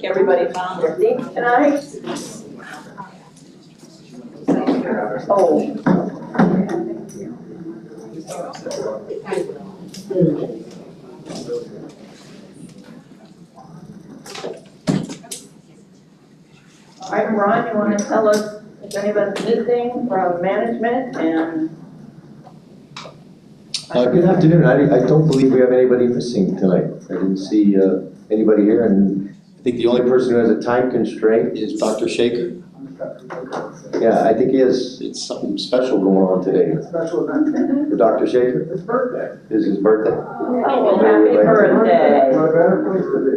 Everybody found their seats tonight? Oh. All right, Ron, you want to tell us if anybody's missing from management and? Good afternoon. I don't believe we have anybody missing tonight. I didn't see anybody here, and I think the only person who has a time constraint is Dr. Shaker. Yeah, I think it's something special going on today. Special event. For Dr. Shaker? His birthday. This is his birthday. Oh, well, happy birthday. What a better place to be.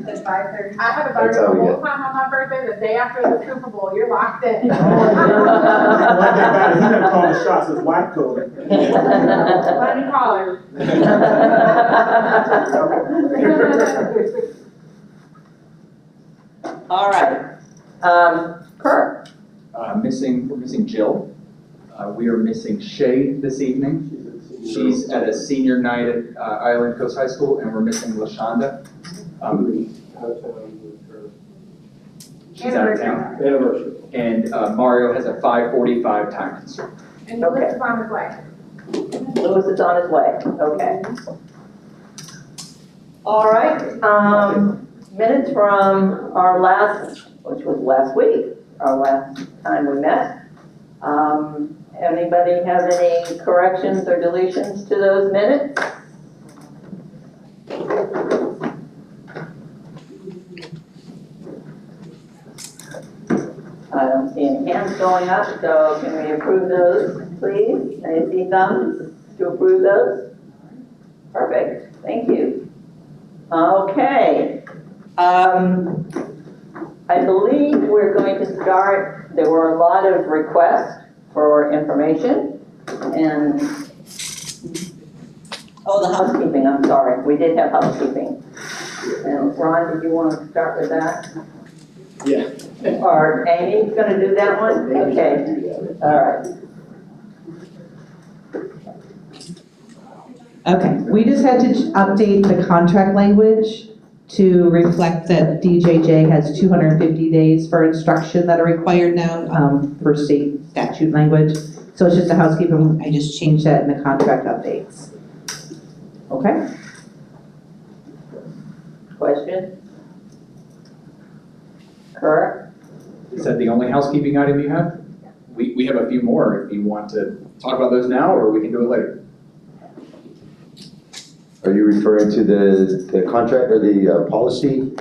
It's 5:30. I had a That's birthday how we the get. whole time on my birthday, the day after the Super Bowl, you're locked in. One thing about it, he didn't call the shots, his wife told him. Let me call her. All right. Kurt. We're missing Jill. We are missing Shay this evening. She's at a senior night at Island Coast High School, and we're missing LaShonda. She's out of town. Anniversary. And Mario has a 5:45 time constraint. And Lewis is on his way. Lewis is on his way. Okay. All right. Minutes from our last, which was last week, our last time we met. Anybody have any corrections or deletions to those minutes? I don't see any hands going up, so can we approve those, please? I see thumbs to approve those. Perfect, thank you. Okay. I believe we're going to start, there were a lot of requests for information and, oh, the housekeeping, I'm sorry. We did have housekeeping. And Ron, did you want to start with that? Yeah. Or Amy's gonna do that one? Okay, all right. Okay, we just had to update the contract language to reflect that DJJ has 250 days for instruction that are required now, for state statute language. So it's just a housekeeping, I just changed that in the contract updates. Okay? Question? Kurt? Is that the only housekeeping item you have? We have a few more if you want to talk about those now, or we can do it later. Are you referring to the contract or the policy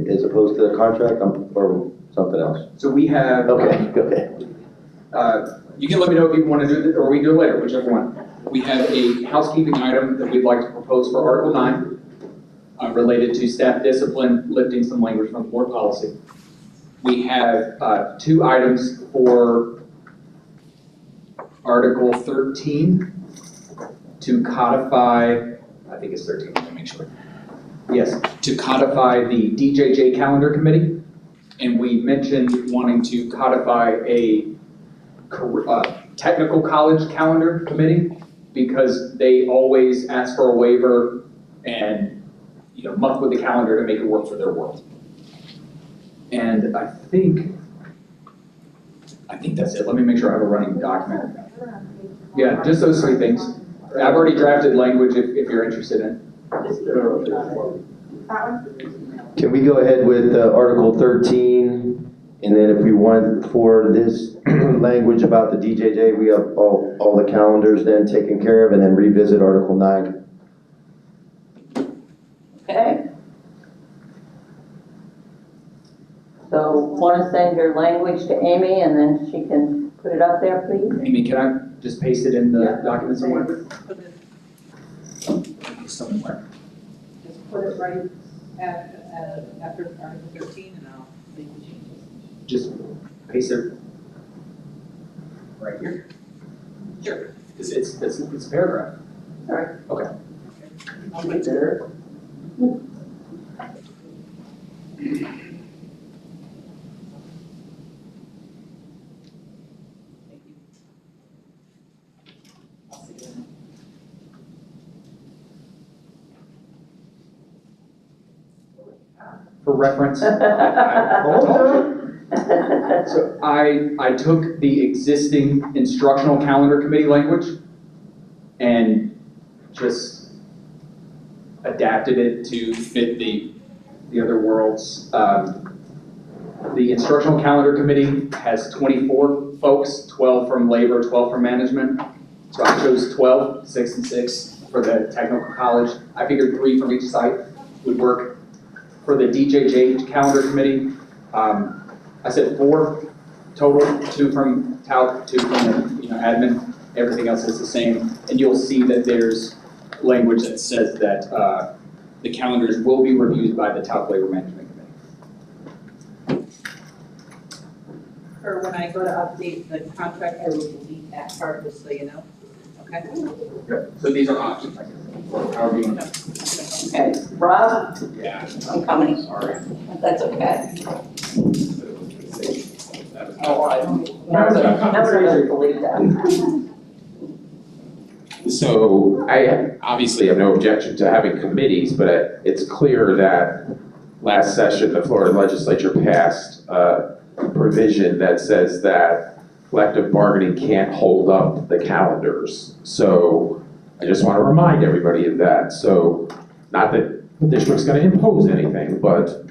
as opposed to the contract or something else? So we have. Okay, go ahead. You can let me know if you want to do it, or we can do it later, whichever one. We have a housekeeping item that we'd like to propose for Article 9, related to staff discipline, lifting some language from the board policy. We have 2 items for Article 13 to codify, I think it's 13, let me make sure. Yes, to codify the DJJ calendar committee. And we mentioned wanting to codify a technical college calendar committee because they always ask for a waiver and muck with the calendar to make it work for their world. And I think that's it. Let me make sure I have a running document. Yeah, just those 3 things. I've already drafted language if you're interested in. Can we go ahead with Article 13? And then if we want for this language about the DJJ, we have all the calendars then taken care of, and then revisit Article 9. Okay. So want to send your language to Amy and then she can put it up there, please? Amy, can I just paste it in the document somewhere? Somewhere. Just put it right after Article 13 and I'll make the changes. Just paste it right here. Sure. It's a paragraph. All right. Okay. I'll be there. for reference. So I took the existing instructional calendar committee language and just adapted it to fit the other worlds. The instructional calendar committee has 24 folks, 12 from labor, 12 from management. So I chose 12, 6 and 6 for the technical college. I figured 3 from each site would work. For the DJJ calendar committee, I said 4 total, 2 from TALC, 2 from the admin. Everything else is the same. And you'll see that there's language that says that the calendars will be reviewed by the TALC Labor Management Committee. Or when I go to update the contract, I will delete that part, just so you know, okay? So these are options, I guess. However you want to. Okay, Rob, Yeah. I'm coming. Sorry. That's okay. Oh, I Never believe that. So I obviously have no objection to having committees, but it's clear that last session, the Florida legislature passed a provision that says that collective bargaining can't hold up the calendars. So I just want to remind everybody of that. So not that the district's going to impose anything, but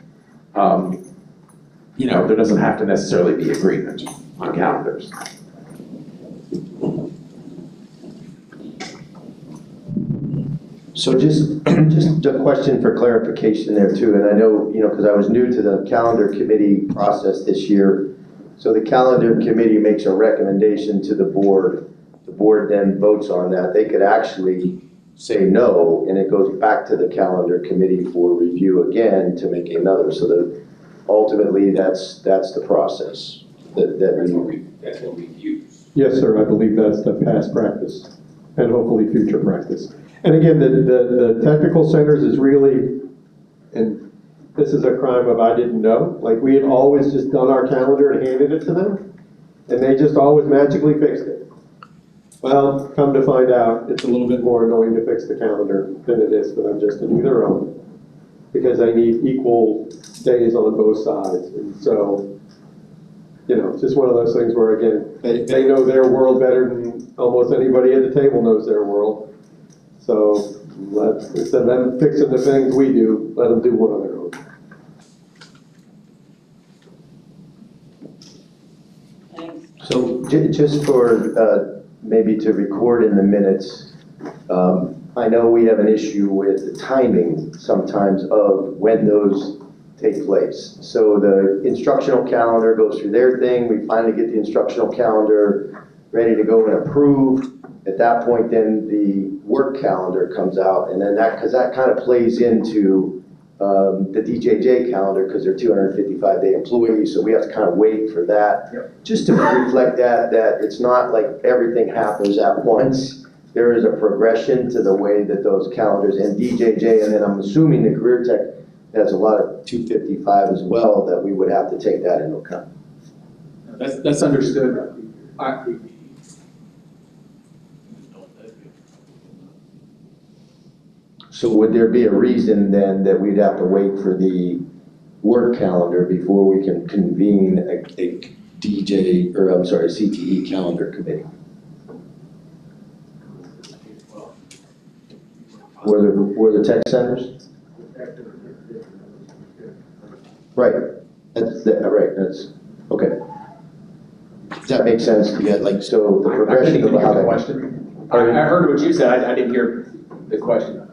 there doesn't have to necessarily be agreement on calendars. So just a question for clarification there too, and I know, because I was new to the calendar committee process this year. So the calendar committee makes a recommendation to the board then votes on that. They could actually say no, and it goes back to the calendar committee for review again to make another, so that ultimately that's the process that That's we. what we use. Yes, sir, I believe that's the past practice and hopefully future practice. And again, the technical centers is really, and this is a crime of I didn't know, like we had always just done our calendar and handed it to them, and they just always magically fixed it. Well, come to find out, it's a little bit more annoying to fix the calendar than it is for them just to do their own, because they need equal days on both sides. And so, it's just one of those things where, again, they know their world better than almost anybody at the table knows their world. So instead of them fixing the things we do, let them do one on their own. So just for maybe to record in the minutes, I know we have an issue with the timing sometimes of when those take place. So the instructional calendar goes through their thing, we finally get the instructional calendar ready to go and approved. At that point, then the work calendar comes out, and then because that kind of plays into the DJJ calendar, because they're 255-day employees, so we have to kind of wait for that. Yep. Just to reflect that it's not like everything happens at once. There is a progression to the way that those calendars, and DJJ, and then I'm assuming the career tech has a lot of 255 as well, that we would have to take that into account. That's understood. So would there be a reason then that we'd have to wait for the work calendar before we can convene a CTE calendar committee? Were the tech centers? Right, that's, okay. Does that make sense? Yeah, so the progression of how that. Question. I heard what you said, I didn't hear the question.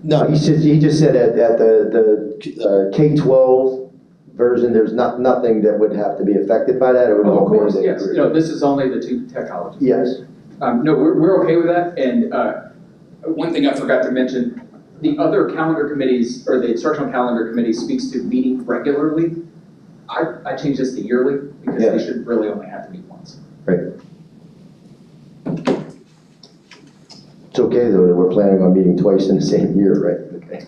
No, he just said at the K-12 version, there's nothing that would have to be affected by that? It would Oh, all of be course, the- yes. This is only the 2 tech colleges. Yes. No, we're okay with that. And one thing I forgot to mention, the other calendar committees, or the instructional calendar committee speaks to meeting regularly. I changed this to yearly because Yeah. they should really only have to meet once. Right. It's okay though, that we're planning on meeting twice in the same year, right? Okay.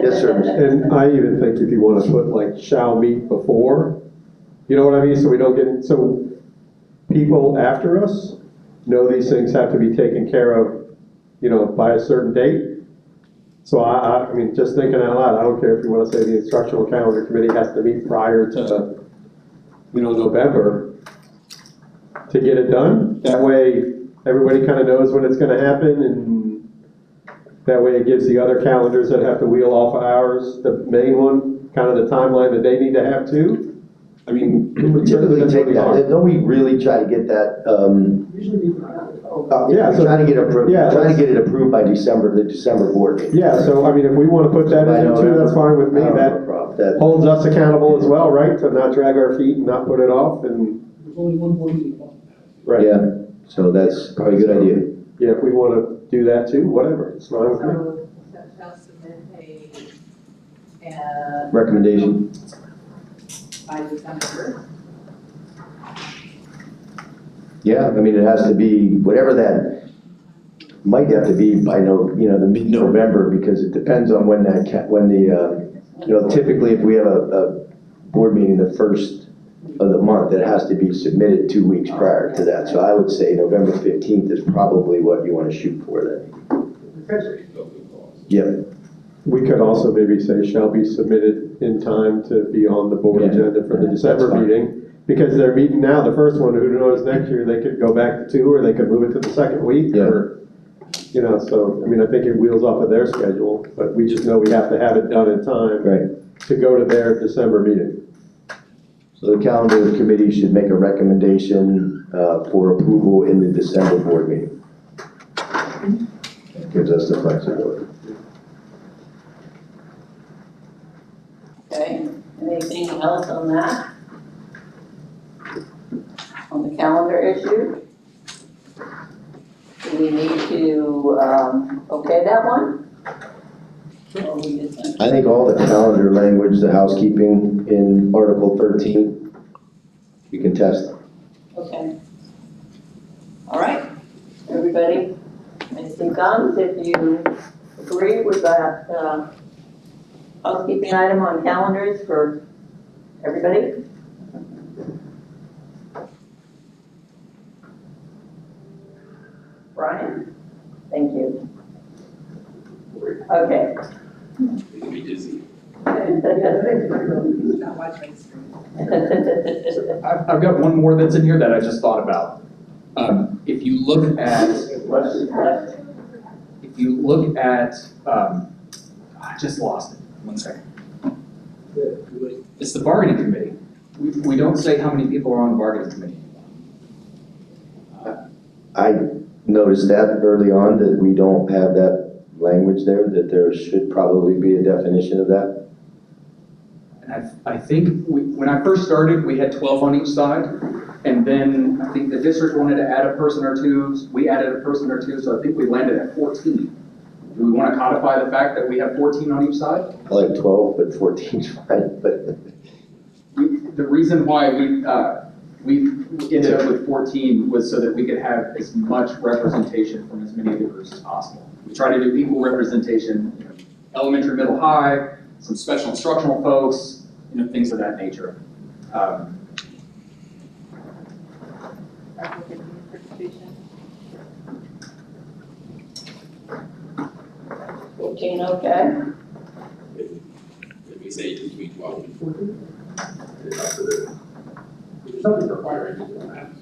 Yes, sir. And I even think if you want to put like shall meet before, you know what I mean? So we don't get, so people after us know these things have to be taken care of, by a certain date. So I mean, just thinking out loud, I don't care if you want to say the instructional calendar committee has to meet prior to, November to get it done. That way, everybody kind of knows when it's going to happen, and that way it gives the other calendars that have to wheel off of ours, the main one, kind of the timeline that they need to have too. I mean, We typically take that, don't we really try to get that, Yeah, so- try to get approved, yeah, try to that's- get it approved by December, the December board meeting. Yeah, so I mean, if we want to put that By in too, November, that's fine with me. I don't have a That problem. That- holds us accountable as well, right? To not drag our feet and not put it off and. There's only one board meeting. Right. Yeah, so that's probably a good idea. Yeah, if we want to do that too, whatever, it's fine with me. So shall submit a, Recommendation. by December. Yeah, I mean, it has to be, whatever that, might have to be by the mid-November, because it depends on when typically if we have a board meeting the first of the month, it has to be submitted 2 weeks prior to that. So I would say November 15th is probably what you want to shoot for then. Yep, We could also maybe say shall be submitted in time to be on the board Yeah. agenda for the That's December fine. meeting. Because they're meeting now, the first one, who knows, next year, they could go back to 2, or they could move it to the second week, Yeah. or, so, I mean, I think it wheels off of their schedule, but we just know we have to have it done in time right. to go to their December meeting. So the calendar committee should make a recommendation for approval in the December board meeting. Gives us the flexibility. Okay, anything else on that? On the calendar issue? Do we need to, okay that one? Or we just- I think all the calendar language, the housekeeping in Article 13, you can test. Okay. All right, everybody, anything comes, if you agree with that, housekeeping item on calendars for everybody? Brian? Thank you. Okay. Not watch my screen. I've got one more that's in here that I just thought about. If you look at, I just lost it, 1 second. It's the bargaining committee. We don't say how many people are on the bargaining committee. I noticed that early on, that we don't have that language there, that there should probably be a definition of that. And I think when I first started, we had 12 on each side. And then I think the district wanted to add a person or two, we added a person or two, so I think we landed at 14. Do we want to codify the fact that we have 14 on each side? I like 12, but 14's fine, but The reason why we ended up with 14 was so that we could have as much representation from as many of the groups as possible. We try to do equal representation, elementary, middle, high, some special instructional folks, things of that nature. 14, okay. Did we say between 12 and 14? There's nothing requiring you to ask.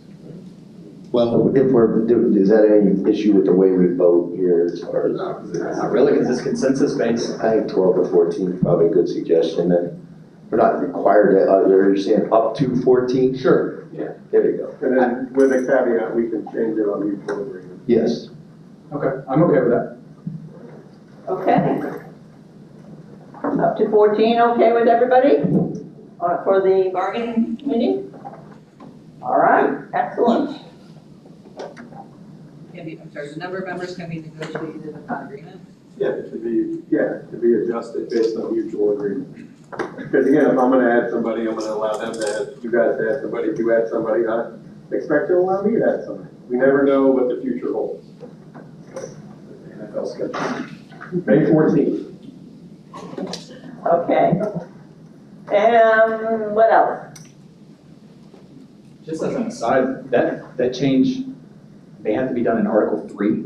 well, is that any issue with the way we vote here as far as? Not really, because it's consensus based. I think 12 or 14 is probably a good suggestion then. We're not required to, are you saying up to 14? Sure. Yeah, there you go. And then with a caveat, we can change it on mutual agreement. Yes. Okay, I'm okay with that. Okay. Up to 14, okay with everybody? For the bargaining committee? All right, excellent. I'm sorry, the number of members can be negotiated upon agreement? Yeah, to be adjusted based on mutual agreement. Because again, if I'm gonna add somebody, I'm gonna allow them to add, you guys to add somebody, if you add somebody, I expect you to allow me to add somebody. We never know what the future holds. NFL schedule. May 14th. Okay. And what else? Just as an aside, that change may have to be done in Article 3.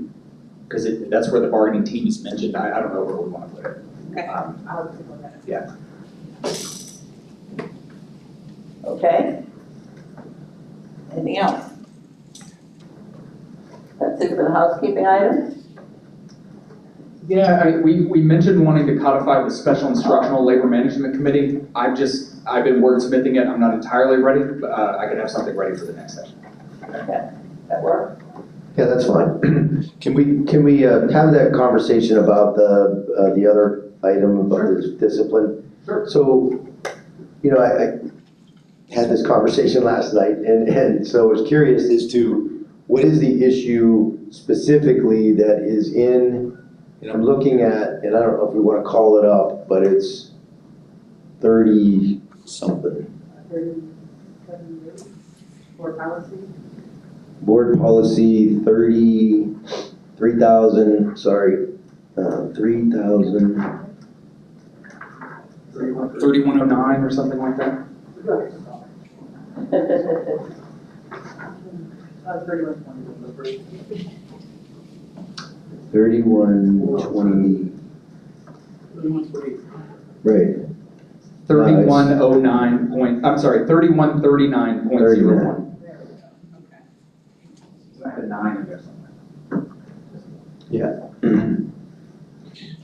because that's where the bargaining team is mentioned. I don't know where we want to put it. Okay. I'll take a look at it. Okay. Anything else? That's it for the housekeeping items? Yeah, we mentioned wanting to codify the Special Instructional Labor Management Committee. I've been wordsmithing it. I'm not entirely ready, but I could have something ready for the next session. Okay, that works. Yeah, that's fine. Can we have that conversation about the other item about this discipline? Sure. So, I had this conversation last night, and so I was curious as to what is the issue specifically that is in, and I'm looking at, and I don't know if we want to call it up, but it's 30-something. Board policy. Board policy 3,000, sorry, 3,000. 3109 or something like that? 3120, right, 3109 point, I'm sorry, 3139.01. The 9 in there somewhere. yeah.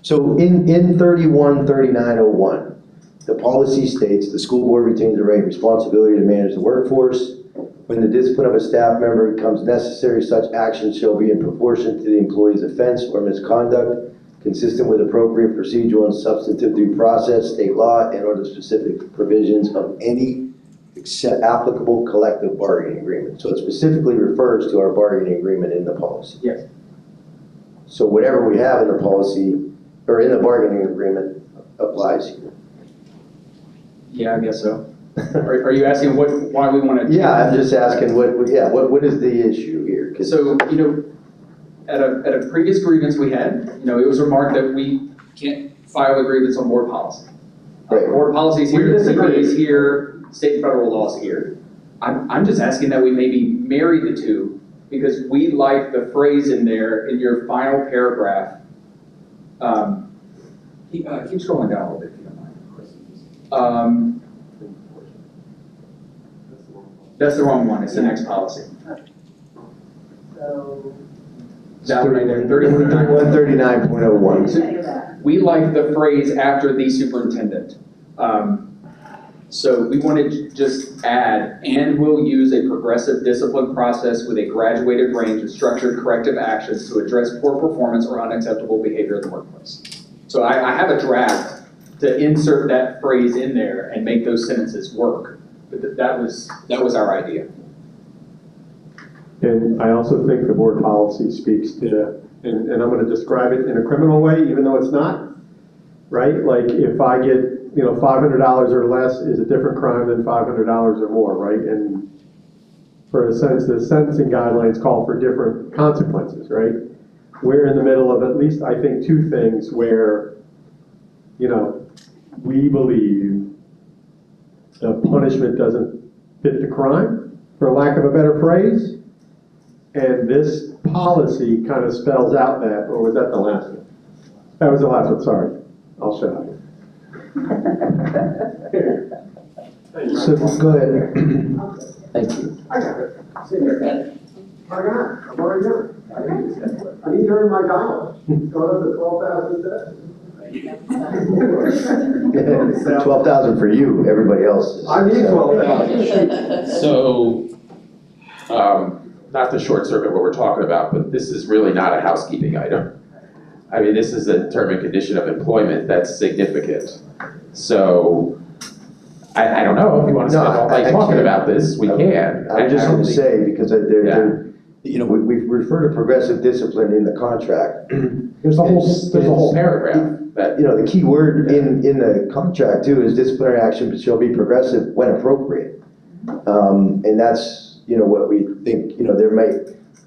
So in 313901, the policy states the school board retains the right and responsibility to manage the workforce. When the discipline of a staff member becomes necessary, such action shall be in proportion to the employee's offense or misconduct, consistent with appropriate procedural and substantive due process, state law, and or the specific provisions of any applicable collective bargaining agreement. So it specifically refers to our bargaining agreement in the policy. Yes. So whatever we have in the policy, or in the bargaining agreement, applies here. Yeah, I guess so. Are you asking why we want to? Yeah, I'm just asking what is the issue here? 'Cause- So, at a previous grievance we had, it was remarked that we can't file a grievance on board policy. Right. Board policy is here, We disagree. CBA is here, state and federal law is here. I'm just asking that we maybe marry the two, because we like the phrase in there, in your final paragraph. Keep scrolling down a little bit if you don't mind. That's the wrong one, it's the next policy. So. That one right there, 3109. 139.01. We like the phrase after the superintendent. So we wanted to just add, and will use a progressive discipline process with a graduated range of structured corrective actions to address poor performance or unacceptable behavior in the workplace. So I have a draft to insert that phrase in there and make those sentences work. But that was our idea. And I also think the board policy speaks to, and I'm going to describe it in a criminal way, even though it's not, right? Like if I get, $500 or less is a different crime than $500 or more, right? And for a sense, the sentencing guidelines call for different consequences, right? We're in the middle of at least, I think, two things where, we believe the punishment doesn't fit the crime, for lack of a better phrase. And this policy kind of spells out that, or was that the last one? That was the last one, sorry. I'll shut up. So, go ahead. Thank you. I got it. I've already done it. I need to earn my dollar. Go to the 12,000 12,000 for you, everybody else is. I need 12,000. So, not to short circuit what we're talking about, but this is really not a housekeeping item. I mean, this is a term and condition of employment that's significant. So, I don't know if you want to spend all night talking about this, we can. I was just going to say, because we refer to progressive discipline in the contract. There's a whole paragraph that. The key word in the contract too is disciplinary action shall be progressive when appropriate. And that's, what we think,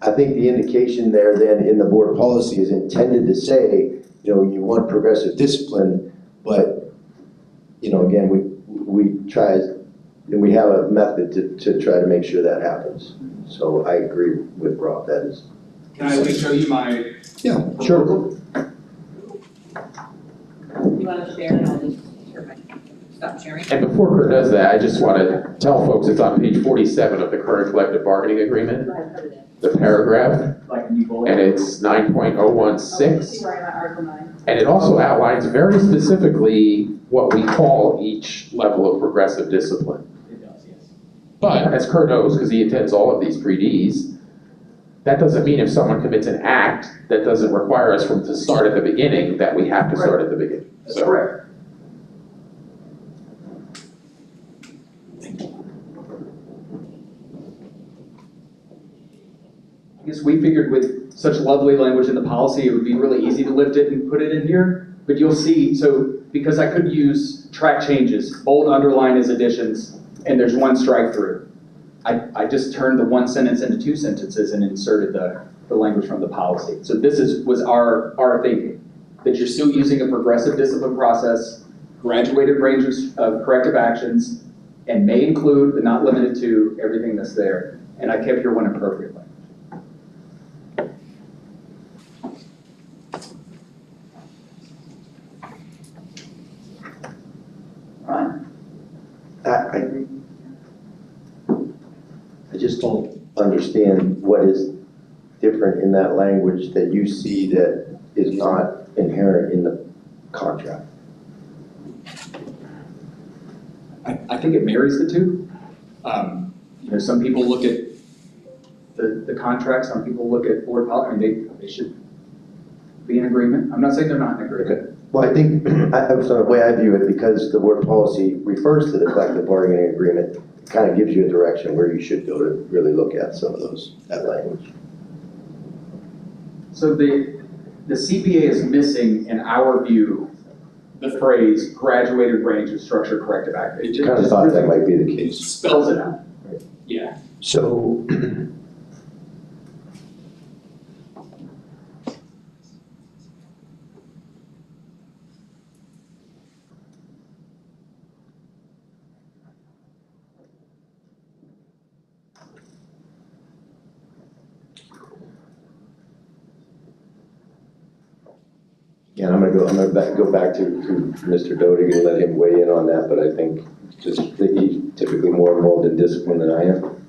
I think the indication there then in the board policy is intended to say, you want progressive discipline, but, again, we try, and we have a method to try to make sure that happens. So I agree with Rob, that is Can I at least show you my? Yeah, sure. You wanna share and I'll just stop sharing? And before Kurt does that, I just want to tell folks it's on page 47 of the current collective bargaining agreement, the paragraph, Like a new bullet? and it's 9.016. See where I'm at, Article 9. And it also outlines very specifically what we call each level of progressive discipline. It does, yes. But as Kurt knows, because he attends all of these pre-Ds, that doesn't mean if someone commits an act that doesn't require us to start at the beginning, that we have to start at the beginning. That's So- correct. I guess we figured with such lovely language in the policy, it would be really easy to lift it and put it in here. But you'll see, so because I could use track changes, bold underline as additions, and there's one strike through. I just turned the one sentence into two sentences and inserted the language from the policy. So this was our thinking, that you're still using a progressive discipline process, graduated ranges of corrective actions, and may include, but not limited to, everything that's there. And I kept your one appropriately. Ron? I just don't understand what is different in that language that you see that is not inherent in the contract. I think it marries the two. Some people look at the contract, some people look at board policy, I mean, they should be in agreement. I'm not saying they're not in agreement. Well, I think, so the way I view it, because the word policy refers to the collective bargaining agreement, it kind of gives you a direction where you should go to really look at some of that language. So the CBA is missing, in our view, the phrase graduated range of structured corrective action. It Kind of thought that might be the case. spells it out. Yeah. So, yeah, I'm gonna go back to Mr. Dodig and let him weigh in on that, but I think just that he's typically more involved in discipline than I am.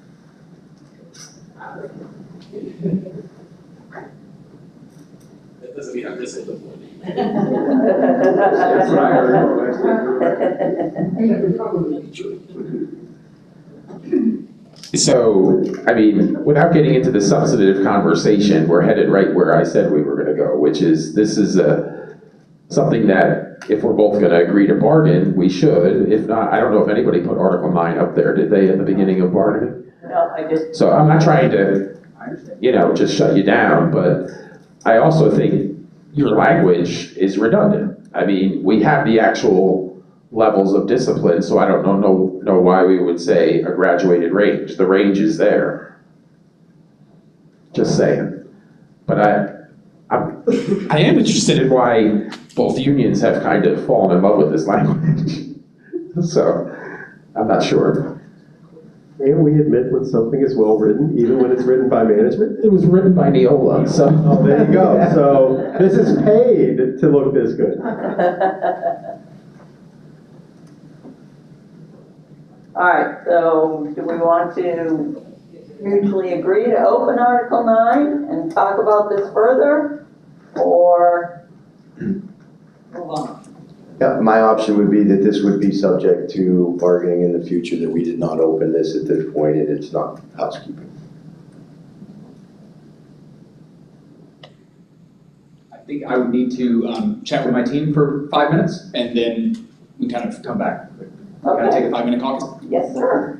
That doesn't mean I'm disciplined. That's what I So, I mean, without getting into the substantive conversation, we're headed right where I said we were gonna go, which is, this is something that if we're both gonna agree to bargain, we should. If not, I don't know if anybody put Article 9 up there, did they, at the beginning of bargaining? No, I just, So I'm not trying to, I understand. just shut you down, but I also think your language is redundant. I mean, we have the actual levels of discipline, so I don't know why we would say a graduated range. The range is there. Just saying. But I am interested in why both unions have kind of fallen in love with this language. So, I'm not sure. And we admit when something is well-written, even when it's written by management. It was written by Neola, so. Oh, there you go. So this is paid to look this good. all right, so do we want to mutually agree to open Article 9 and talk about this further, or move on? Yeah, my option would be that this would be subject to bargaining in the future, that we did not open this at this point, and it's not housekeeping. I think I would need to chat with my team for 5 minutes, and then we kind of come back. Can I take a 5-minute caucus? Yes, sir.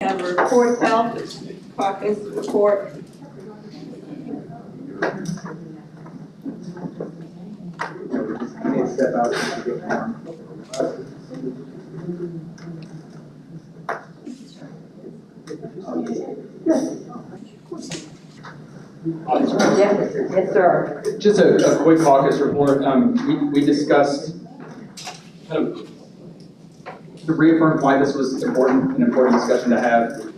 Have a report, TALC, caucus report. I need to step out and get more. Yes, sir. Just a quick caucus report. We discussed kind of to reaffirm why this was important, an important discussion to have.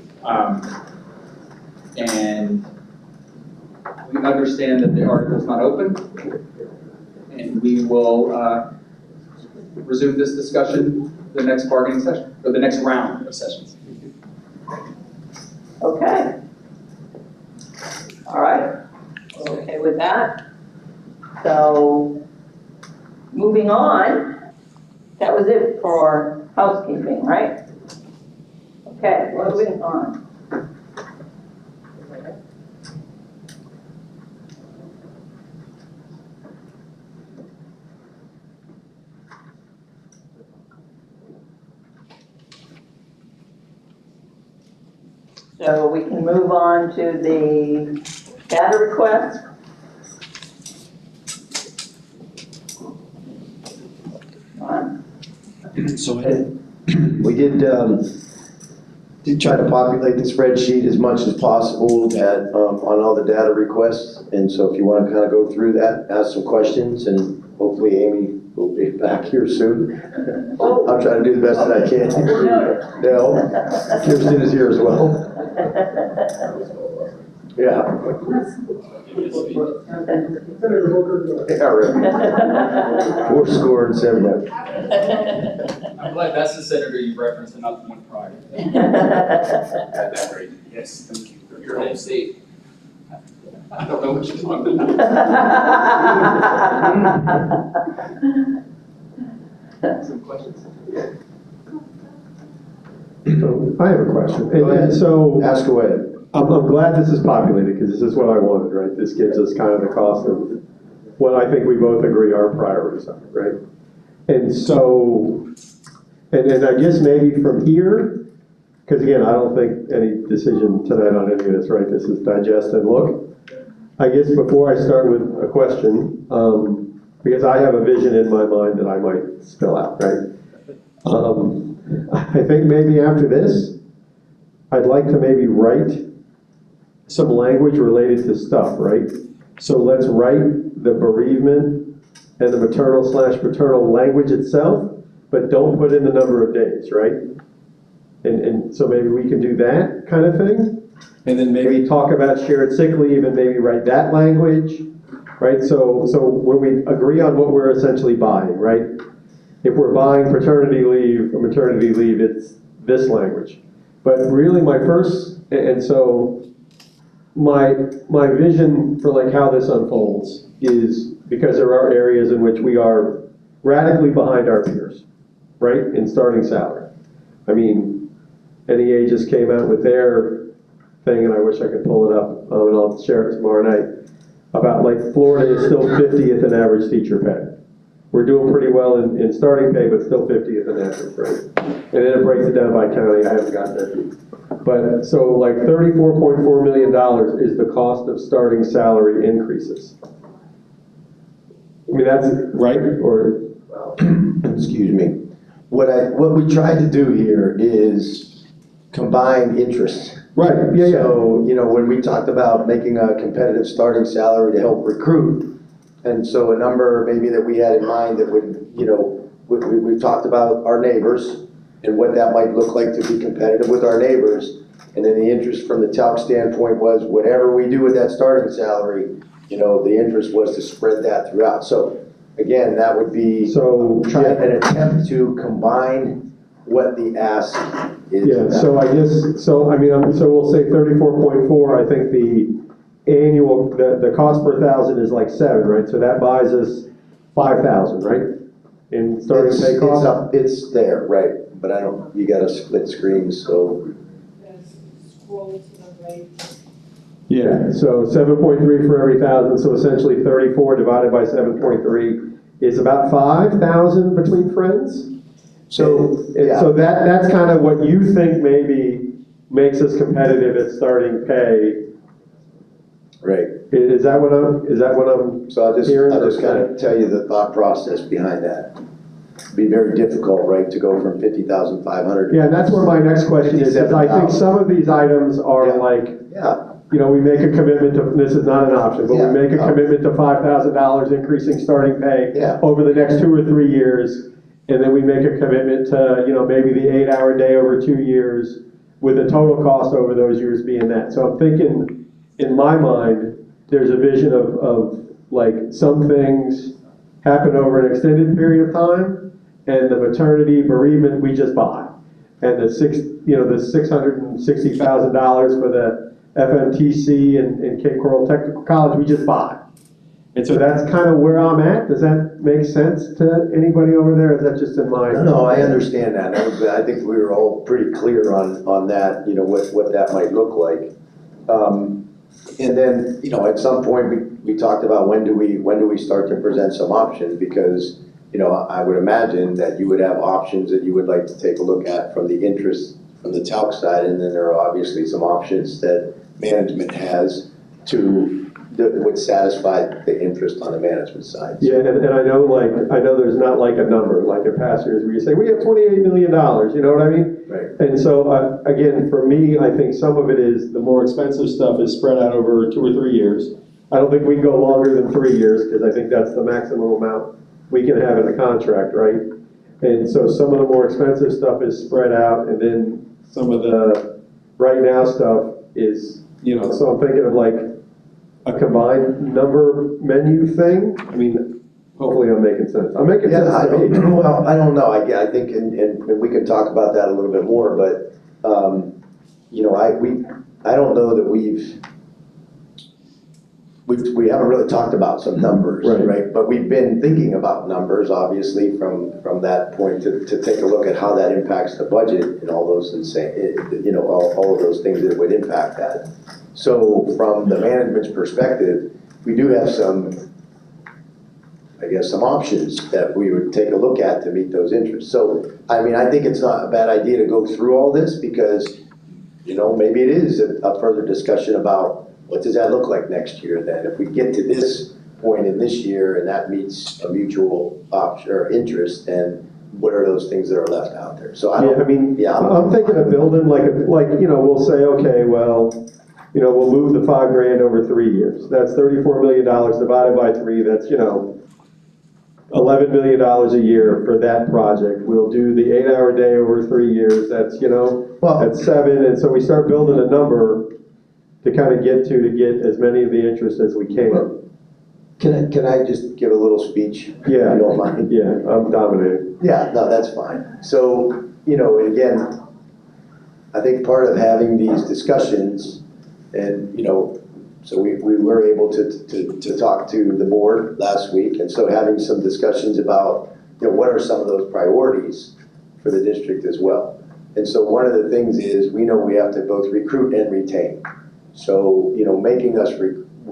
And we understand that the article's not open, and we will resume this discussion the next bargaining session, or the next round of sessions. Okay. All right. Okay with that. So, moving on, that was it for housekeeping, right? Okay, moving on. So we can move on to the data request. So we did try to populate the spreadsheet as much as possible on all the data requests. And so if you want to kind of go through that, ask some questions, and hopefully Amy will be back here soon. I'll try to do the best that I can. No, Kirsten is here as well. Yeah. Yeah, right. 477. I'm glad that's the senator you referenced and not the one prior. Yes, thank you. Your home state. I don't know what you're talking about. Some questions? So I have a question. Go ahead. And so Ask away. I'm glad this is populated, because this is what I wanted, right? This gives us kind of the cost of what I think we both agree our priorities are, right? And so, and I guess maybe from here, because again, I don't think any decision tonight on any of this, right? This is digest and look. I guess before I start with a question, because I have a vision in my mind that I might spill out, right? I think maybe after this, I'd like to maybe write some language related to stuff, right? So let's write the bereavement and the maternal/paternal language itself, but don't put in the number of days, right? And so maybe we can do that kind of thing. And then maybe talk about shared sick leave and maybe write that language, right? So when we agree on what we're essentially buying, right? If we're buying paternity leave or maternity leave, it's this language. But really my first, and so my vision for like how this unfolds is because there are areas in which we are radically behind our peers, right? In starting salary. I mean, NEA just came out with their thing, and I wish I could pull it up, and I'll share it tomorrow night, about like Florida is still 50th in average teacher pay. We're doing pretty well in starting pay, but still 50th in average, right? And then it breaks it down by county. I haven't gotten that. But so like $34.4 million is the cost of starting salary increases. I mean, that's right, or? Excuse me. What we tried to do here is combine interests. Right, yeah. So, when we talked about making a competitive starting salary to help recruit, and so a number maybe that we had in mind that would, we've talked about our neighbors and what that might look like to be competitive with our neighbors. And then the interest from the TALC standpoint was whatever we do with that starting salary, the interest was to spread that throughout. So again, that would be an attempt to combine what the ask is. Yeah, so I guess, so we'll say 34.4, I think the annual, the cost per thousand is like 7, right? So that buys us 5,000, right? In starting pay cost? It's there, right, but you gotta split screens, so. Scroll to the right. Yeah, so 7.3 for every 1,000, so essentially 34 divided by 7.3 is about 5,000 between friends. So, yeah. so that's kind of what you think maybe makes us competitive at starting pay. Right. Is that what I'm So I'll just hearing? kind of tell you the thought process behind that. It'd be very difficult, right, to go from 50,500. Yeah, and that's where my next question is I think some of these items are Yeah. like, Yeah, you know, we make a commitment to, this is not an option, but we Yeah. make a commitment to $5,000 increasing starting pay Yeah. over the next 2 or 3 years, and then we make a commitment to, you know, maybe the 8-hour day over 2 years, with the total cost over those years being that. So I'm thinking, in my mind, there's a vision of like, some things happen over an extended period of time, and the maternity, bereavement, we just buy. And the $660,000 for the FMTC and Cape Coral Technical College, we just buy. And so that's kind of where I'm at. Does that make sense to anybody over there? Is that just in my? no, I understand that. I think we were all pretty clear on that, you know, what that might look like. And then, you know, at some point, we talked about when do we start to present some options, because, you know, I would imagine that you would have options that you would like to take a look at from the interest, from the TALC side, and then there are obviously some options that management has that would satisfy the interest on the management side. Yeah, and I know there's not like a number, like in past years where you say, we have $28 million, you know what I mean? Right. And so, again, for me, I think some of it is the more expensive stuff is spread out over 2 or 3 years. I don't think we can go longer than 3 years, because I think that's the maximum amount we can have in a contract, right? And so some of the more expensive stuff is spread out, and then some of the right now stuff is, you know, so I'm thinking of like a combined number menu thing. I mean, hopefully I'm making sense. I'm making sense Yeah, to me. well, I don't know. I think, and we can talk about that a little bit more, but, you know, I don't know that we haven't really talked about some numbers, right? But we've been thinking about numbers, obviously, from that point to take a look at how that impacts the budget and all those you know, all of those things that would impact that. So from the management's perspective, we do have some options that we would take a look at to meet those interests. So, I mean, I think it's not a bad idea to go through all this, because, you know, maybe it is a further discussion about what does that look like next year then? If we get to this point in this year and that meets a mutual option or interest, then what are those things that are left out there? So I'm thinking of building like, you know, we'll say, okay, well, you know, we'll move the $5,000 over 3 years. That's $34 million divided by 3. That's, you know, $11 million a year for that project. We'll do the 8-hour day over 3 years. That's, you know, that's 7. And so we start building a number to kind of get as many of the interest as we can. Can I just give a little speech? Yeah. If you don't mind? Yeah, I'm dominating. Yeah, no, that's fine. So, you know, and again, I think part of having these discussions, and, you know, so we were able to talk to the board last week, and so having some discussions about, you know, what are some of those priorities for the district as well. And so one of the things is, we know we have to both recruit and retain. So, you know,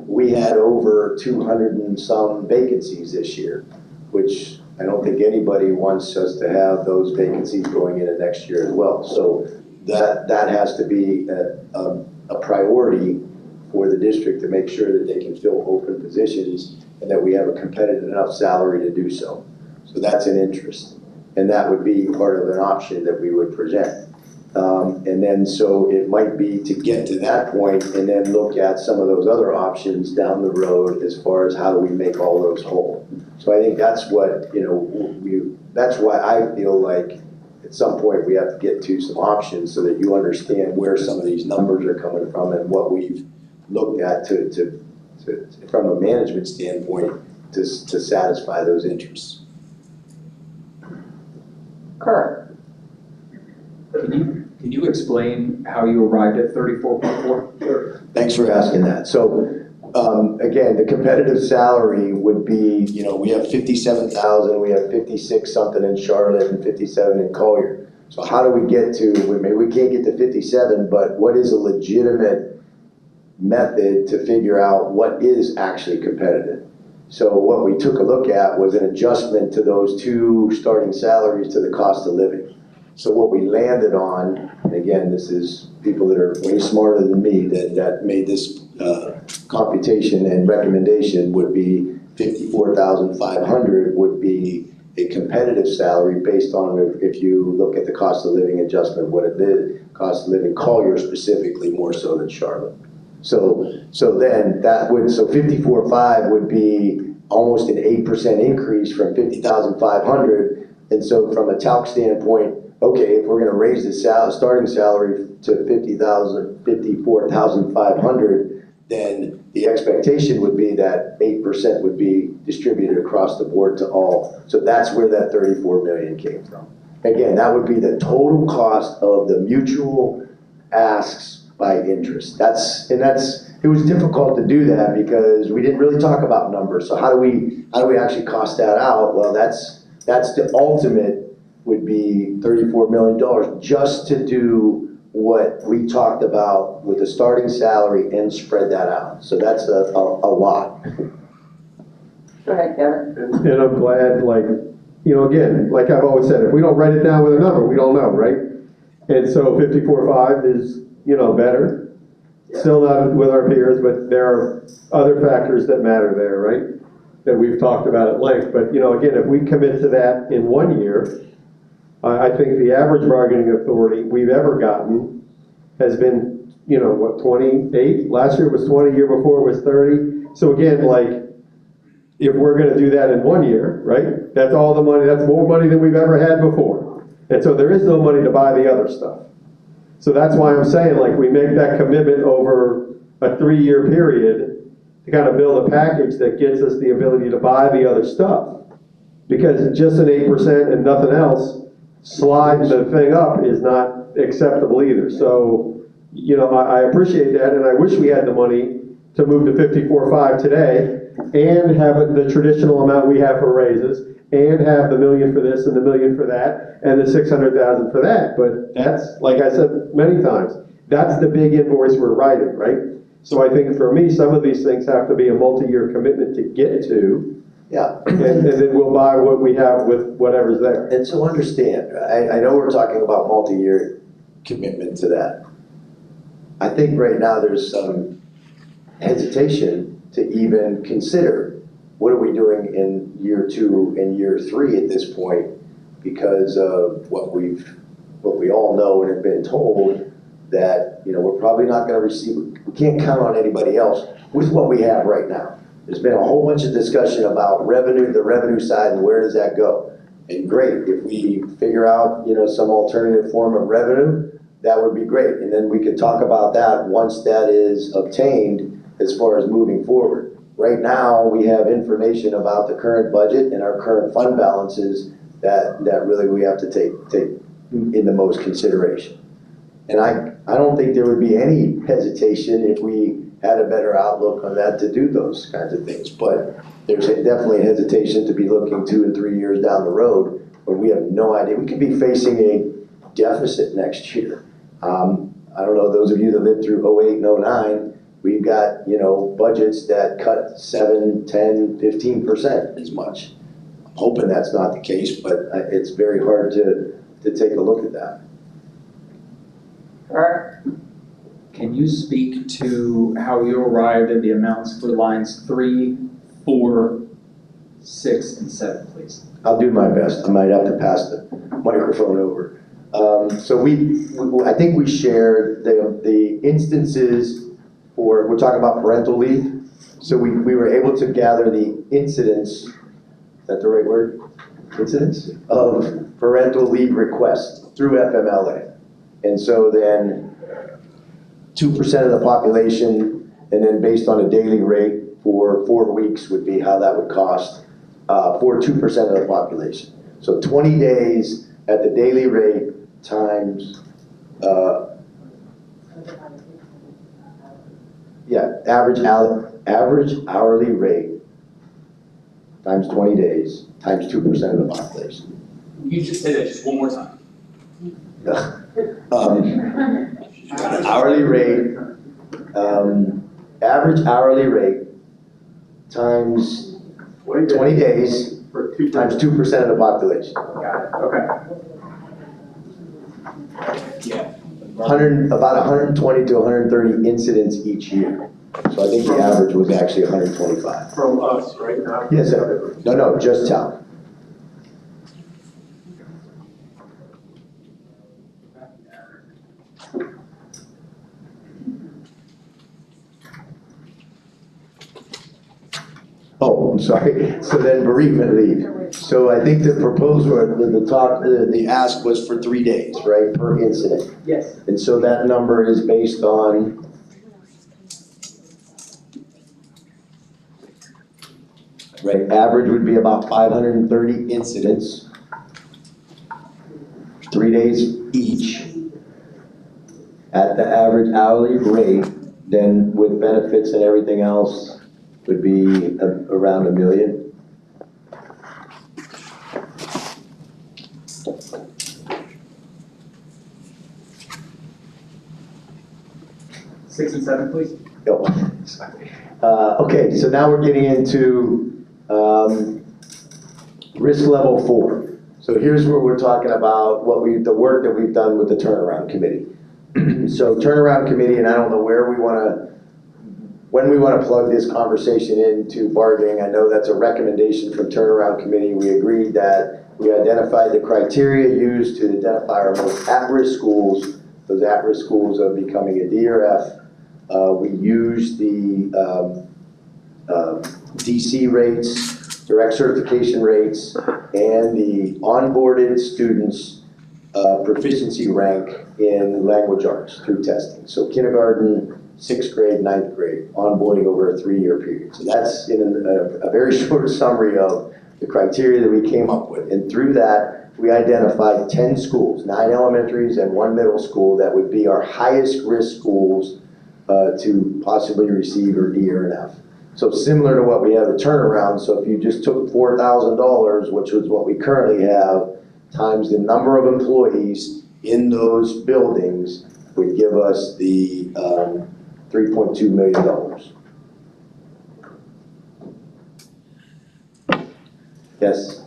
we had over 200 and some vacancies this year, which I don't think anybody wants us to have those vacancies going into next year as well. So that has to be a priority for the district, to make sure that they can fill open positions and that we have a competitive enough salary to do so. So that's an interest. And that would be part of an option that we would present. And then so it might be to get to that point and then look at some of those other options down the road as far as how do we make all those whole. So I think that's what, you know, that's why I feel like at some point we have to get to some options so that you understand where some of these numbers are coming from and what we've looked at to from a management standpoint to satisfy those interests. Kurt? Can you explain how you arrived at 34.4? Thanks for asking that. So, again, the competitive salary would be, you know, we have 57,000, we have 56 something in Charlotte and 57 in Collier. So how do we get to, maybe we can't get to 57, but what is a legitimate method to figure out what is actually competitive? So what we took a look at was an adjustment to those two starting salaries to the cost of living. So what we landed on, and again, this is people that are way smarter than me that made this computation and recommendation, would be 54,500 would be a competitive salary based on if you look at the cost of living adjustment, what it is, cost of living Collier specifically more so than Charlotte. So then that would, so 54.5 would be almost an 8% increase from 50,500. And so from a TALC standpoint, okay, if we're gonna raise the starting salary to 54,500, then the expectation would be that 8% would be distributed across the board to all. So that's where that 34 million came from. Again, that would be the total cost of the mutual asks by interest. It was difficult to do that because we didn't really talk about numbers. So how do we actually cost that out? Well, that's the ultimate would be $34 million just to do what we talked about with the starting salary and spread that out. So that's a lot. Go ahead, Kevin. And I'm glad, like, you know, again, like I've always said, if we don't write it down with a number, we don't know, right? And so 54.5 is, you know, better. Still not with our peers, but there are other factors that matter there, right? That we've talked about at length. But, you know, again, if we commit to that in 1 year, I think the average bargaining authority we've ever gotten has been, you know, what, 28? Last year was 20, year before was 30. So again, like, if we're gonna do that in 1 year, right? That's all the money, that's more money than we've ever had before. And so there is no money to buy the other stuff. So that's why I'm saying, like, we make that commitment over a 3-year period to kind of build a package that gets us the ability to buy the other stuff. Because just an 8% and nothing else, sliding the thing up is not acceptable either. So, you know, I appreciate that, and I wish we had the money to move to 54.5 today and have the traditional amount we have for raises and have the $1 million for this and the $1 million for that and the 600,000 for that. But that's, like I said many times, that's the big invoice we're writing, right? So I think for me, some of these things have to be a multi-year commitment to get to. Yeah. And then we'll buy what we have with whatever's there. And so understand, I know we're talking about multi-year commitment to that. I think right now there's some hesitation to even consider what are we doing in year 2 and year 3 at this point because of what we all know and have been told that, you know, we're probably not going to receive, we can't count on anybody else with what we have right now. There's been a whole bunch of discussion about revenue, the revenue side, and where does that go? And great, if we figure out, you know, some alternative form of revenue, that would be great. And then we could talk about that once that is obtained as far as moving forward. Right now, we have information about the current budget and our current fund balances that really we have to take in the most consideration. And I don't think there would be any hesitation if we had a better outlook on that to do those kinds of things. But there's definitely a hesitation to be looking 2 and 3 years down the road when we have no idea. We could be facing a deficit next year. I don't know, those of you that lived through 08 and 09, we've got, you know, budgets that cut 7, 10, 15% as much. I'm hoping that's not the case, but it's very hard to take a look at that. All right. Can you speak to how you arrived at the amounts for lines 3, 4, 6, and 7, please? I'll do my best. I might have to pass the microphone over. So I think we shared the instances for, we're talking about parental leave. So we were able to gather the incidence, is that the right word? Incidence of parental leave requests through FMLA. And so then 2% of the population, and then based on a daily rate for 4 weeks would be how that would cost for 2% of the population. So 20 days at the daily rate times, average hourly rate times 20 days times 2% of the population. You just say that just one more time. Hourly rate, average hourly rate times 20 days times 2% of the population. Got it, okay. Yeah. About 120 to 130 incidents each year. So I think the average was actually 125. From us, right now? Yes, sir. No, just TALC. Oh, I'm sorry. So then bereavement leave. So I think the proposal, the ask was for 3 days, right, per incident. Yes. And so that number is based on, right, average would be about 530 incidents, 3 days each, at the average hourly rate, then with benefits and everything else, would be around $1 million. Six and seven, please. Oh, sorry. Okay, so now we're getting into risk level 4. So here's where we're talking about the work that we've done with the turnaround committee. So turnaround committee, and I don't know when we want to plug this conversation into bargaining. I know that's a recommendation from turnaround committee. We agreed that we identified the criteria used to identify our most at-risk schools. Those at-risk schools are becoming a D or F. We used the DC rates, direct certification rates, and the onboarded students' proficiency rank in language arts through testing. So kindergarten, 6th grade, 9th grade, onboarding over a 3-year period. So that's in a very short summary of the criteria that we came up with. And through that, we identified 10 schools, 9 elementaries and 1 middle school that would be our highest risk schools to possibly receive a D or an F. So similar to what we have at turnaround, so if you just took $4,000, which was what we currently have, times the number of employees in those buildings would give us the $3.2 million. Yes?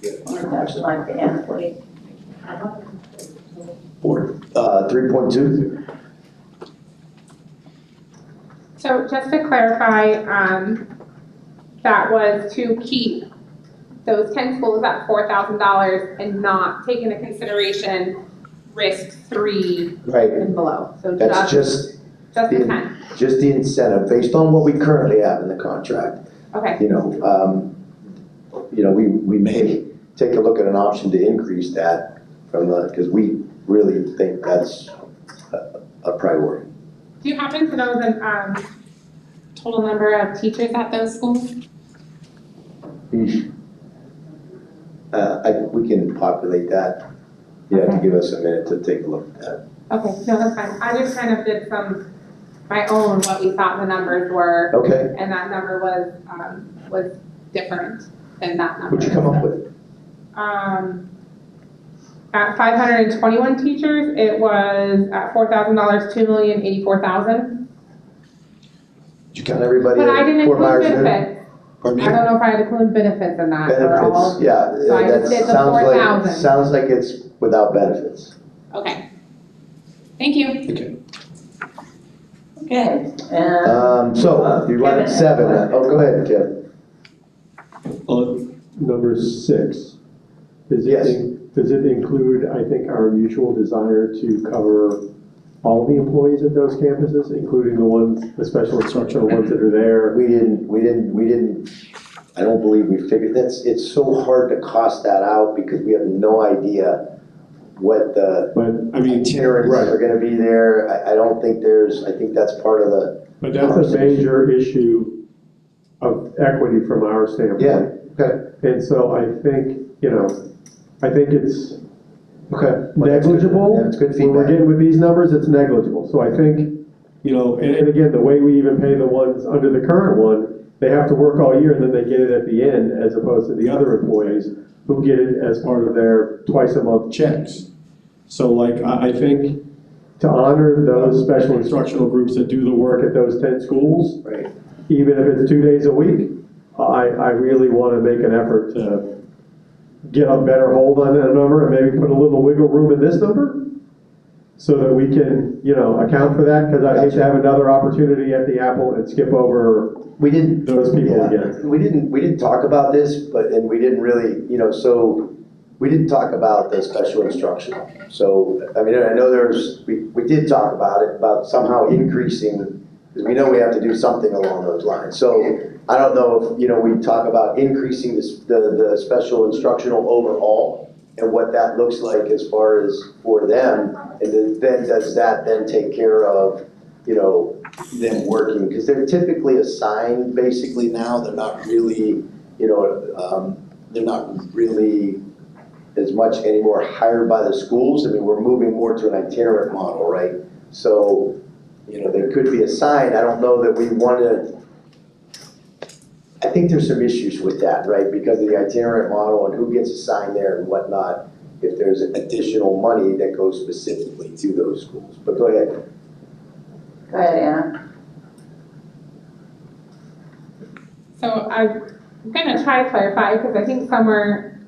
That's like the end, please. 3.2? So just to clarify, that was to keep those 10 schools at $4,000 and not take into consideration risk 3 Right. and below. So That's just the 10. Just the incentive, based on what we currently have in the contract. Okay. We may take a look at an option to increase that because we really think that's a priority. Do you happen to know the total number of teachers at those schools? We can populate that. You have to give us a minute to take a look at that. Okay, no, that's fine. I just kind of did my own, what we thought the numbers were. Okay. And that number was different than that number. What'd you come up with? At 521 teachers, it was at $4,000, $2,084,000. Did you count everybody But I at didn't Fort include Myers Middle? benefits. Pardon me? I don't know if I had to include benefits in that. or all. Benefits, yeah. So I that just did the sounds like 4,000. Sounds like it's without benefits. Okay. Thank you. Okay. Okay, and. So, you wanted Kevin, 7. Oh, go ahead, Kevin. On number 6, Yes. does it include, I think, our mutual desire to cover all the employees at those campuses, including the special instructional ones that are there? We didn't, I don't believe we figured, it's so hard to cost that out because we have no idea what the But, I mean, itineraries right. are gonna be there. I don't think I think that's part of the. But that's a major issue of equity from our standpoint. Yeah, okay, And so I think, I think it's okay. negligible. That's good When we're feedback. getting with these numbers, it's negligible. So I think, and again, the way we even pay the ones under the current one, they have to work all year and then they get it at the end, as opposed to the other employees who get it as part of their twice-a-month checks. So I think to honor those special instructional groups that do the work at those 10 schools, Right. even if it's 2 days a week, I really want to make an effort get a better hold on that number and maybe put a little wiggle room in this number so that we can, account for that, because I hate to have another opportunity at the Apple and skip over We didn't. those people Yeah, again. we didn't talk about this, and we didn't really, so we didn't talk about the special instruction. So, I mean, I know we did talk about it, about somehow increasing, because we know we have to do something along those lines. So I don't know if, we talk about increasing the special instructional overall and what that looks like as far as for them, and then does that then take care of, them working, because they're typically assigned basically now, they're not really, they're not really as much anymore hired by the schools. I mean, we're moving more to an itinerant model, right? So, they could be assigned. I don't know that we want to, I think there's some issues with that, right? Because of the itinerant model and who gets assigned there and whatnot, if there's additional money that goes specifically to those schools. But go ahead. Go ahead, Anna. So I'm gonna try to clarify, because I think somewhere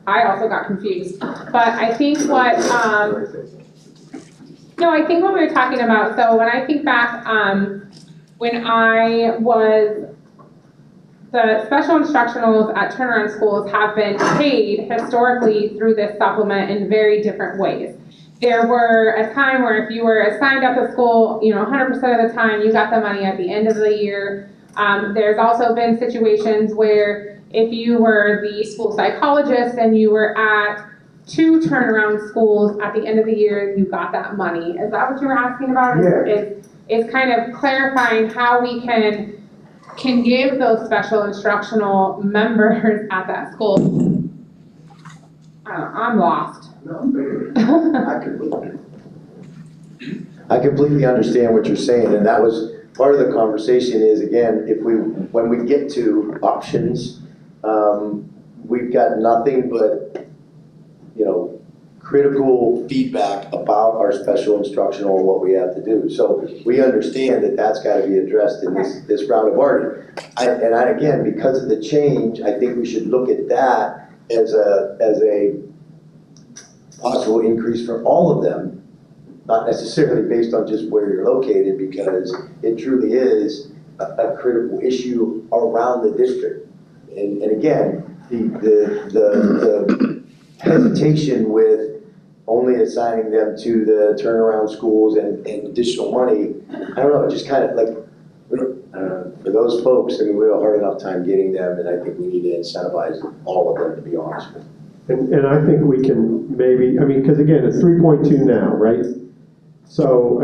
I also got confused. But I think no, I think what we were talking about, so when I think back, when I was, the special instructionals at turnaround schools have been paid historically through this supplement in very different ways. There were a time where if you were signed up at school, 100% of the time you got the money at the end of the year. There's also been situations where if you were the school psychologist and you were at 2 turnaround schools at the end of the year, you got that money. Is that what you were asking about? Yeah. Is kind of clarifying how we can give those special instructional members at that school. I'm lost. I completely understand what you're saying, and that was part of the conversation is, again, when we get to options, we've got nothing but, critical feedback about our special instructional and what we have to do. So we understand that that's got to be addressed in this round of bargaining. Again, because of the change, I think we should look at that as a possible increase for all of them, not necessarily based on just where you're located, because it truly is a critical issue around the district. And again, the hesitation with only assigning them to the turnaround schools and additional money, I don't know, it just kind of like, for those folks, I mean, we have a hard enough time getting them, and I think we need to incentivize all of them, to be honest with you. And I think we can maybe, because again, it's 3.2 now, right? So,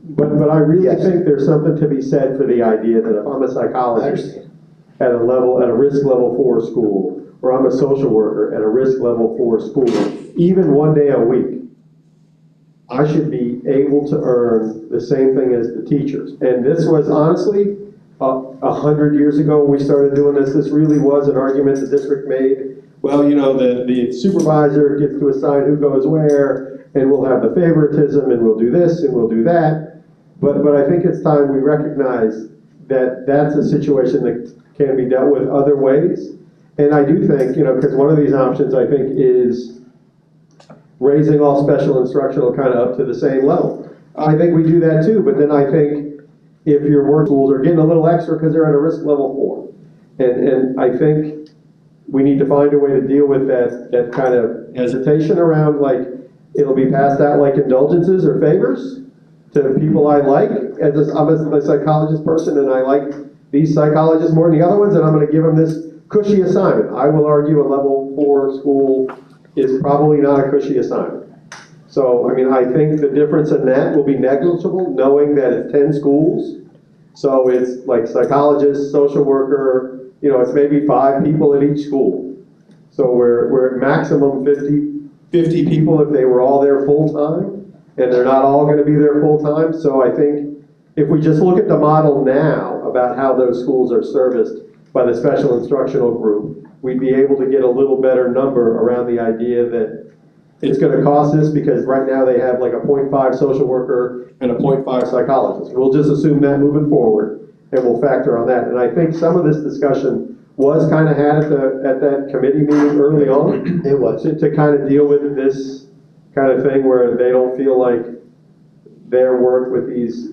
but I really Yes. think there's something to be said for the idea that if I'm a I psychologist understand. at a risk level 4 school, or I'm a social worker at a risk level 4 school, even one day a week, I should be able to earn the same thing as the teachers. And this was honestly, 100 years ago when we started doing this, this really was an argument the district made. Well, the supervisor gets to assign who goes where, and we'll have the favoritism, and we'll do this, and we'll do that. But I think it's time we recognize that that's a situation that can be dealt with other ways. And I do think, because one of these options, I think, is raising all special instructional kind of up to the same level. I think we do that too, but then I think if your work schools are getting a little extra because they're at a risk level 4. And I think we need to find a way to deal with that kind of hesitation around, like, it'll be passed out like indulgences or favors to people I like. I'm a psychologist person, and I like these psychologists more than the other ones, and I'm going to give them this cushy assignment. I will argue a level 4 school is probably not a cushy assignment. So, I think the difference in that will be negligible, knowing that it's 10 schools. So it's like psychologist, social worker, it's maybe 5 people at each school. So we're at maximum 50 people if they were all there full-time, and they're not all going to be there full-time. So I think if we just look at the model now about how those schools are serviced by the special instructional group, we'd be able to get a little better number around the idea that it's going to cost this, because right now they have like a 0.5 social worker and a 0.5 psychologist. We'll just assume that moving forward, and we'll factor on that. And I think some of this discussion was kind of had at that committee meeting early on. It was. To kind of deal with this kind of thing where they don't feel like their work with these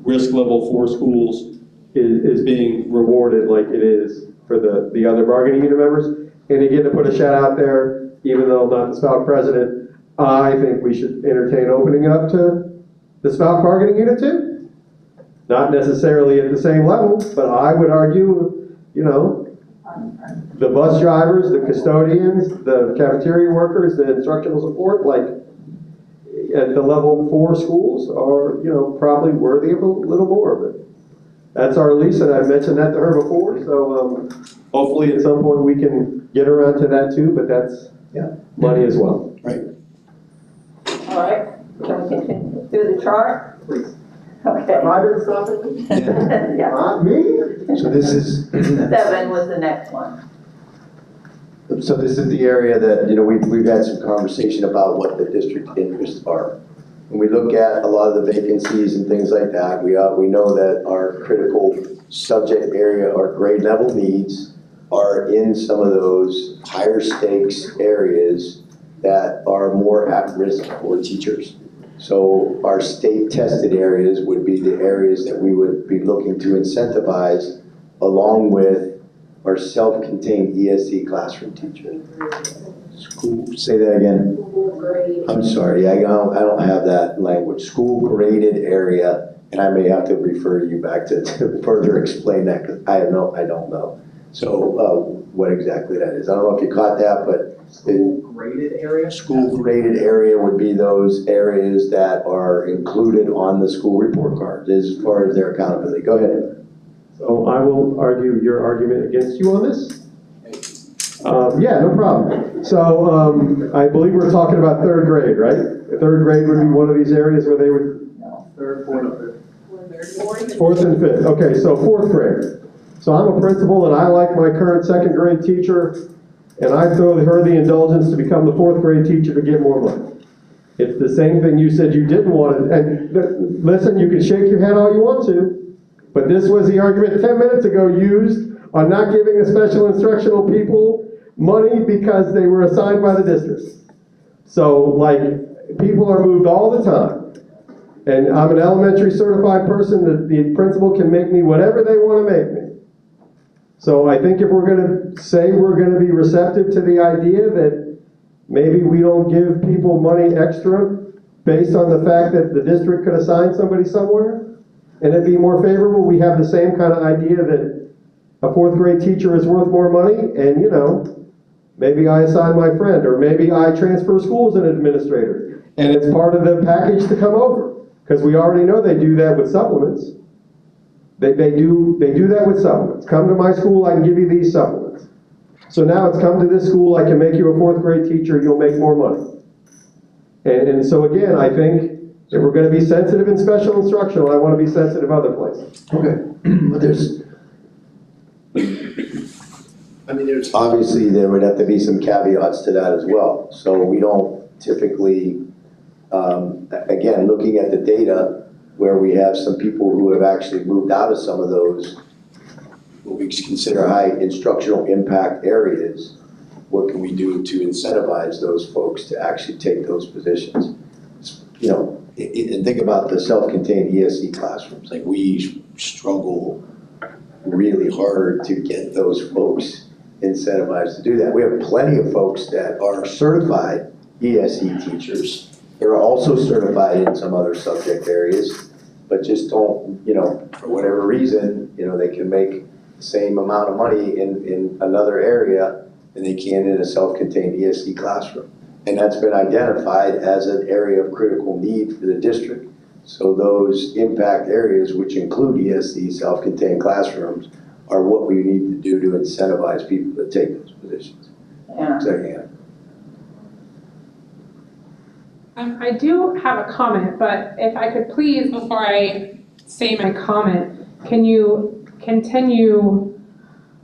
risk level 4 schools is being rewarded like it is for the other bargaining unit members. And again, to put a shout out there, even though I'm not the SPALC president, I think we should entertain opening it up to the SPALC bargaining unit too. Not necessarily at the same level, but I would argue, you know, the bus drivers, the custodians, the cafeteria workers, the instructional support, like at the level 4 schools are, you know, probably worthy of a little more, but that's our lease, and I've mentioned that to her before, so hopefully at some point we can get around to that too, but that's money as well. Right. All right, can we continue through the chart? Please. Okay. Have I been stopping? Yeah, Not me? So this is, 7 was the next one. so this is the area that, you know, we've had some conversation about what the district interests are. When we look at a lot of the vacancies and things like that, we know that our critical subject area, our grade level needs are in some of those higher stakes areas that are more at risk for teachers. So our state tested areas would be the areas that we would be looking to incentivize along with our self-contained ESC classroom teachers. School, say that again. I'm sorry, I don't have that language. School graded area, and I may have to refer you back to further explain that because I don't know. So what exactly that is. I don't know if you caught that, but Graded area? school graded area would be those areas that are included on the school report card as far as their accountability. Go ahead. So I will argue your argument against you on this. Yeah, no problem. So I believe we're talking about 3rd grade, right? The 3rd grade would be one of these areas where they would, Third, fourth, fifth. 4th and 5th. Okay, so 4th grade. So I'm a principal and I like my current 2nd grade teacher, and I throw her the indulgence to become the 4th grade teacher to get more money. It's the same thing you said you didn't want to, and listen, you can shake your head all you want to, but this was the argument 10 minutes ago used on not giving the special instructional people money because they were assigned by the district. So like, people are moved all the time. And I'm an elementary certified person, that the principal can make me whatever they want to make me. So I think if we're going to say we're going to be receptive to the idea that maybe we don't give people money extra based on the fact that the district could assign somebody somewhere, and it'd be more favorable, we have the same kind of idea that a 4th grade teacher is worth more money, and you know, maybe I assign my friend, or maybe I transfer schools as an administrator, and it's part of the package to come over, because we already know they do that with supplements. They do that with supplements. Come to my school, I can give you these supplements. So now it's come to this school, I can make you a 4th grade teacher, you'll make more money. And so again, I think if we're going to be sensitive in special instructional, I want to be sensitive other places. Okay. There's obviously there would have to be some caveats to that as well. So we don't typically, again, looking at the data where we have some people who have actually moved out of some of those what we consider high instructional impact areas, what can we do to incentivize those folks to actually take those positions? You know, and think about the self-contained ESC classrooms. Like, we struggle really hard to get those folks incentivized to do that. We have plenty of folks that are certified ESC teachers. They're also certified in some other subject areas, but just don't, you know, for whatever reason, you know, they can make the same amount of money in another area than they can in a self-contained ESC classroom. And that's been identified as an area of critical need for the district. So those impact areas, which include ESC self-contained classrooms, are what we need to do to incentivize people to take those positions. Yeah. I do have a comment, but if I could please, before I say my comment, can you continue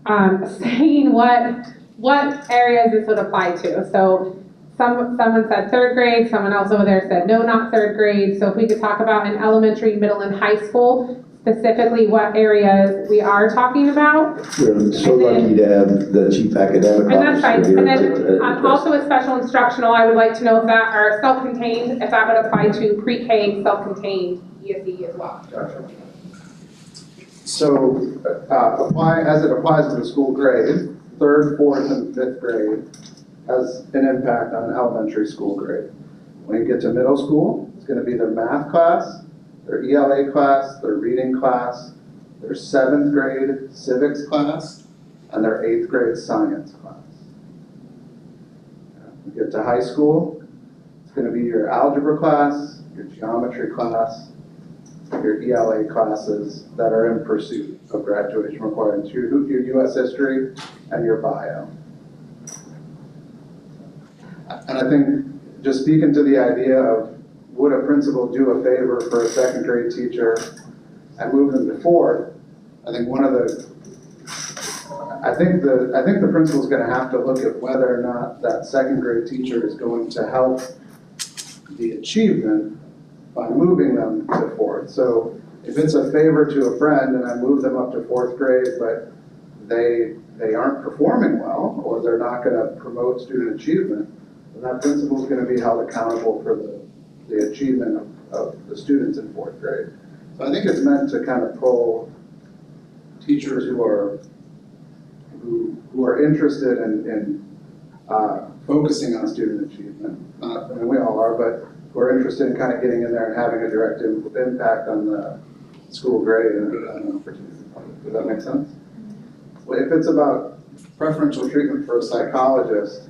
saying what areas this would apply to? So someone said 3rd grade, someone else over there said no, not 3rd grade. So if we could talk about in elementary, middle, and high school, specifically what areas we are talking about. We're so lucky to have the chief academic And that's fine. officer And here. then also with special instructional, I would like to know if that are self-contained, if that would apply to pre-K self-contained ESE as well. So, as it applies to the school grade, 3rd, 4th, and 5th grade has an impact on elementary school grade. When you get to middle school, it's gonna be their math class, their ELA class, their reading class, their 7th grade civics class, and their 8th grade science class. You get to high school, it's gonna be your algebra class, your geometry class, your ELA classes that are in pursuit of graduation requirements, your US history and your bio. And I think, just speaking to the idea of, would a principal do a favor for a 2nd grade teacher and move them to 4th? I think I think the principal's gonna have to look at whether or not that 2nd grade teacher is going to help the achievement by moving them to 4th. So if it's a favor to a friend and I move them up to 4th grade, but they aren't performing well, or they're not gonna promote student achievement, then that principal's gonna be held accountable for the achievement of the students in 4th grade. So I think it's meant to kind of pull teachers who are interested in focusing on student achievement. I mean, we all are, but we're interested in kind of getting in there and having a direct impact on the school grade and an opportunity. Does that make sense? Well, if it's about preferential treatment for a psychologist,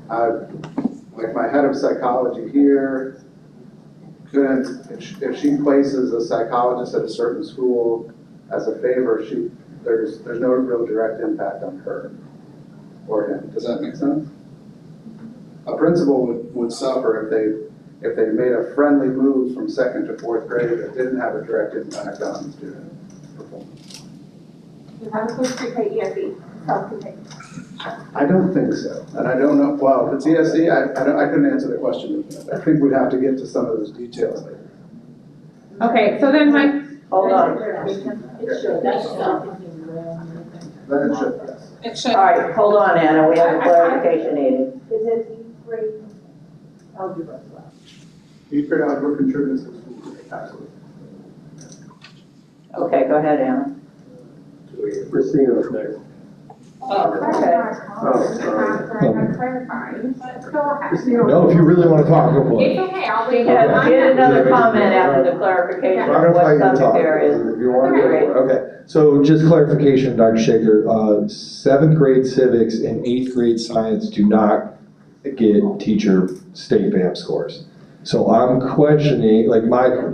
like my head of psychology here, if she places a psychologist at a certain school as a favor, there's no real direct impact on her or him. Does that make sense? A principal would suffer if they made a friendly move from 2nd to 4th grade that didn't have a direct impact on student performance. Does that include pre-K ESE, self-contained? I don't think so, and I don't know, well, if it's ESE, I couldn't answer the question. I think we'd have to get to some of those details later. Okay, so then my, Hold on. It should, that's something. Then it should, yes. it should. All right, hold on, Anna, we have a clarification needed. Is it 8th grade algebra class? 8th grade algebra contributes to the school grade, absolutely. Okay, go ahead, Anna. Christina's next. Oh, okay. No, if you really want to talk, go for It's it. okay, I'll She leave. had another comment after the clarification I'm gonna of fight what you to talk. subject areas. If you want to go for it, okay. So just clarification, Dr. Shaker, 7th grade civics and 8th grade science do not get teacher state BAM scores. So I'm questioning, like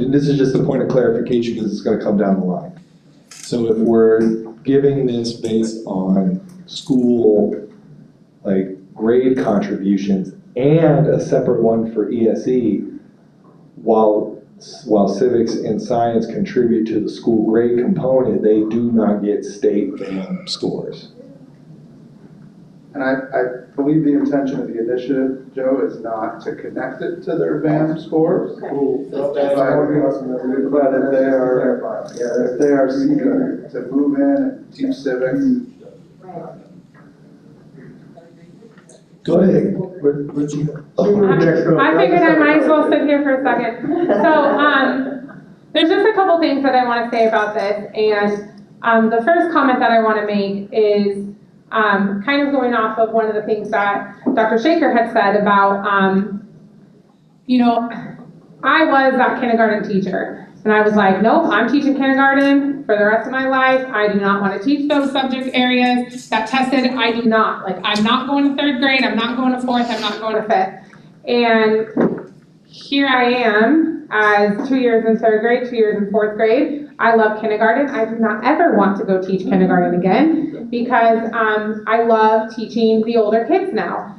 this is just a point of clarification because it's going to come down the line. So if we're giving this based on school, like grade contributions and a separate one for ESE, while civics and science contribute to the school grade component, they do not get state BAM scores. And I believe the intention of the initiative, Joe, is not to connect it to their BAM scores. But if they are seeking to move in and teach civics. Go ahead. I figured I might as well sit here for a second. So, there's just a couple things that I want to say about this, and the first comment that I want to make is kind of going off of one of the things that Dr. Shaker had said about, I was that kindergarten teacher, and I was like, nope, I'm teaching kindergarten for the rest of my life. I do not want to teach those subject areas that tested. I do not. Like, I'm not going to 3rd grade. I'm not going to 4th. I'm not going to 5th. And here I am as 2 years in 3rd grade, 2 years in 4th grade. I love kindergarten. I do not ever want to go teach kindergarten again because I love teaching the older kids now.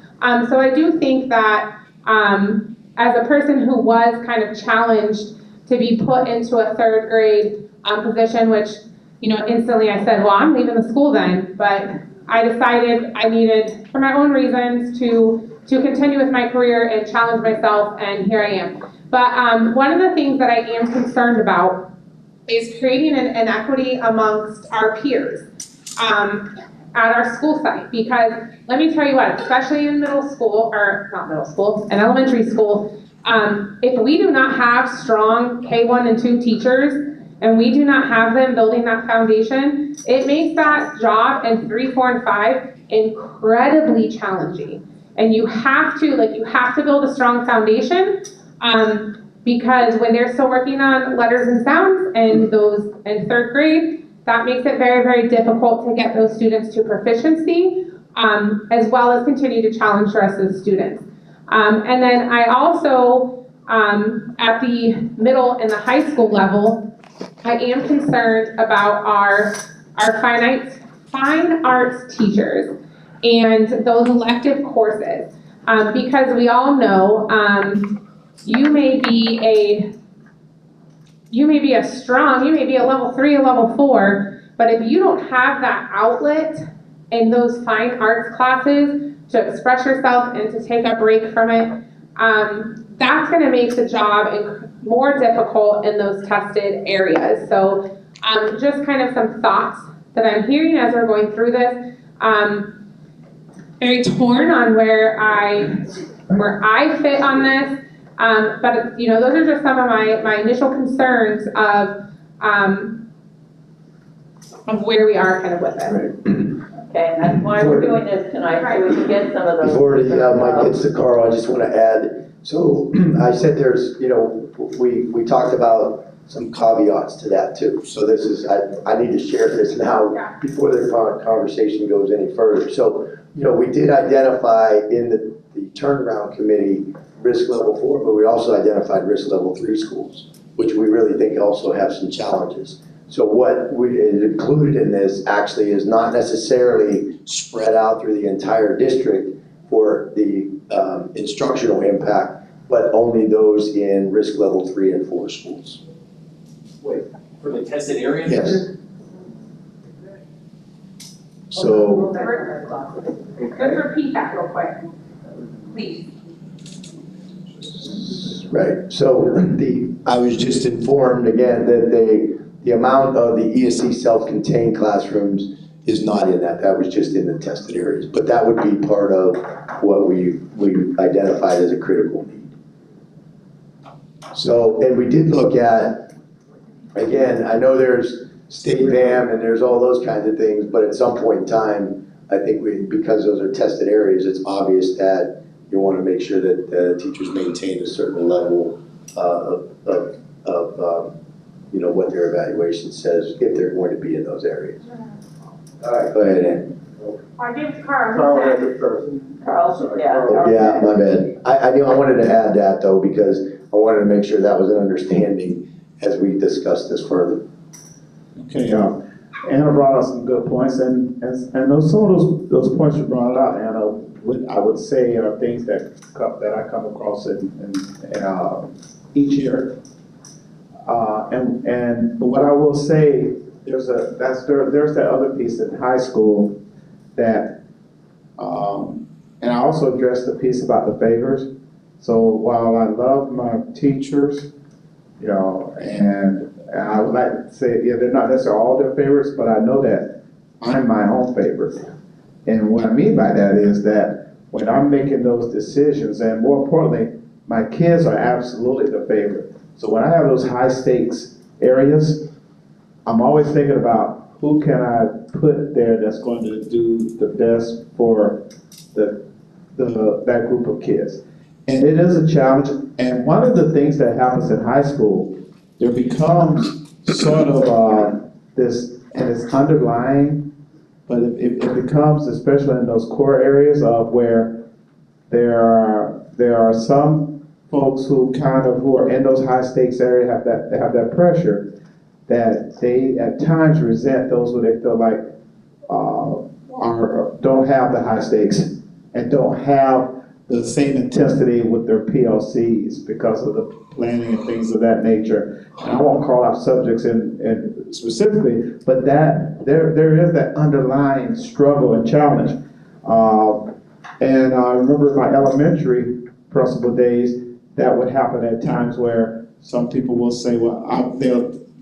So I do think that as a person who was kind of challenged to be put into a 3rd grade position, which, instantly I said, well, I'm leaving the school then, but I decided I needed, for my own reasons, to continue with my career and challenge myself, and here I am. But one of the things that I am concerned about is creating an inequity amongst our peers at our school site. Because let me tell you what, especially in middle school, or not middle school, in elementary school, if we do not have strong K1 and 2 teachers, and we do not have them building that foundation, it makes that job in 3, 4, and 5 incredibly challenging. And you have to build a strong foundation, because when they're still working on letters and sounds and those in 3rd grade, that makes it very, very difficult to get those students to proficiency, as well as continue to challenge the rest of the students. And then I also, at the middle and the high school level, I am concerned about our fine arts teachers and those elective courses. Because we all know, you may be a level 3, a level 4, but if you don't have that outlet in those fine arts classes to express yourself and to take a break from it, that's going to make the job more difficult in those tested areas. So just kind of some thoughts that I'm hearing as we're going through this. Very torn on where I fit on this. But you know, those are just some of my initial concerns of where we are kind of with it. Okay, and that's why we're doing this tonight, so we can get some of those. Before the mic gets to Carl, I just want to add, so I said there's, you know, we talked about some caveats to that too. So this is, I need to share this now before the conversation goes any further. So, you know, we did identify in the turnaround committee risk level 4, but we also identified risk level 3 schools, which we really think also have some challenges. So what we included in this actually is not necessarily spread out through the entire district for the instructional impact, but only those in risk level 3 and 4 schools. Wait, for the tested areas? Yes. So, Just repeat that real quick, please. right, so I was just informed again that the amount of the ESC self-contained classrooms is not in that. That was just in the tested areas. But that would be part of what we identified as a critical need. So, and we did look at, again, I know there's state VAM and there's all those kinds of things, but at some point in time, I think because those are tested areas, it's obvious that you want to make sure that the teachers maintain a certain level of you know, what their evaluation says if they're going to be in those areas. All right, go ahead, Ann. I give Carl. Carl had it first. Carl, yeah. Yeah, my bad. I wanted to add that though, because I wanted to make sure that was an understanding as we discuss this further. Okay, Anna brought up some good points, and some of those points you brought out, Anna, I would say are things that I come across in each year. And what I will say, there's that other piece in high school that, and I also addressed the piece about the favors. So while I love my teachers, you know, and I would like to say, yeah, they're not necessarily all their favorites, but I know that I'm my own favorite. And what I mean by that is that when I'm making those decisions, and more importantly, my kids are absolutely the favorite. So when I have those high stakes areas, I'm always thinking about who can I put there that's going to do the best for that group of kids. And it is a challenge. And one of the things that happens in high school, there becomes sort of this, and it's underlying, but it becomes, especially in those core areas of where there are some folks who are in those high stakes areas have that pressure, that they at times resent those who they feel like don't have the high stakes and don't have the same intensity with their PLCs because of the planning and things of that nature. And I won't call out subjects in specifically, but that there is that underlying struggle and challenge. And I remember in my elementary principal days, that would happen at times where some people will say, well,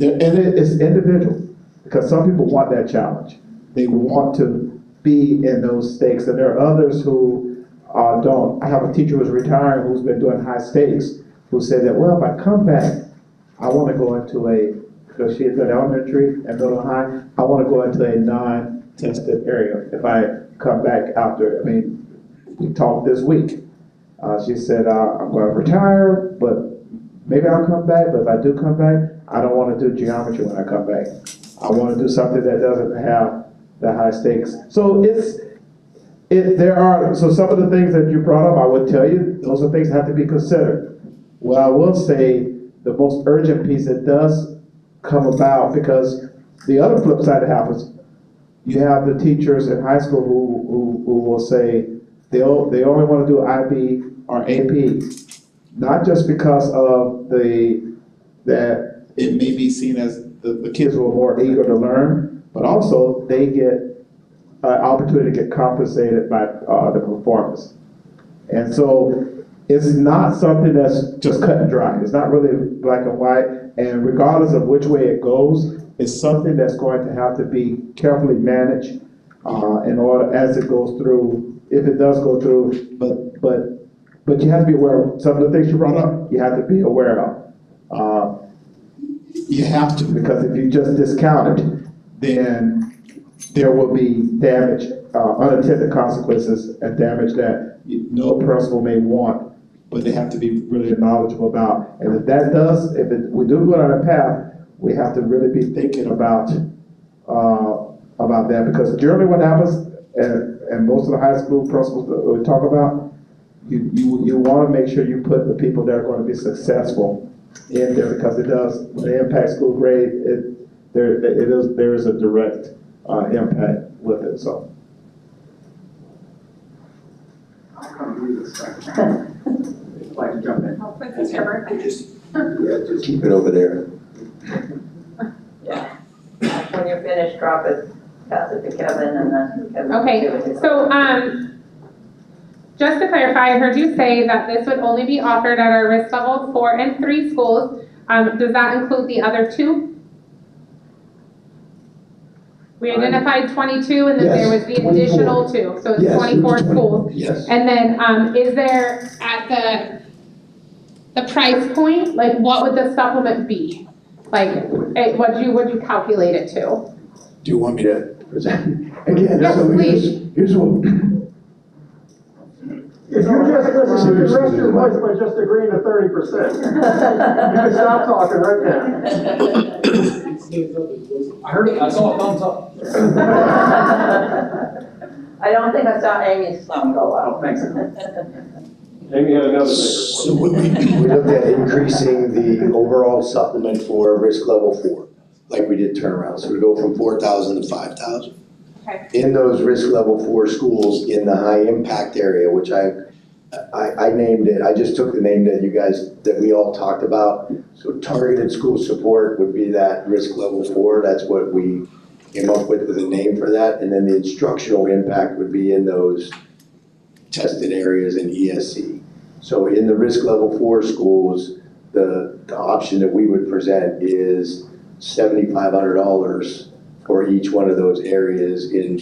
And it's individual, because some people want that challenge. They want to be in those stakes, and there are others who don't. I have a teacher who's retiring who's been doing high stakes, who said that, well, if I come back, I want to go into because she had done elementary and middle high, I want to go into a non-tested area if I come back after. I mean, we talked this week. She said, I'm going to retire, but maybe I'll come back, but if I do come back, I don't want to do geometry when I come back. I want to do something that doesn't have the high stakes. So so some of the things that you brought up, I would tell you, those are things that have to be considered. Well, I will say the most urgent piece that does come about, because the other flip side that happens, you have the teachers in high school who will say they only want to do IB or AP, not just because of that it may be seen as the kids who are more eager to learn, but also they get an opportunity to get compensated by the performance. And so it's not something that's just cut and dry. It's not really black and white. And regardless of which way it goes, it's something that's going to have to be carefully managed in order as it goes through, if it does go through. But you have to be aware of some of the things you brought up. You have to be aware of. You have to, because if you just discount it, then there will be damage, unintended consequences, and damage that no principal may want, but they have to be really knowledgeable about. And if we do go down that path, we have to really be thinking about that, because generally what happens, and most of the high school principals that we talk about, you want to make sure you put the people that are going to be successful in there, because it does, when it impacts school grade, there is a direct impact with it, so. I'll come to you this second. I'd like to jump in. Oh, Princess, your birthday. Just keep it over there. Yeah. When you're finished, drop it, pass it to Kevin, and then Kevin. Okay, so, just to clarify, I heard you say that this would only be offered at our risk level 4 and 3 schools. Does that include the other 2? We identified 22, and then there was the 24. additional 2, so it's Yes, 24 it was 20. schools. Yes. And then, is there, at the price point, like, what would the supplement be? Like, what'd you calculate it to? Do you want me to present? Again, Yes, so please. here's what. If you just listen, you can rest your voice by just agreeing to 30%. You can stop talking right now. I heard it, I saw a thumbs up. I don't think I saw Amy's thumb go up. Oh, thanks. Amy had another So we looked at increasing the overall supplement for risk level 4, like we did turnaround. So we go from 4,000 to 5,000. Okay. In those risk level 4 schools in the high impact area, which I named it, I just took the name that we all talked about. So targeted school support would be that risk level 4. That's what we came up with a name for that. And then the instructional impact would be in those tested areas in ESC. So in the risk level 4 schools, the option that we would present is $7,500 for each one of those areas. In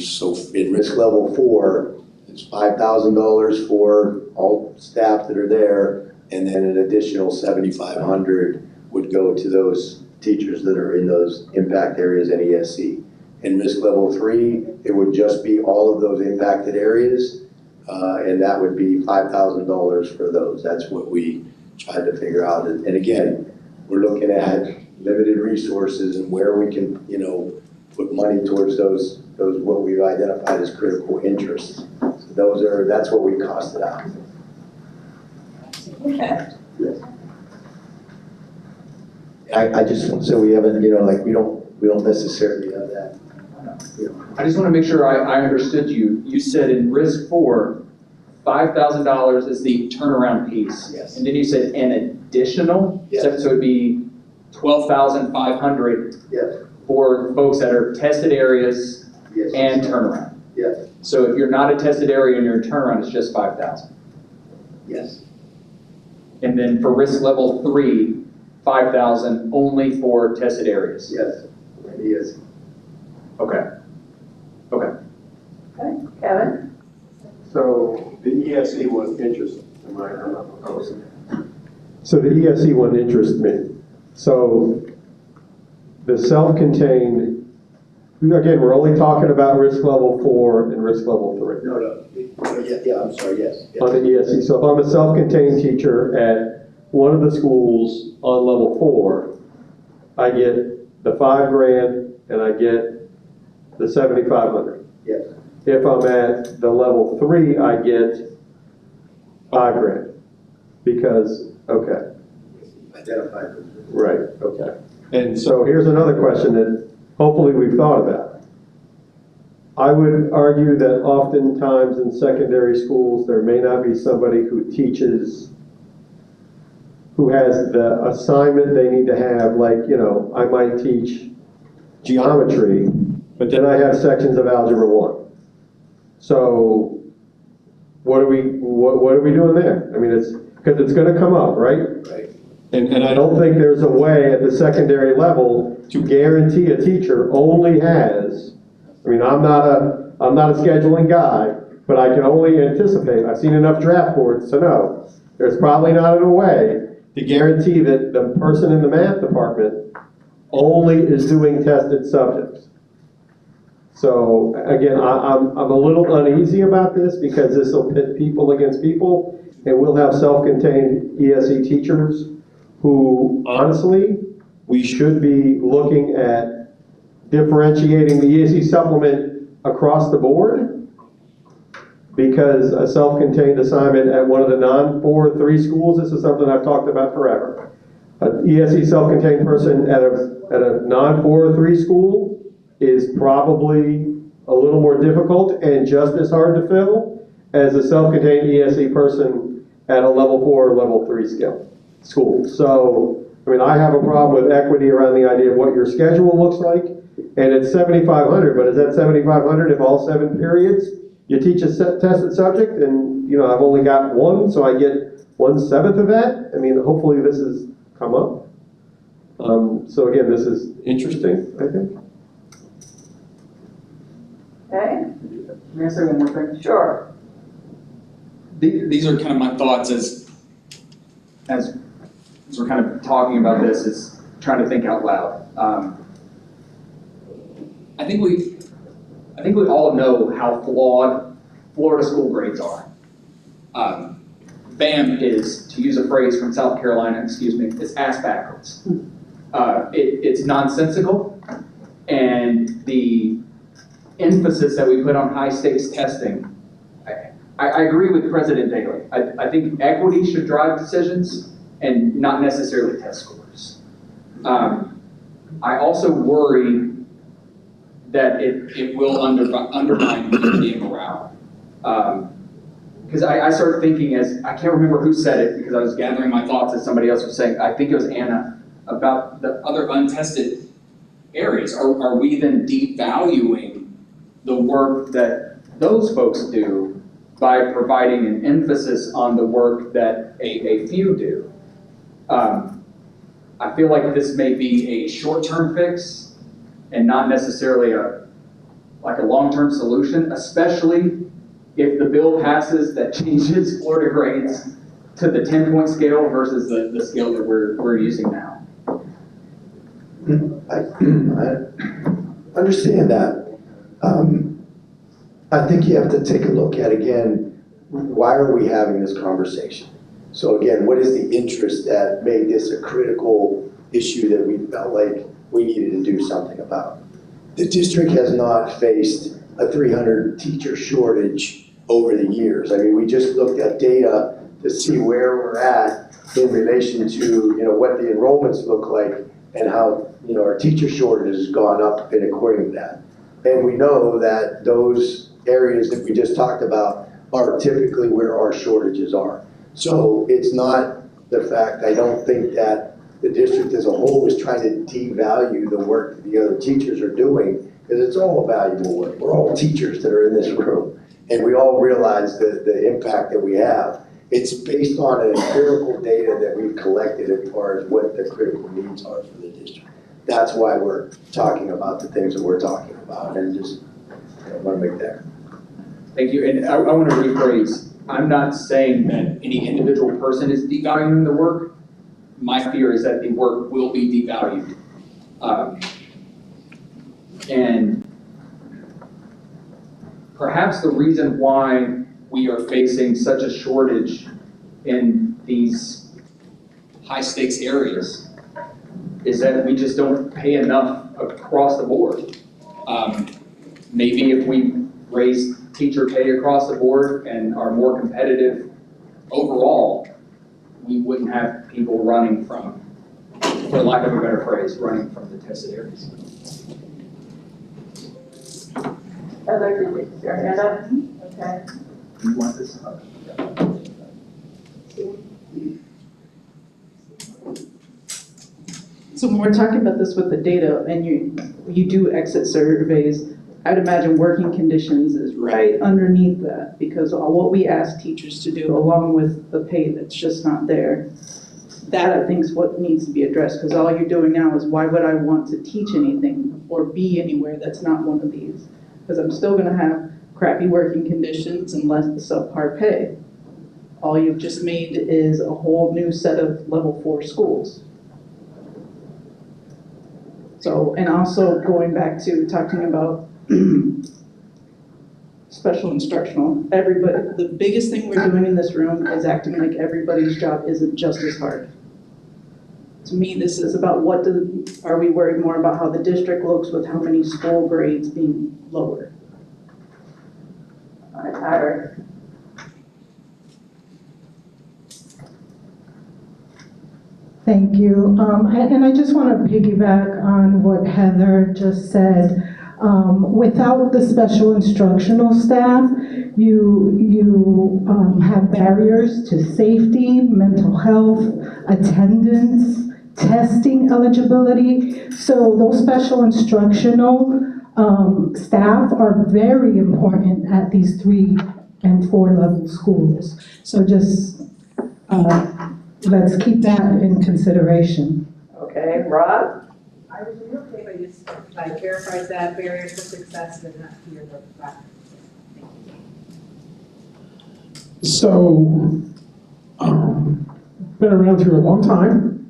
risk level 4, it's $5,000 for all staff that are there, and then an additional $7,500 would go to those teachers that are in those impact areas in ESC. In risk level 3, it would just be all of those impacted areas, and that would be $5,000 for those. That's what we tried to figure out. And again, we're looking at limited resources and where we can, put money towards those what we've identified as critical interests. So that's what we costed out. Okay. I just want to say we haven't, we don't necessarily have that. I just want to make sure I understood you. You said in risk 4, $5,000 is the turnaround piece. Yes. And then you said an additional? Yes. So it'd be $12,500 Yes. for folks that are tested areas Yes. and turnaround. Yes. So if you're not a tested area and you're in turnaround, it's just $5,000. Yes. And then for risk level 3, 5,000 only for tested areas? Yes, it is. Okay. Okay. Okay, Kevin? So the ESE was interesting, am I not proposing? So the ESE one interests me. So the self-contained, again, we're only talking about risk level 4 and risk level 3. No, yeah, I'm sorry, yes. On the ESE. So if I'm a self-contained teacher at one of the schools on level 4, I get the $5,000 and I get the 7,500. Yes. If I'm at the level 3, I get $5,000 because, okay, Identified. right, okay. And so here's another question that hopefully we've thought about. I would argue that oftentimes in secondary schools, there may not be somebody who teaches, who has the assignment they need to have, like, you know, I might teach geometry, but then I have sections of Algebra 1. So what are we doing there? I mean, it's, because it's gonna come up, right? Right. And I don't think there's a way at the secondary level to guarantee a teacher only has, I mean, I'm not a scheduling guy, but I can only anticipate, I've seen enough draft boards to know, there's probably not a way to guarantee that the person in the math department only is doing tested subjects. So again, I'm a little uneasy about this because this will pit people against people, and we'll have self-contained ESE teachers who, honestly, we should be looking at differentiating the ESE supplement across the board, because a self-contained assignment at one of the non-4-3 schools, this is something I've talked about forever. An ESE self-contained person at a non-4-3 school is probably a little more difficult and just as hard to fill as a self-contained ESE person at a level 4 or level 3 school. So, I mean, I have a problem with equity around the idea of what your schedule looks like, and it's 7,500, but is that 7,500 if all 7 periods you teach a tested subject, and, you know, I've only got 1, so I get 1/7 of that? I mean, hopefully this has come up. So again, this is interesting, I think. Okay, May I say one more thing? sure. These are kind of my thoughts as we're kind of talking about this, is trying to think out loud. I think we all know how flawed Florida school grades are. BAM is, to use a phrase from South Carolina, is ass backwards. It's nonsensical, and the emphasis that we put on high stakes testing, I agree with President Daley. I think equity should drive decisions and not necessarily test scores. I also worry that it will undermine community and morale. Because I started thinking, I can't remember who said it, because I was gathering my thoughts as somebody else was saying, I think it was Anna, about the other untested areas. Are we then devaluing the work that those folks do by providing an emphasis on the work that a few do? I feel like this may be a short-term fix and not necessarily a long-term solution, especially if the bill passes that changes Florida grades to the 10-point scale versus the scale that we're using now. I understand that. I think you have to take a look at, again, why are we having this conversation? So again, what is the interest that made this a critical issue that we felt like we needed to do something about? The district has not faced a 300 teacher shortage over the years. I mean, we just looked at data to see where we're at in relation to, what the enrollments look like and how, our teacher shortage has gone up in according to that. And we know that those areas that we just talked about are typically where our shortages are. So it's not the fact, I don't think that the district as a whole is trying to devalue the work that the other teachers are doing, because it's all valuable work. We're all teachers that are in this room, and we all realize the impact that we have. It's based on an empirical data that we've collected as far as what the critical needs are for the district. That's why we're talking about the things that we're talking about, and just, I want to make that. Thank you, and I want to rephrase. I'm not saying that any individual person is devaluing the work. My fear is that the work will be devalued. And perhaps the reason why we are facing such a shortage in these high-stakes areas is that we just don't pay enough across the board. Maybe if we raise teacher pay across the board and are more competitive overall, we wouldn't have people running from, for lack of a better phrase, running from the tested areas. Heather, did you your hand up? Okay. You want this? So when we're talking about this with the data and you do exit surveys, I'd imagine working conditions is right underneath that, because what we ask teachers to do along with the pay that's just not there, that I think is what needs to be addressed, because all you're doing now is why would I want to teach anything or be anywhere that's not one of these? Because I'm still gonna have crappy working conditions and less subpar pay. All you've just made is a whole new set of level 4 schools. So, and also going back to talking about special instructional, everybody, the biggest thing we're doing in this room is acting like everybody's job isn't just as hard. To me, this is about are we worried more about how the district looks with how many school grades being lowered? All right, Tyler. Thank you. And I just want to piggyback on what Heather just said. Without the special instructional staff, you have barriers to safety, mental health, attendance, testing eligibility. So those special instructional staff are very important at these 3 and 4 level schools. So just let's keep that in consideration. Okay, Rob? I was okay by just, like, clarifies that barriers to success and not fear the fact. So, been around here a long time.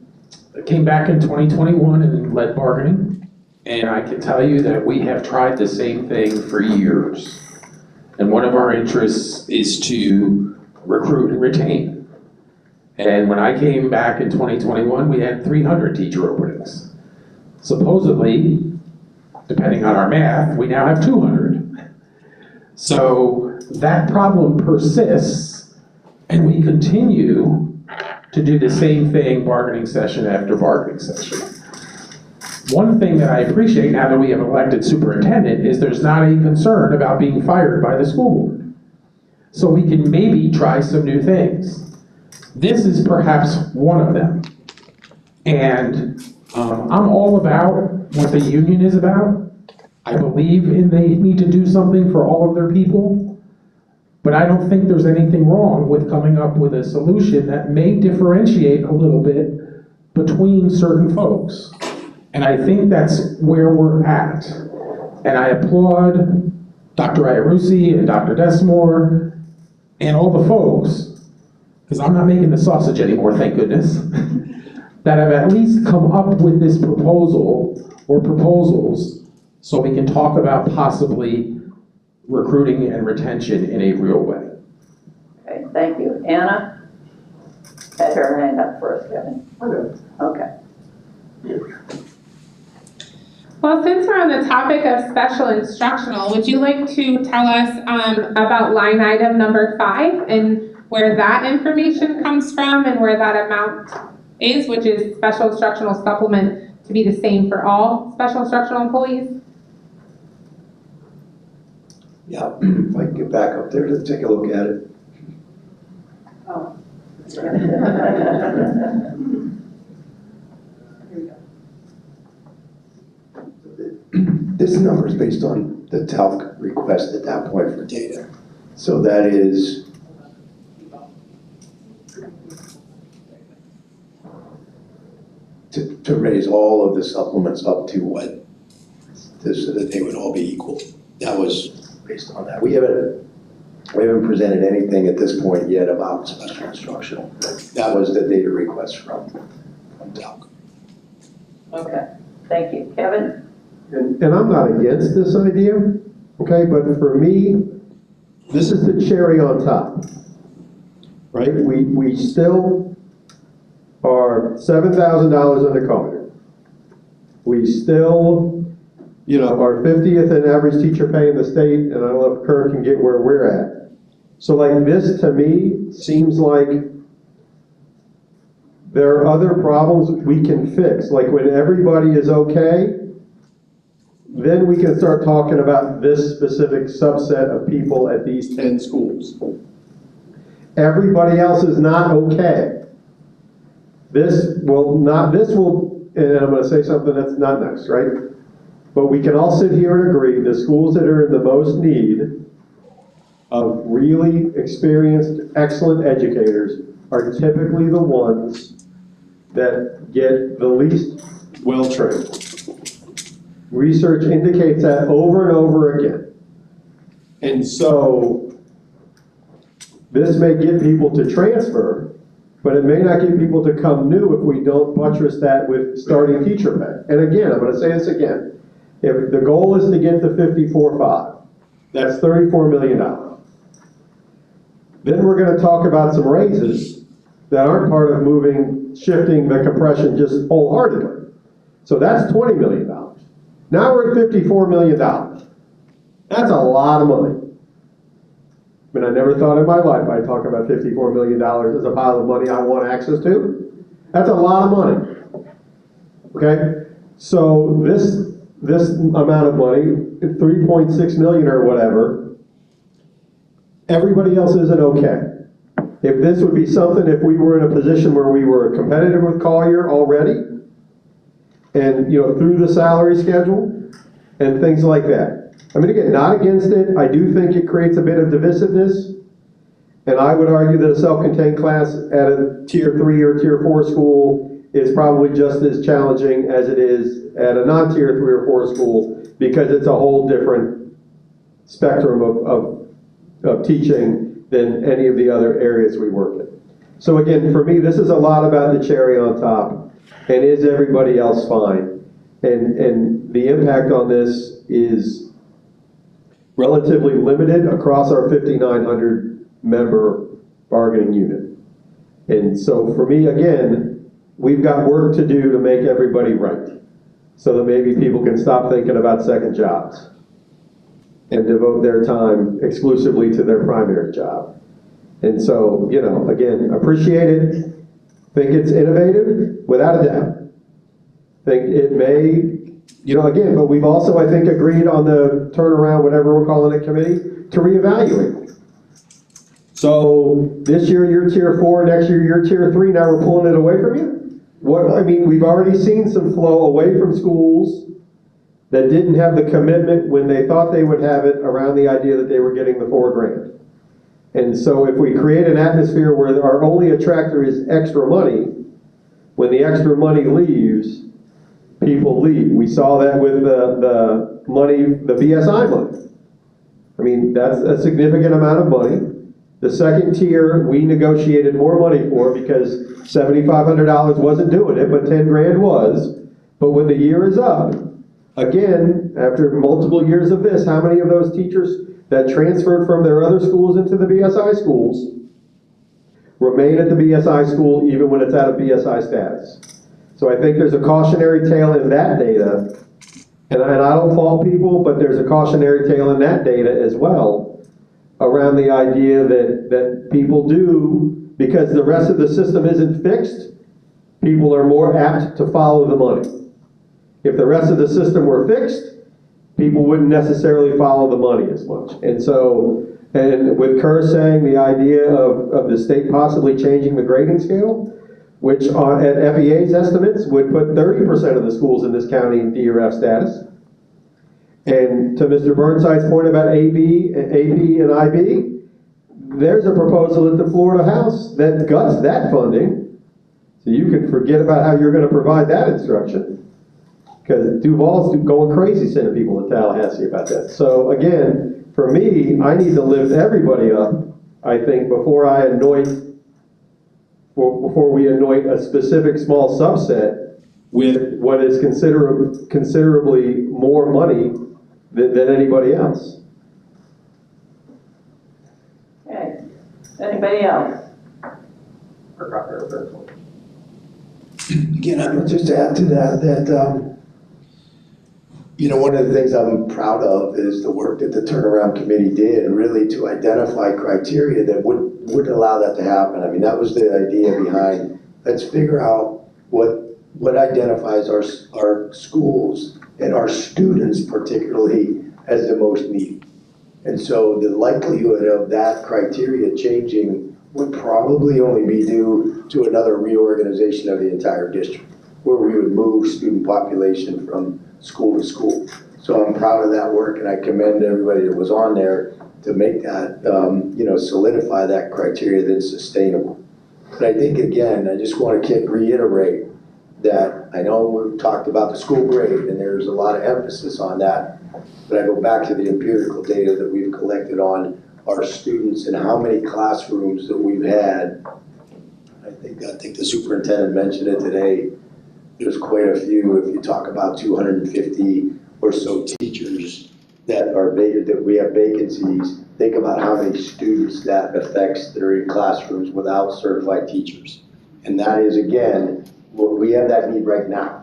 I came back in 2021 and led bargaining. And I can tell you that we have tried the same thing for years. And one of our interests is to recruit and retain. And when I came back in 2021, we had 300 teacher openings. Supposedly, depending on our math, we now have 200. So that problem persists, and we continue to do the same thing bargaining session after bargaining session. One thing that I appreciate now that we have elected superintendent is there's not a concern about being fired by the school board. So we can maybe try some new things. This is perhaps one of them. And I'm all about what the union is about. I believe they need to do something for all of their people. But I don't think there's anything wrong with coming up with a solution that may differentiate a little bit between certain folks. And I think that's where we're at. And I applaud Dr. Iarussi and Dr. Desmore and all the folks, because I'm not making the sausage anymore, thank goodness, that have at least come up with this proposal or proposals so we can talk about possibly recruiting and retention in a real way. Okay, thank you. Anna? Had her hand up first, Kevin. Okay. Well, since we're on the topic of special instructional, would you like to tell us about line item number 5 and where that information comes from and where that amount is, which is special instructional supplement to be the same for all special instructional employees? Yeah, if I can get back up there to take a look at it. Oh. This number is based on the TALC request at that point for data. So that is to raise all of the supplements up to what, so that they would all be equal. That was based on that. We haven't presented anything at this point yet about special instructional. That was the data request from TALC. Okay, thank you. Kevin? And I'm not against this idea, okay, but for me, this is the cherry on top, right? We still are $7,000 under COVID. We still, our 50th in average teacher pay in the state, and I don't know if Kirk can get where we're at. So like this, to me, seems like there are other problems we can fix. Like when everybody is okay, then we can start talking about this specific subset of people at these 10 schools. Everybody else is not okay. This will, and I'm gonna say something that's not nice, right? But we can all sit here and agree the schools that are in the most need of really experienced, excellent educators are typically the ones that get the least well-trained. Research indicates that over and over again. And so this may get people to transfer, but it may not get people to come new if we don't buttress that with starting teacher pay. And again, I'm gonna say this again. If the goal is to get to 54.5, that's $34 million. Then we're gonna talk about some raises that aren't part of shifting the compression just wholeheartedly. So that's $20 million. Now we're at $54 million. That's a lot of money. I mean, I never thought in my life I'd talk about $54 million as a pile of money I want access to. That's a lot of money. Okay? So this amount of money, 3.6 million or whatever, everybody else isn't okay. If this would be something, if we were in a position where we were competitive with Collier already, and through the salary schedule and things like that. I mean, again, not against it. I do think it creates a bit of divisiveness, and I would argue that a self-contained class at a tier 3 or tier 4 school is probably just as challenging as it is at a non-tier 3 or 4 school, because it's a whole different spectrum of teaching than any of the other areas we work in. So again, for me, this is a lot about the cherry on top. And is everybody else fine? And the impact on this is relatively limited across our 5,900 member bargaining unit. And so for me, again, we've got work to do to make everybody right, so that maybe people can stop thinking about second jobs and devote their time exclusively to their primary job. And so, again, appreciate it. Think it's innovative, without a doubt. Think it may, again, but we've also, I think, agreed on the turnaround, whatever we're calling it, committee, to reevaluate. So this year you're tier 4, next year you're tier 3, now we're pulling it away from you? We've already seen some flow away from schools that didn't have the commitment when they thought they would have it around the idea that they were getting the $4,000. And so if we create an atmosphere where our only attractor is extra money, when the extra money leaves, people leave. We saw that with the money, the BSI money. I mean, that's a significant amount of money. The second tier, we negotiated more money for because $7,500 wasn't doing it, but $10,000 was. But when the year is up, again, after multiple years of this, how many of those teachers that transferred from their other schools into the BSI schools remain at the BSI school even when it's out of BSI status? So I think there's a cautionary tale in that data, and I don't fault people, but there's a cautionary tale in that data as well around the idea that people do, because the rest of the system isn't fixed, people are more apt to follow the money. If the rest of the system were fixed, people wouldn't necessarily follow the money as much. And so, and with Kerr saying the idea of the state possibly changing the grading scale, which at FEA's estimates would put 30% of the schools in this county in D or F status. And to Mr. Burnside's point about AB, AP and IB, there's a proposal at the Florida House that guts that funding So you can forget about how you're gonna provide that instruction. Because Duval's going crazy sending people to Tallahassee about that. So again, for me, I need to lift everybody up, I think, before we anoint a specific small subset with what is considerably more money than anybody else. Okay, anybody else? Again, I would just add to that, you know, one of the things I'm proud of is the work that the turnaround committee did, really to identify criteria that would allow that to happen. I mean, that was the idea behind, let's figure out what identifies our schools and our students particularly as the most needy. And so the likelihood of that criteria changing would probably only be due to another reorganization of the entire district, where we would move student population from school to school. So I'm proud of that work, and I commend everybody that was on there to make that, you know, solidify that criteria that's sustainable. But I think, again, I just want to reiterate that I know we've talked about the school grade, and there's a lot of emphasis on that, but I go back to the empirical data that we've collected on our students and how many classrooms that we've had. I think the superintendent mentioned it today. There's quite a few. If you talk about 250 or so teachers that are vacant, that we have vacancies, think about how many students that affects that are in classrooms without certified teachers. And that is, again, we have that need right now.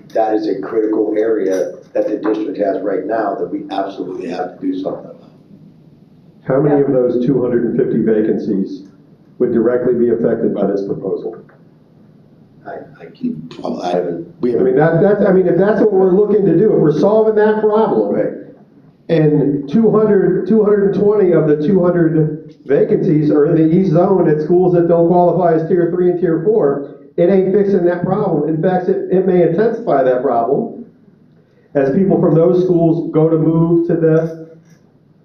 That is a critical area that the district has right now that we absolutely have to do something about. How many of those 250 vacancies would directly be affected by this proposal? I haven't. I mean, if that's what we're looking to do, if we're solving that problem, Right. and 220 of the 200 vacancies are in the East Zone at schools that don't qualify as Tier 3 and Tier 4, it ain't fixing that problem. In fact, it may intensify that problem as people from those schools go to move to the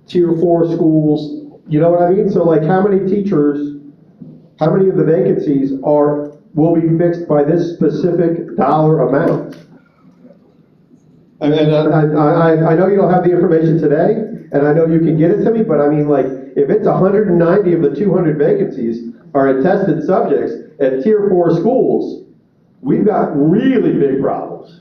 Tier 4 schools. You know what I mean? So like, how many of the vacancies will be fixed by this specific dollar amount? And I know you don't have the information today, and I know you can get it to me, but I mean, like, if it's 190 of the 200 vacancies are attested subjects at Tier 4 schools, we've got really big problems.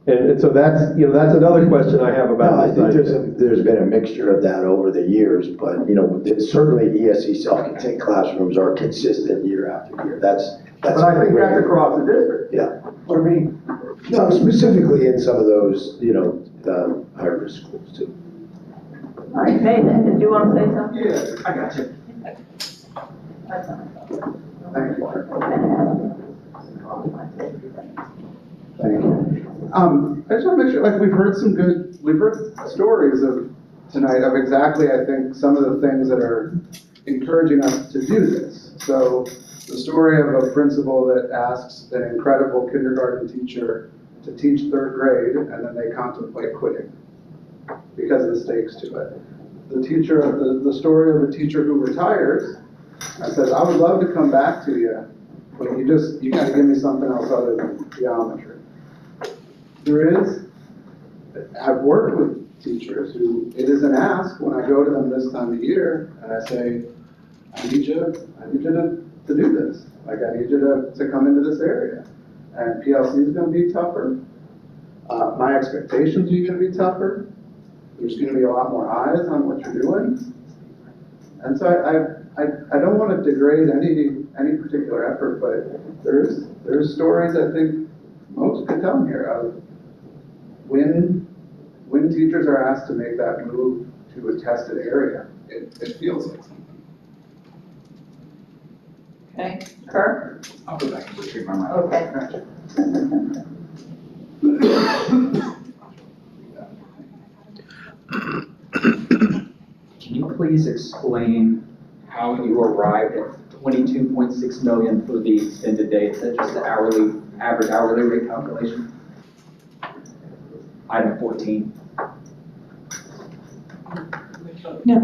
And so that's another question I have about I this. think there's been a mixture of that over the years, but, you know, certainly ESE self-contained classrooms are consistent year after year. That's. But I think that's across the district. Yeah. Or me. No, specifically in some of those, you know, higher risk schools too. All right, Nathan, did you want to say something? Yeah, I got you. Thank you. Thank you. I just want to make sure, like, we've heard stories of tonight of exactly, I think, some of the things that are encouraging us to do this. So the story of a principal that asks an incredible kindergarten teacher to teach third grade, and then they contemplate quitting because of the stakes to it. The story of a teacher who retires and says, I would love to come back to you, but you got to give me something else other than geometry. I've worked with teachers who, it is an ask when I go to them this time of year, and I say, I need you to do this. Like, I need you to come into this area. And PLC is going to be tougher. My expectations are going to be tougher. There's going to be a lot more eyes on what you're doing. And so I don't want to degrade any particular effort, but there's stories I think most could come here of when teachers are asked to make that move to a tested area, it feels like something. Okay, Kirk? I'll go back and retrieve my mic. Okay. Can you please explain how you arrived at 22.6 million for the extended day? Is that just the average hourly rate calculation? Item 14. Yeah,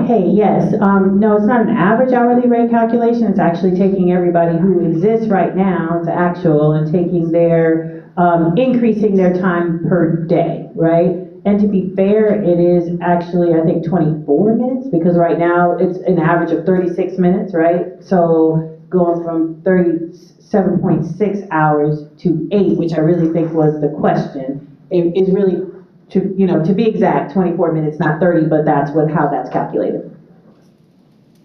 hey, yes, no, it's not an average hourly rate calculation, it's actually taking everybody who exists right now to actual and taking their, increasing their time per day, right? And to be fair, it is actually, I think, 24 minutes, because right now it's an average of 36 minutes, right? So going from 37.6 hours to 8, which I really think was the question, it is really, to be exact, 24 minutes, not 30, but that's how that's calculated.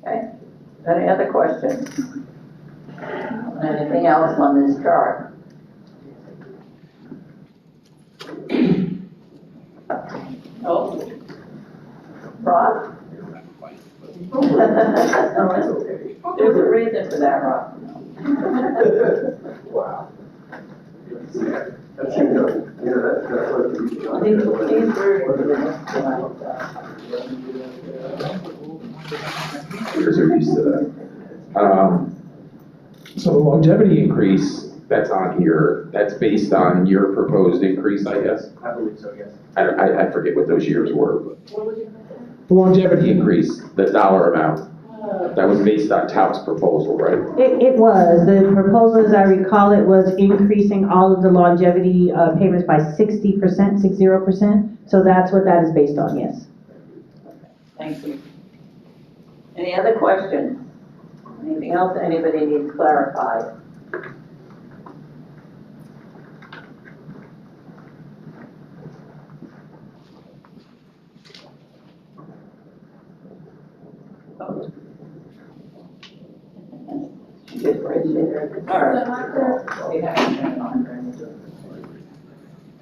Okay, any other questions? Anything else on this chart? Oh. Rob? There's a reason for that, Rob. Wow. That's, that's Teachers are used to that. So the longevity increase that's on here, that's based on your proposed increase, I guess? I believe so, yes. I forget what those years were, but. The longevity increase, the dollar amount, that was based on TALC's proposal, right? It was, the proposal, as I recall, it was increasing all of the longevity payments by 60%, 60%. So that's what that is based on, yes. Thank you. Any other questions? Anything else anybody needs clarified?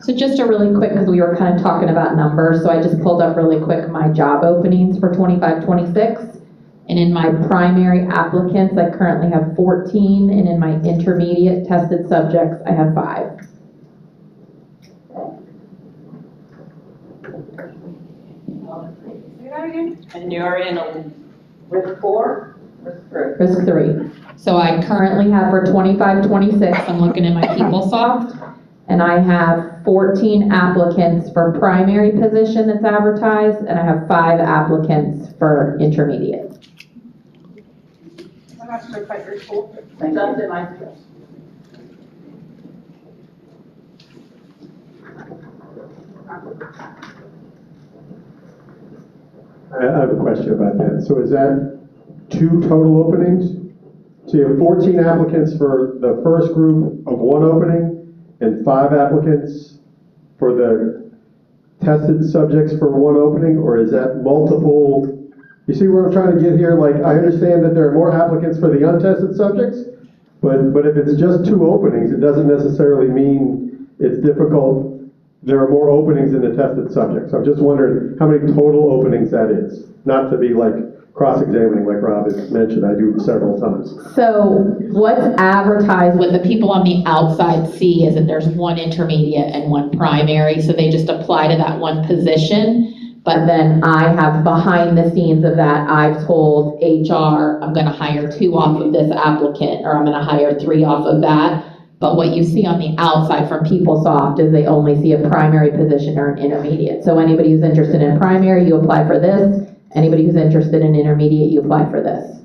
So just a really quick, because we were kind of talking about numbers, so I just pulled up really quick my job openings for 25-26. And in my primary applicants, I currently have 14, and in my intermediate tested subjects, I have 5. And you're in risk 4? Risk 3? Risk 3. So I currently have for 25-26, I'm looking at my PeopleSoft, and I have 14 applicants for primary position that's advertised, and I have 5 applicants for intermediate. I'm not sure if I heard school. Thank That's you. in my skills. I have a question about that. So is that 2 total openings? So you have 14 applicants for the first group of 1 opening and 5 applicants for the tested subjects for 1 opening, or is that multiple? You see where I'm trying to get here? Like, I understand that there are more applicants for the untested subjects, but if it's just 2 openings, it doesn't necessarily mean it's difficult. There are more openings in the tested subjects. I'm just wondering how many total openings that is. Not to be like cross-examining like Rob has mentioned, I do several times. So what's advertised, what the people on the outside see is that there's 1 intermediate and 1 primary, so they just apply to that 1 position. But then I have behind the scenes of that, I've told HR, I'm gonna hire 2 off of this applicant, or I'm gonna hire 3 off of that. But what you see on the outside from PeopleSoft is they only see a primary position or an intermediate. So anybody who's interested in primary, you apply for this. Anybody who's interested in intermediate, you apply for this.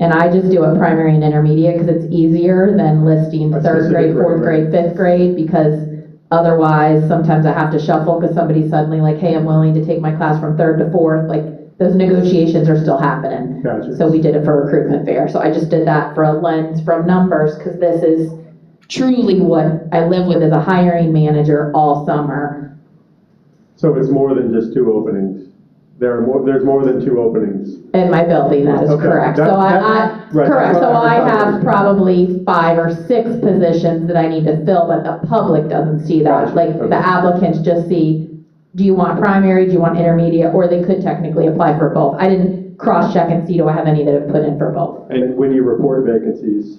And I just do a primary and intermediate because it's easier than listing 3rd grade, 4th grade, 5th grade, because otherwise sometimes I have to shuffle because somebody's suddenly like, hey, I'm willing to take my class from 3rd to 4th. Like, those negotiations are still happening. Gotcha. So we did it for recruitment fair. So I just did that for a lens from numbers, because this is truly what I live with as a hiring manager all summer. So it's more than just 2 openings. There's more than 2 openings. In my building, that is Okay. correct. Right, Correct, that's so what I I'm have probably 5 or 6 positions that I need to fill, but the public doesn't see that. Gotcha. Like, Okay. the applicants just see, do you want primary, do you want intermediate, or they could technically apply for both. I didn't cross-check and see, do I have any that have put in for both? And when you report vacancies,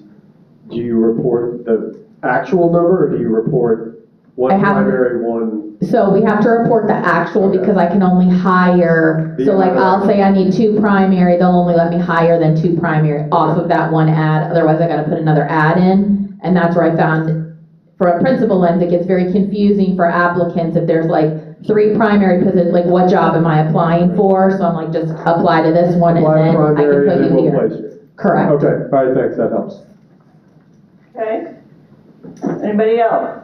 do you report the actual number, or do you report 1 primary, 1? So we have to report the actual, because I can only hire, so like I'll say I need 2 primary, they'll only let me hire then 2 primary off of that 1 ad, otherwise I gotta put another ad in. And that's where I found, for a principal lens, it gets very confusing for applicants if there's like 3 primary positions, like what job am I applying for? So I'm like, just apply to this one and Apply then I can primary put and then you we'll here. place you. Correct. Okay, all right, thanks, that helps. Okay. Anybody else?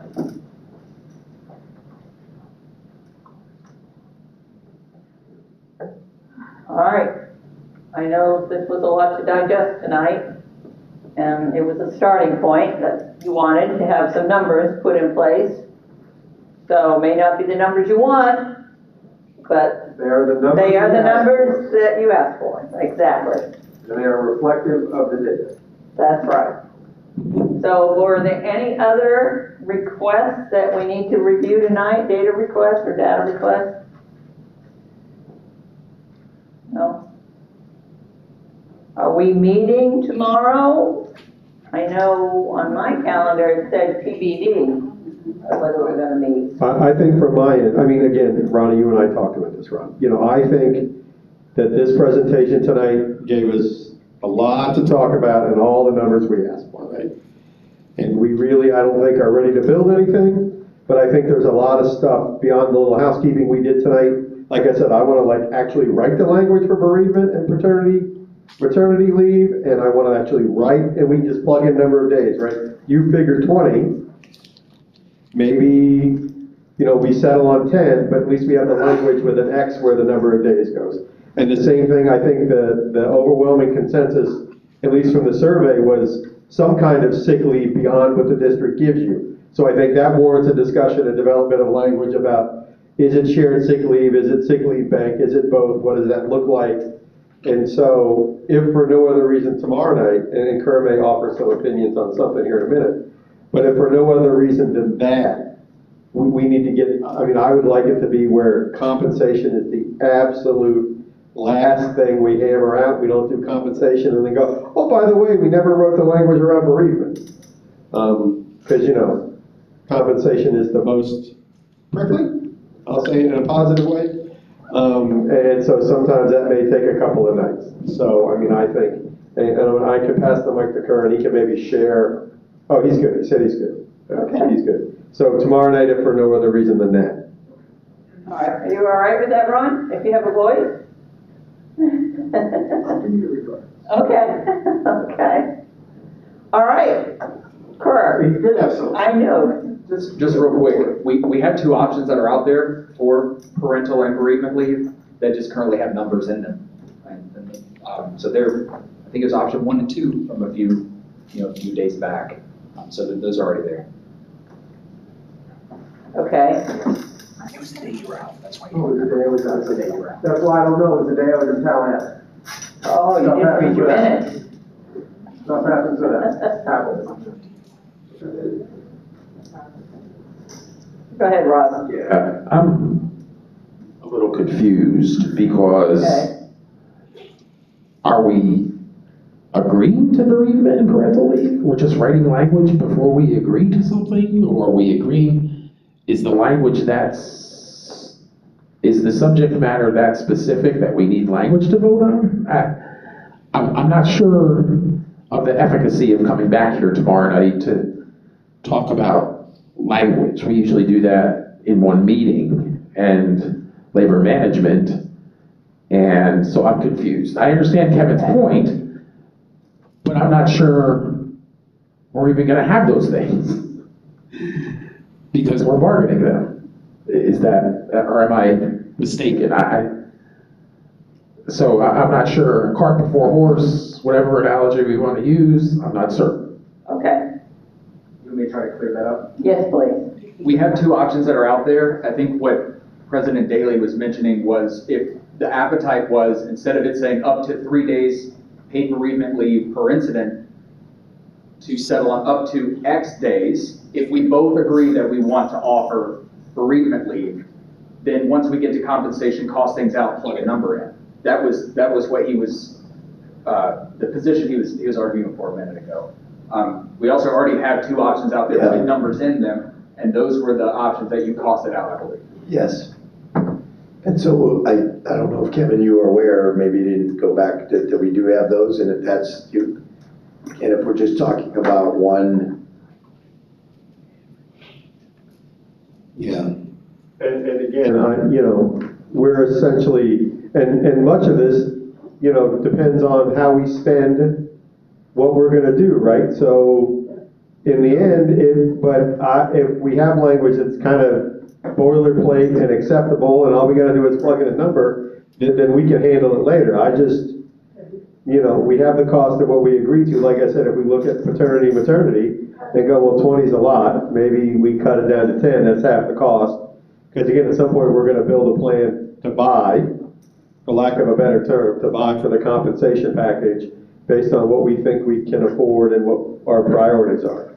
All right. I know this was a lot to digest tonight, and it was a starting point that you wanted to have some numbers put in place. So it may not be the numbers you want, but They are the numbers. they are the you asked numbers that you asked for, exactly. for, And they are reflective of the data. That's right. So were there any other requests that we need to review tonight, data requests or data requests? No? Are we meeting tomorrow? I know on my calendar it said TBD, whether we're gonna meet. I think from my end, I mean, again, Ronnie, you and I talked about this, Ron. You know, I think that this presentation tonight gave us a lot to talk about and all the numbers we asked for, right? And we really, I don't think, are ready to build anything, but I think there's a lot of stuff beyond the little housekeeping we did tonight. Like I said, I want to like actually write the language for bereavement and maternity leave, and I want to actually write, and we just plug in number of days, right? You figure 20, maybe, you know, we settle on 10, but at least we have the language with an X where the number of days goes. And the same thing, I think the overwhelming consensus, at least from the survey, was some kind of sick leave beyond what the district gives you. So I think that warrants a discussion and development of language about, is it shared sick leave, is it sick leave bank, is it both, what does that look like? And so, if for no other reason tomorrow night, and Kerr may offer some opinions on something here in a minute, but if for no other reason than that, we need to get, I mean, I would like it to be where compensation is the absolute last thing we hammer out. We don't do compensation and then go, oh, by the way, we never wrote the language around bereavement. Because, you know, compensation is the most prickly, I'll say it in a positive way. And so sometimes that may take a couple of nights. So, I mean, I think, and I can pass the mic to Kerr and he can maybe share. Oh, he's good. He said he's good. Okay. He's good. So tomorrow night, if for no other reason than that. All right, are you all right with that, Ron, if you have a voice? Okay, okay. All right, Kerr. You did have some. I know. Just real quick, we have 2 options that are out there for parental and bereavement leave that just currently have numbers in them. So there, I think it was option 1 and 2 from a few days back. So those are already there. Okay. It was the day you were out, that's why. Oh, it was the day I was out. The day you were out. That's why I don't know, it was the day I was in Tallahassee. Oh, you didn't read your minutes. Stuff happens to that, happens. Go ahead, Rob. Yeah, I'm a little confused because are we agreeing to bereavement and parental leave? We're just writing language before we agree to something, or are we agreeing? Is the language is the subject matter that specific that we need language to vote on? I'm not sure of the efficacy of coming back here tomorrow night to talk about language. We usually do that in one meeting, and labor management, and so I'm confused. I understand Kevin's point, but I'm not sure we're even gonna have those things because we're bargaining them. Is that, or am I mistaken? So I'm not sure, cart before horse, whatever analogy we want to use, I'm not certain. Okay. Let me try to clear that up. Yes, please. We have 2 options that are out there. I think what President Daly was mentioning was if the appetite was, instead of it saying up to 3 days paid bereavement leave per incident, to settle on up to X days, if we both agree that we want to offer bereavement leave, then once we get to compensation, cost things out, plug a number in. That was what he was, the position he was arguing for a minute ago. We also already have 2 options out there with numbers in them, and those were the options that you costed out, I believe. Yes. And so I don't know if Kevin, you are aware, or maybe you didn't go back, that we do have those, and if that's you, and if we're just talking about one, yeah. And again, we're essentially, and much of this, depends on how we spend what we're gonna do, right? So in the end, if we have language that's kind of boilerplate and acceptable, and all we gotta do is plug in a number, then we can handle it later. We have the cost of what we agree to. Like I said, if we look at paternity, maternity, and go, well, 20 is a lot, maybe we cut it down to 10, that's half the cost. Because again, at some point, we're gonna build a plan to buy, for lack of a better term, to buy for the compensation package based on what we think we can afford and what our priorities are.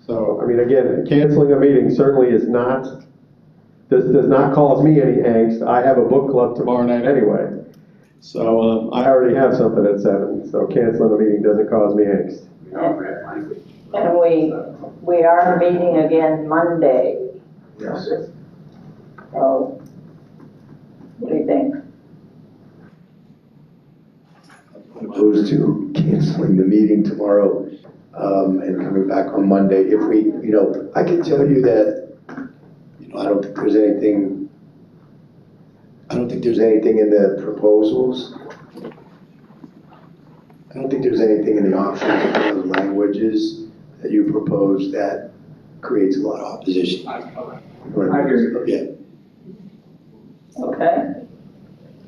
So, again, canceling a meeting certainly does not cause me any angst. I have a book club tomorrow night anyway. So, I already have something at 7, so canceling a meeting doesn't cause me angst. And we are meeting again Monday. Yes. So, what do you think? Opposed to canceling the meeting tomorrow, and coming back on Monday. If we, I can tell you that, I don't think there's anything in the proposals. I don't think there's anything in the options for those languages that you propose that creates a lot of opposition. I agree. Yeah. Okay.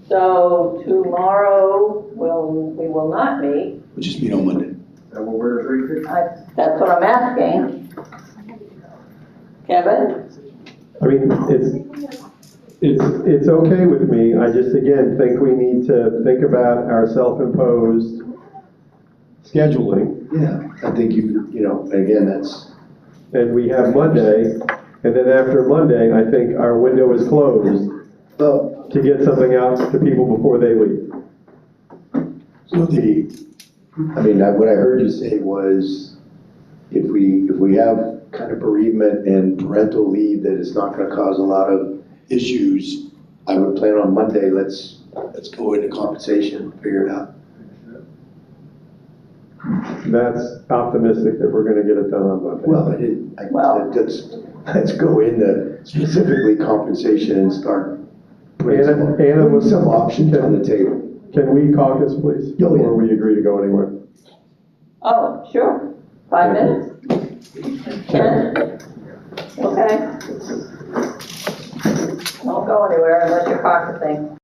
So tomorrow, we will not meet. We'll just meet on Monday. That what we're agreeing to? That's what I'm asking. Kevin? It's okay with me. I just, again, think we need to think about our self-imposed scheduling. Yeah, I think again, that's. And we have Monday, and then after Monday, I think our window is closed to get something out to people before they leave. So what I heard you say was, if we have kind of bereavement and parental leave that is not gonna cause a lot of issues, I would plan on Monday, let's go into compensation, figure it out. That's optimistic that we're gonna get it done on Monday. Well, let's go into specifically compensation and start putting some options on the table. Can we caucus, please? Oh, yeah. Before we agree to go anywhere? Oh, sure. 5 minutes? 10? Okay. Don't go anywhere unless you're caucusing.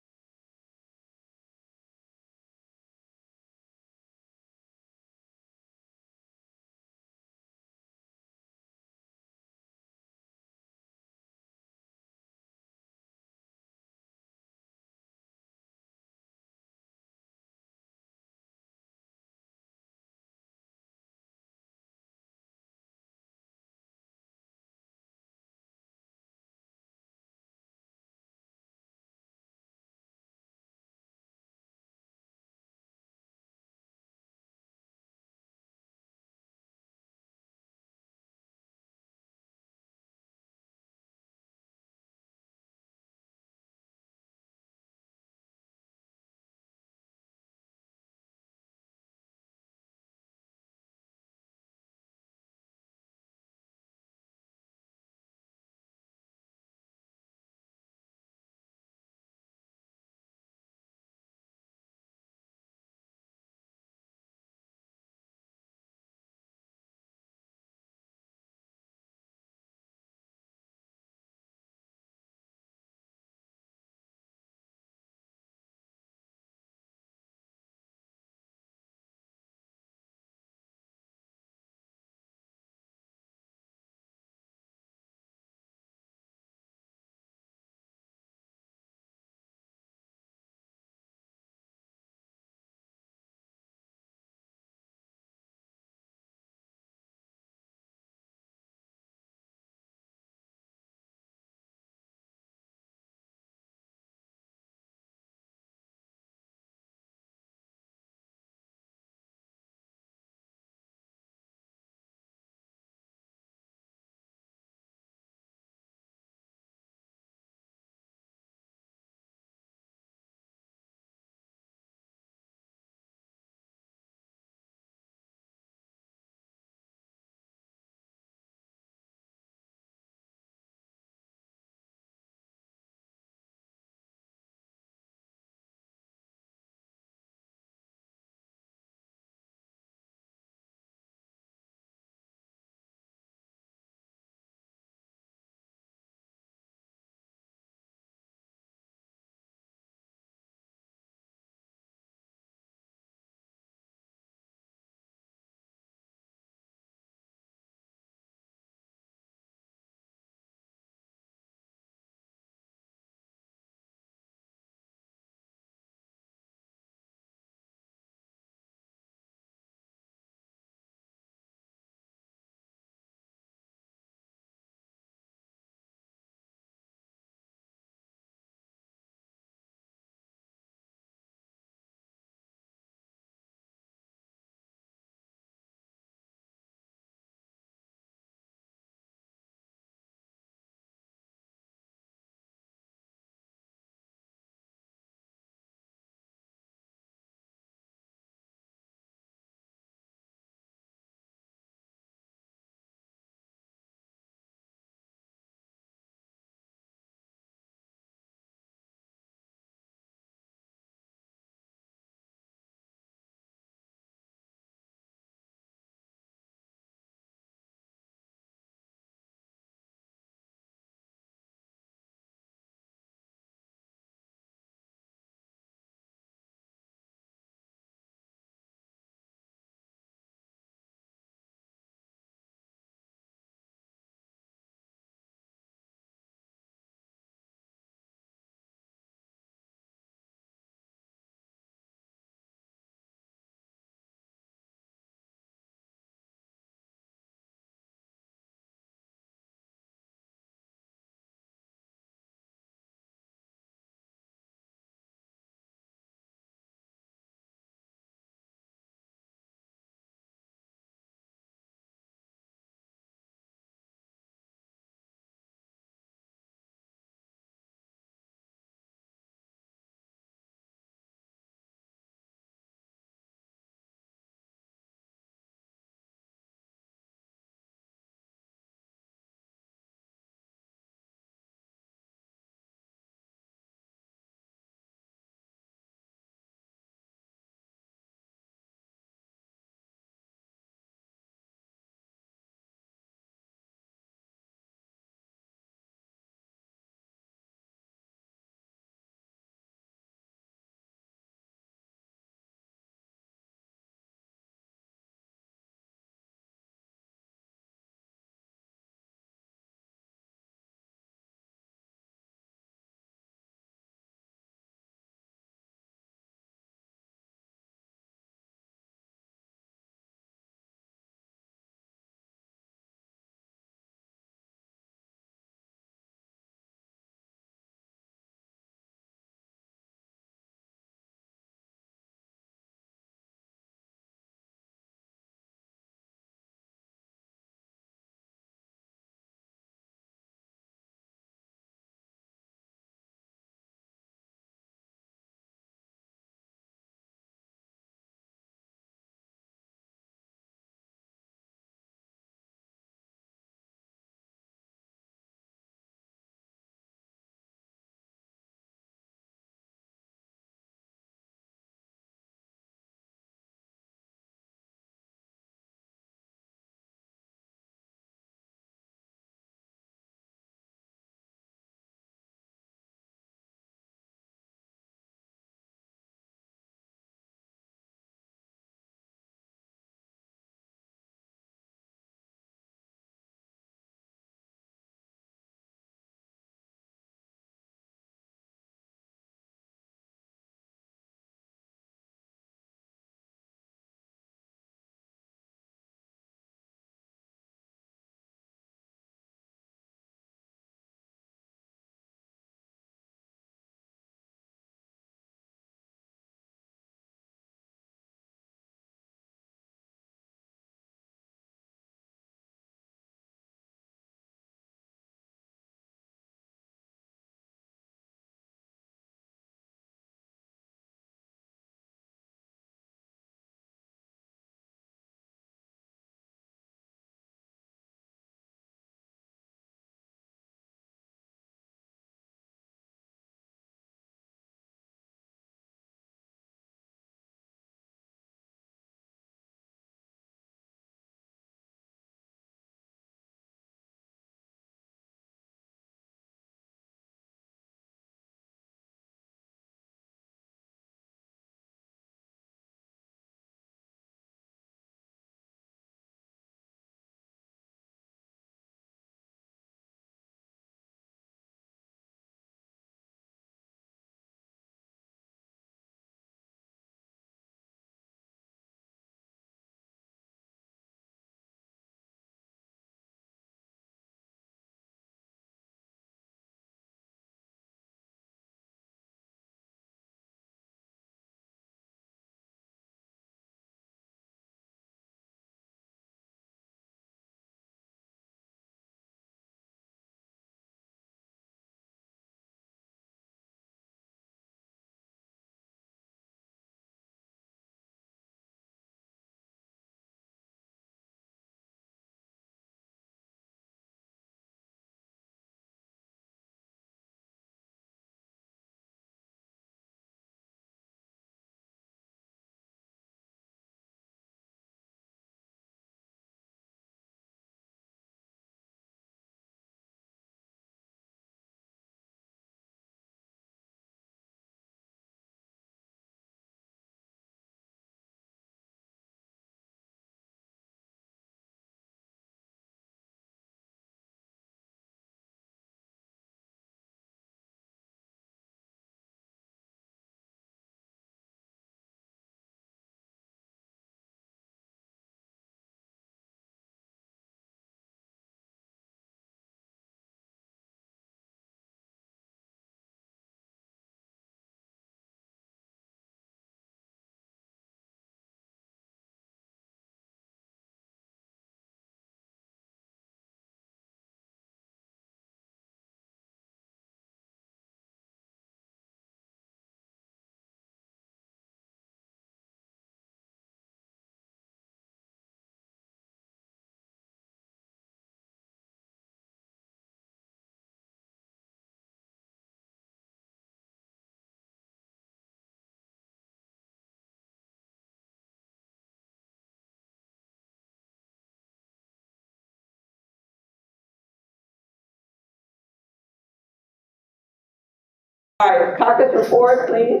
All right, caucus report, please.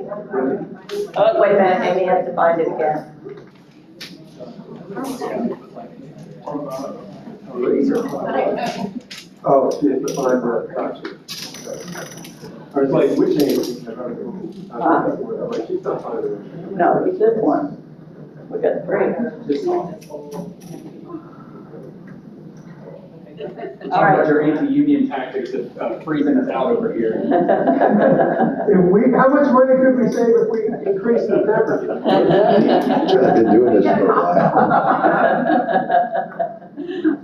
Oh, wait a minute, Amy has to find it again. Oh, she has to find the gotcha. I was like, which name? She's not finding it. No, it's this one. We got three. Talk about your anti-union tactics of freezing us out over here. How much money could we save if we increased the temperature? I've been doing this for a while.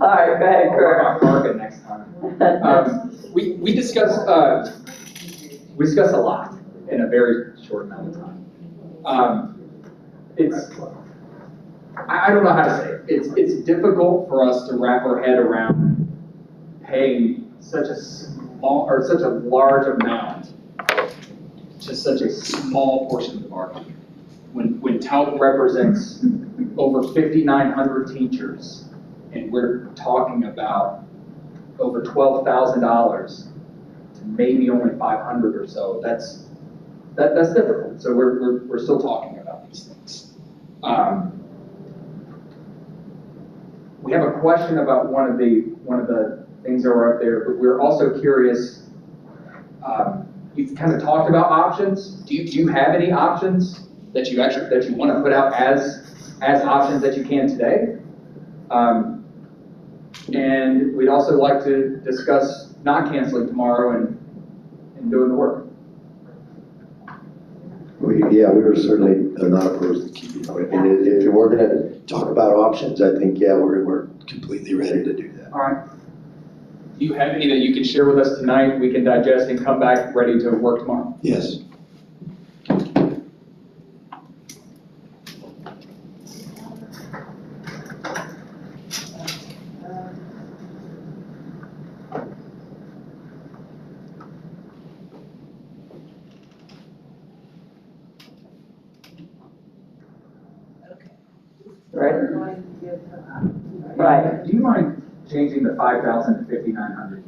All right, go ahead, I'll Kurt. work on parking next time. We discussed a lot in a very short amount of time. I don't know how to say it. It's difficult for us to wrap our head around paying such a small or such a large amount to such a small portion of the market. When TALC represents over 5,900 teachers, and we're talking about over $12,000 to maybe only 500 or so, that's difficult. So we're still talking about these things. We have a question about one of the things that are up there, but we're also curious. You've kind of talked about options. Do you have any options that you want to put out as options that you can today? And we'd also like to discuss not canceling tomorrow and doing the work. We were certainly not opposed to keeping it. And if we're gonna talk about options, I think, we're completely ready to do that. All right. Do you have any that you can share with us tonight? We can digest and come back ready to work tomorrow. Yes. Ready? Right. Do you mind changing the 5,000 to 5,900?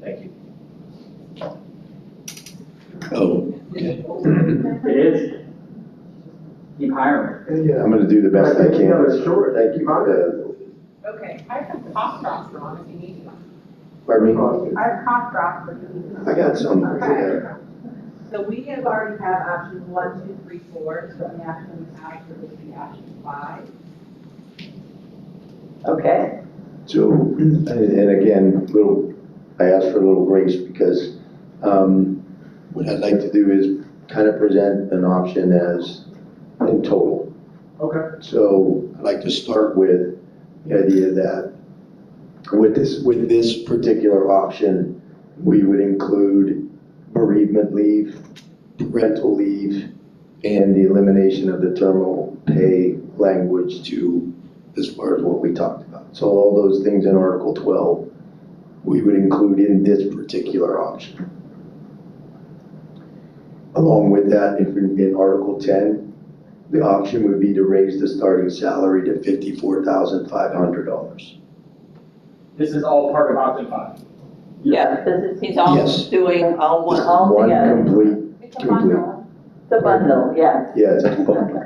Thank you. Oh, okay. It is. Keep hiring. I'm gonna do the best I can. Sure. Thank you for that. Okay, I have some cough drops drawn if you need them. Pardon me? I have cough drops if you need them. I got some. Okay. So we have already have option 1, 2, 3, 4, so the action we have would be option 5. Okay. So, and again, I asked for a little grace because what I'd like to do is kind of present an option as in total. Okay. So I'd like to start with the idea that with this particular option, we would include bereavement leave, parental leave, and the elimination of the terminal pay language as far as what we talked about. So all those things in Article 12, we would include in this particular option. Along with that, in Article 10, the option would be to raise the starting salary to $54,500. This is all part of option 5. Yeah, he's all Yes. doing all This is all one together. complete. It's a bundle. It's a bundle, yeah. Yeah, it's a bundle.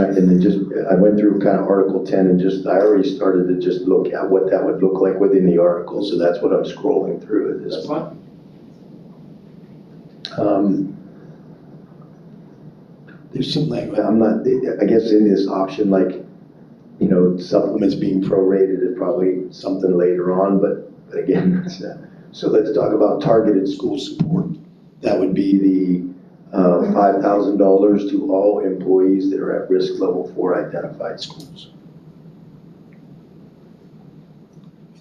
And then I went through kind of Article 10 and I already started to just look at what that would look like within the article. So that's what I'm scrolling through at this point. There's some language, I guess in this option, supplements being prorated is probably something later on, but again, so let's talk about targeted school support. That would be the $5,000 to all employees that are at risk level 4 identified schools.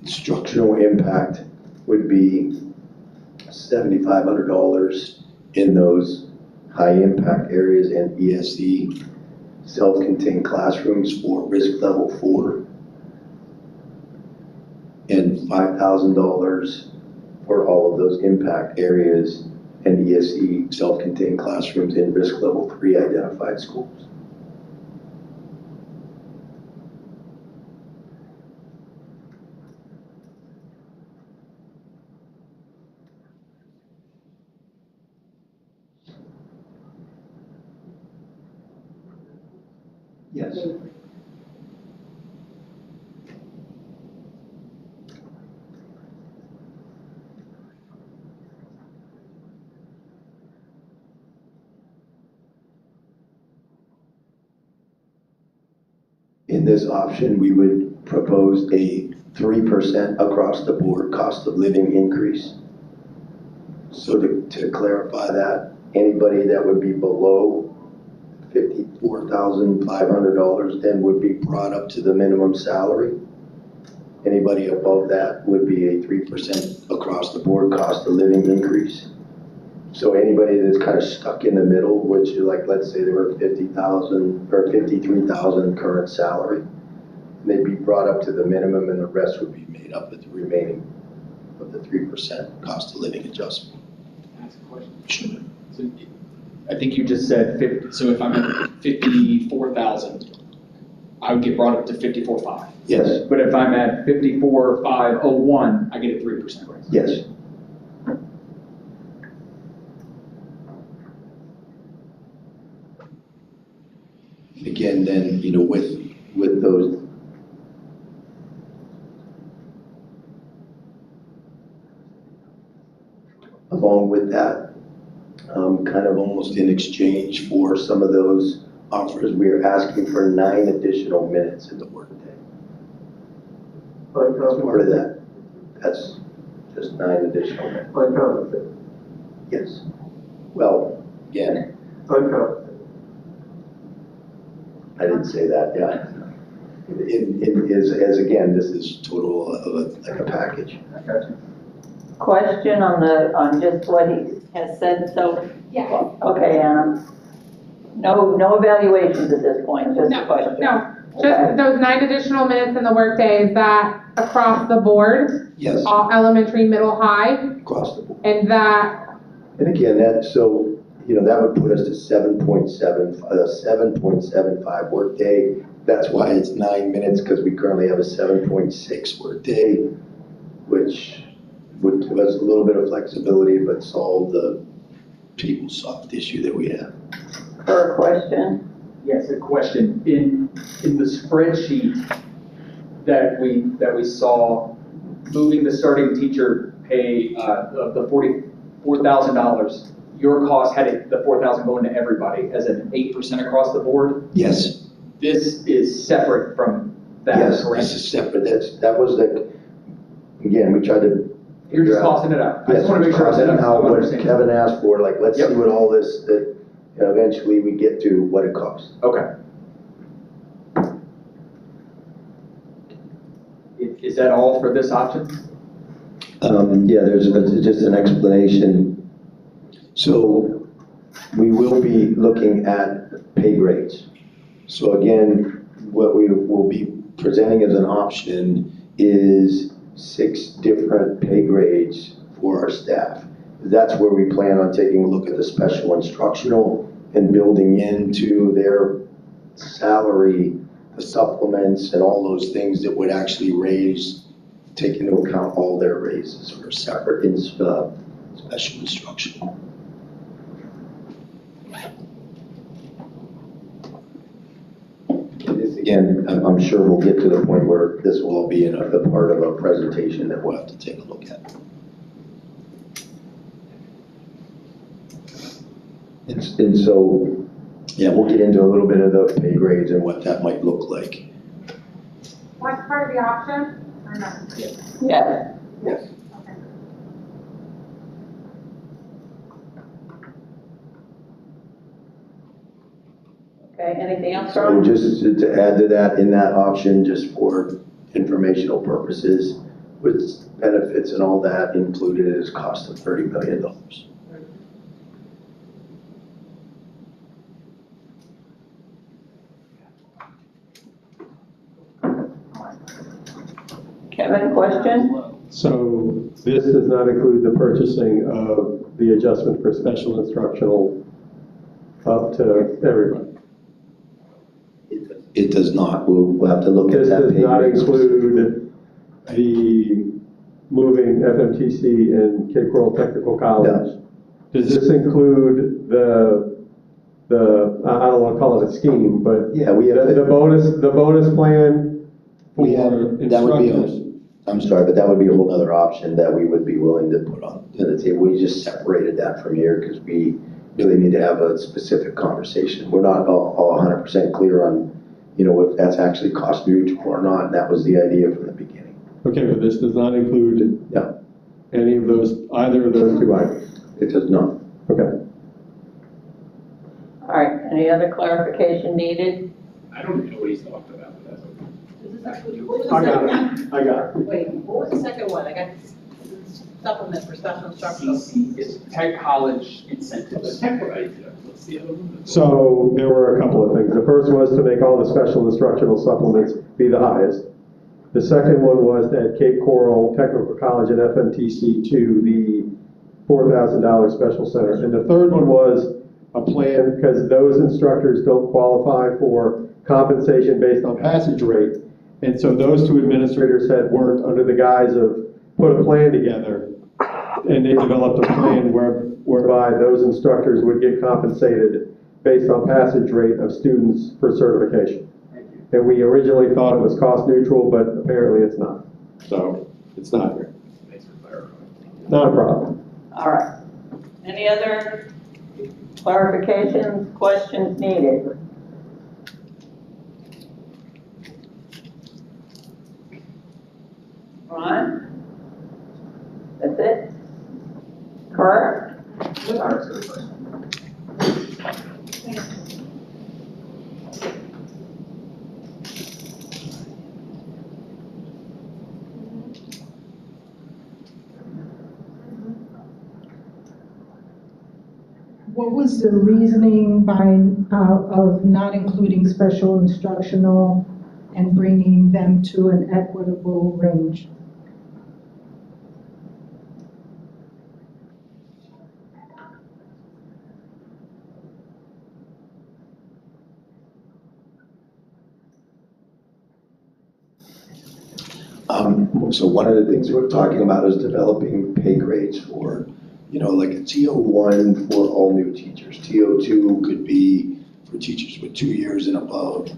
Instructional impact would be $7,500 in those high impact areas and ESE self-contained classrooms for risk level 4. And $5,000 for all of those impact areas and ESE self-contained classrooms in risk level 3 identified schools. Yes. In this option, we would propose a 3% across the board cost of living increase. So to clarify that, anybody that would be below $54,500 then would be brought up to the minimum salary. Anybody above that would be a 3% across the board cost of living increase. So anybody that's kind of stuck in the middle, which is like, let's say they were 50,000 or 53,000 current salary, they'd be brought up to the minimum and the rest would be made up with the remaining of the 3% cost of living adjustment. Ask a question. Sure. So, I think you just said 50, so if I'm at 54,000, I would get brought up to 54,500. Yes. But if I'm at 54,501, I get a 3% raise. Yes. Again, then, you know, with those, along with that, kind of almost in exchange for some of those offers, we are asking for 9 additional minutes in the workday. As part of that, that's just 9 additional minutes. Uncompensated. Yes. Well, again, Uncompensated. I didn't say that, yeah. As again, this is total of like a package. Question on just what he has said, so. Yeah. Okay, Anna. No evaluations at this point, just a question. No, Okay. just those 9 additional minutes in the workday, is that across the board? Yes. All elementary, middle, high? Across the board. And that, And again, so, you know, that would put us to 7.75 workday. That's why it's 9 minutes, because we currently have a 7.6 workday, which would give us a little bit of flexibility, but solve the PeopleSoft issue that we have. For a question? Yes, a question. In the spreadsheet that we saw, moving the starting teacher pay of the $44,000, your cost had the $4,000 going to everybody as an 8% across the board. Yes. This is separate from that, Yes, correct? this is separate. That was the, again, we tried to. You're just tossing it out. I just want to make sure that I'm What understanding. Kevin asked for, like, let's see what all this, that, you know, eventually we get to what it costs. Okay. Is that all for this option? Yeah, there's just an explanation. So we will be looking at pay grades. So again, what we will be presenting as an option is 6 different pay grades for our staff. That's where we plan on taking a look at the special instructional and building into their salary, the supplements and all those things that would actually raise, take into account all their raises for separate special instructional. Again, I'm sure we'll get to the point where this will all be in a part of a presentation that we'll have to take a look at. And so, yeah, we'll get into a little bit of the pay grades and what that might look like. what's part of the option, or no? Yes. Yes. Okay, anything else, So Ron? just to add to that, in that option, just for informational purposes, with benefits and all that included, is cost of $30 million. Kevin, question? So this does not include the purchasing of the adjustment for special instructional up to everybody. It does not, we'll have to look at This that. does pay not grade. include the moving FMTC and Cape Coral Technical College. Does this include the, I don't want to call it a scheme, but Yeah, we have, the bonus plan we have, for that would be, instructors? I'm sorry, but that would be a whole other option that we would be willing to put on the table. We just separated that from here because we really need to have a specific conversation. We're not all 100% clear on, if that's actually cost neutral or not. And that was the idea from the beginning. Okay, but this does not include No, any of those, either of those two items? it does not. Okay. All right, any other clarification needed? I don't know what he's talking about, but that's okay. What was the I got second it, I got it. one? Wait, what was the second one? I got supplement for special instructional. CC, it's Tech College Incentives. Right, what's the other one? So there were a couple of things. The first was to make all the special instructional supplements be the highest. The second one was to add Cape Coral Technical College and FMTC to the $4,000 special center. And the third one was a plan, because those instructors don't qualify for compensation based on passage rate. And so those two administrators had worked under the guise of put a plan together, and they developed a plan whereby those instructors would get compensated based on passage rate of students for certification. And we originally thought it was cost neutral, but apparently it's not. So it's not here. Thanks for clarifying. Not a problem. All right. Any other clarifications, questions needed? Ron? That's it? Correct? What was the reasoning of not including special instructional and bringing them to an equitable range? So one of the things we're talking about is developing pay grades for, like a TO1 for all new teachers. TO2 could be for teachers with 2 years and above.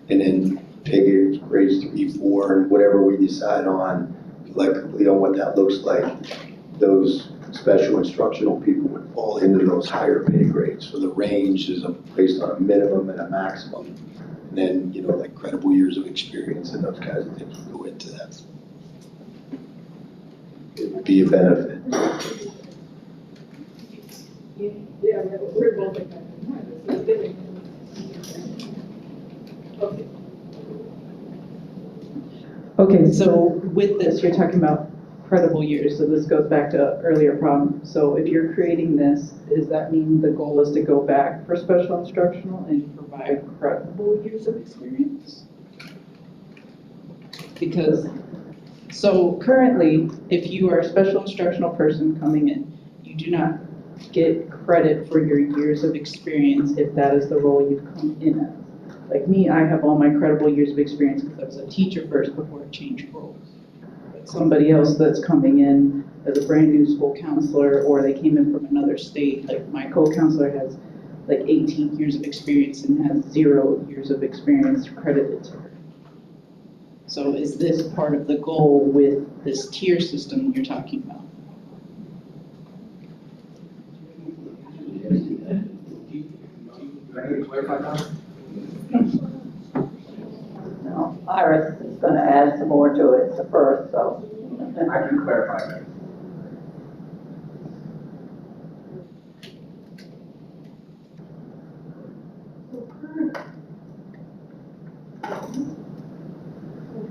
And then pay grades 3, 4, and whatever we decide on collectively on what that looks like, those special instructional people would fall into those higher pay grades. So the range is based on a minimum and a maximum. And then, like credible years of experience and those kinds of things would go into that. It would be a benefit. Yeah, we're both like that. Okay. Okay, so with this, you're talking about credible years, so this goes back to an earlier problem. So if you're creating this, does that mean the goal is to go back for special instructional and provide credible years of experience? Because, so currently, if you are a special instructional person coming in, you do not get credit for your years of experience if that is the role you've come in as. Like me, I have all my credible years of experience because I was a teacher first before I changed roles. But somebody else that's coming in as a brand new school counselor, or they came in from another state, like my co-counselor has like 18 years of experience and has 0 years of experience credited to her. So is this part of the goal with this tier system you're talking about? Do I need to clarify that? No, Iris is going to add some more to it first, so. I can clarify that.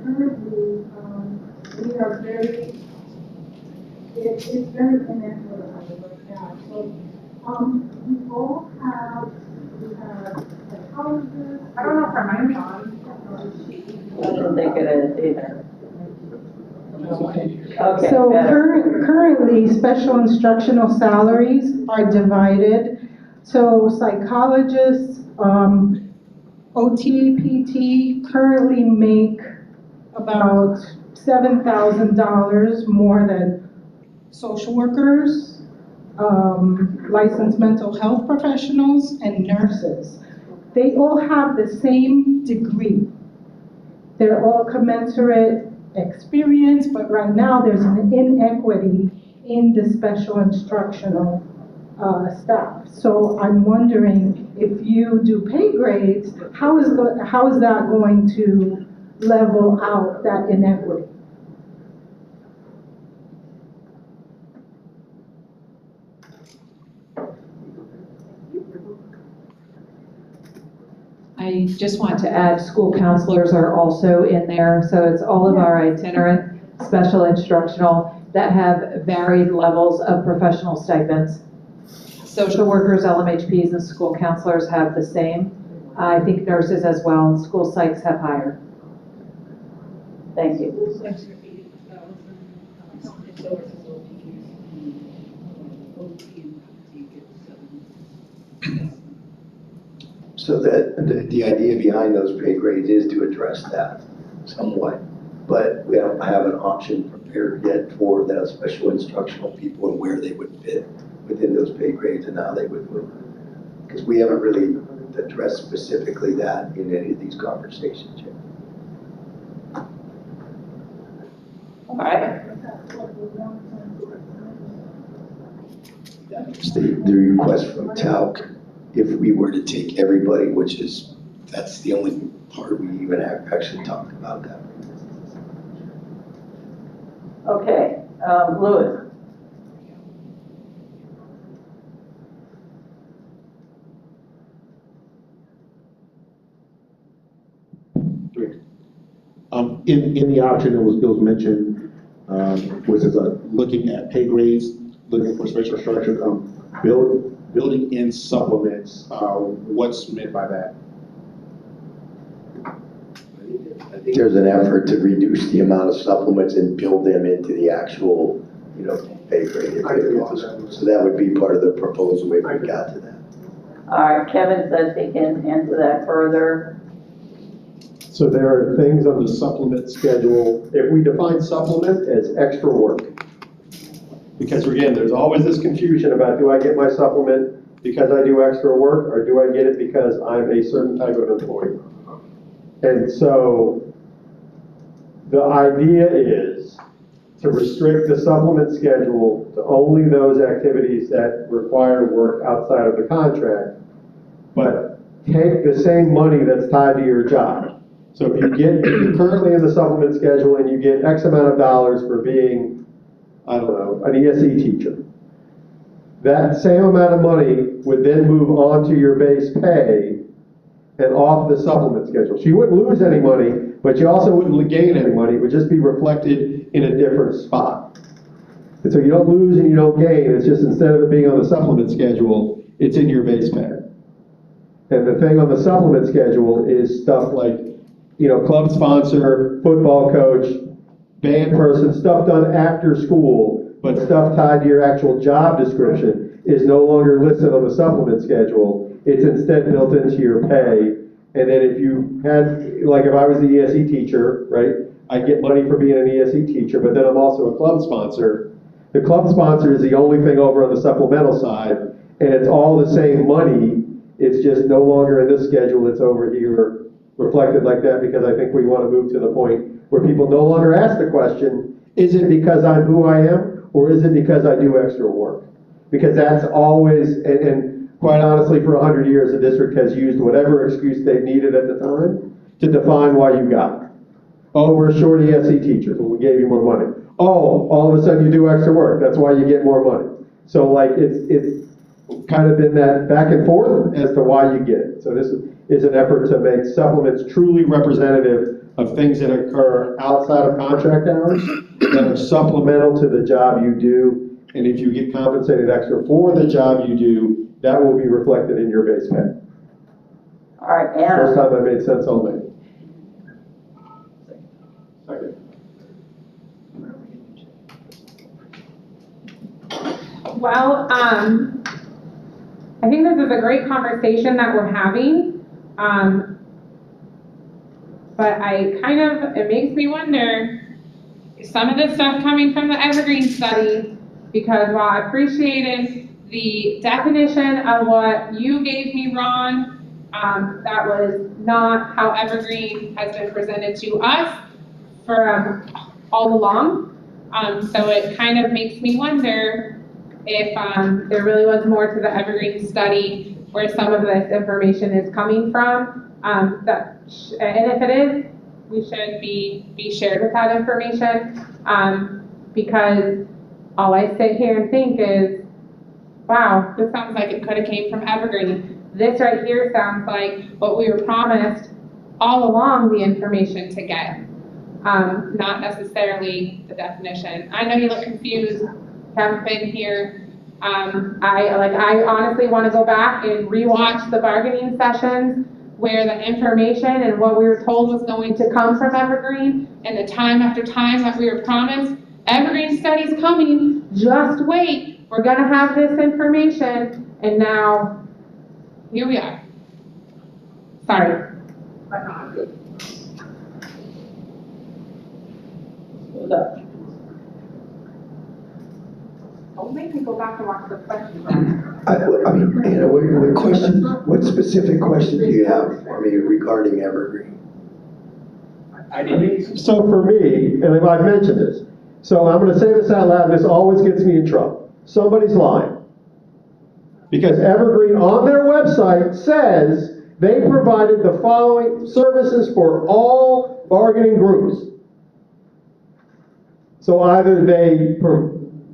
Currently, we are very, it's very inequitable right now. So, we all have, like houses. I don't know if our mic's on. I don't think it is either. Okay, So better. currently, special instructional salaries are divided. So psychologists, OT, PT currently make about $7,000 more than social workers, licensed mental health professionals, and nurses. They all have the same degree. They're all commensurate experience, but right now there's an inequity in the special instructional staff. So I'm wondering if you do pay grades, how is that going to level out that inequity? I just want to add, school counselors are also in there, so it's all of our itinerant, special instructional that have varied levels of professional stipends. Social workers, LMHPs, and school counselors have the same. I think nurses as well, and school psychs have higher. Thank you. So that, the idea behind those pay grades is to address that somewhat. But we don't have an option prepared yet for the special instructional people and where they would fit within those pay grades and how they would move. Because we haven't really addressed specifically that in any of these conversations yet. All right. The request from TALC, if we were to take everybody, which is, that's the only part we even have actually talked about that. Okay, Louis. In the option, it was mentioned, which is looking at pay grades, looking for special instruction, building in supplements. What's meant by that? I think there's an effort to reduce the amount of supplements and build them into the actual, pay grade. So that would be part of the proposal if we got to that. All right, Kevin says he can answer that further. So there are things on the supplement schedule. If we define supplement as extra work, because again, there's always this confusion about, do I get my supplement because I do extra work, or do I get it because I'm a certain type of employee? And so the idea is to restrict the supplement schedule to only those activities that require work outside of the contract, but take the same money that's tied to your job. So if you're currently in the supplement schedule and you get X amount of dollars for being, I don't know, an ESE teacher, that same amount of money would then move on to your base pay and off the supplement schedule. So you wouldn't lose any money, but you also wouldn't gain any money. It would just be reflected in a different spot. And so you don't lose and you don't gain. It's just instead of it being on the supplement schedule, it's in your base pay. And the thing on the supplement schedule is stuff like, club sponsor, football coach, band person, stuff done after school, but stuff tied to your actual job description is no longer listed on the supplement schedule. It's instead built into your pay. And then if you had, like if I was the ESE teacher, right, I get money for being an ESE teacher, but then I'm also a club sponsor. The club sponsor is the only thing over on the supplemental side, and it's all the same money. It's just no longer in this schedule, it's over here reflected like that, because I think we want to move to the point where people no longer ask the question, is it because I'm who I am, or is it because I do extra work? Because that's always, and quite honestly, for 100 years, the district has used whatever excuse they needed at the time to define why you got it. Oh, we're short ESE teachers, well, we gave you more money. Oh, all of a sudden you do extra work, that's why you get more money. So like, it's kind of been that back and forth as to why you get it. So this is an effort to make supplements truly representative of things that occur outside of contract hours that are supplemental to the job you do. And if you get compensated extra for the job you do, that will be reflected in your base pay. All right, Anna. First time I made sense all day. Second. Well, I think this is a great conversation that we're having. But it makes me wonder, is some of this stuff coming from the Evergreen study? Because while I appreciated the definition of what you gave me, Ron, that was not how Evergreen has been presented to us for all along. So it kind of makes me wonder if there really was more to the Evergreen study where some of this information is coming from. And if it is, we should be shared with that information. Because all I sit here and think is, wow, this sounds like it could have came from Evergreen. This right here sounds like what we were promised all along the information to get. Not necessarily the definition. I know you look confused, haven't been here. I honestly want to go back and rewatch the bargaining sessions where the information and what we were told was going to come from Evergreen, and the time after time that we were promised, Evergreen study's coming, just wait, we're gonna have this information, and now, here we are. Sorry. Don't make me go back and watch the questions. I mean, you know, what question, what specific question do you have for me regarding Evergreen? So for me, and I've mentioned this, so I'm gonna say this out loud, and this always gets me in trouble. Somebody's lying. Because Evergreen on their website says they provided the following services for all bargaining groups. So either they,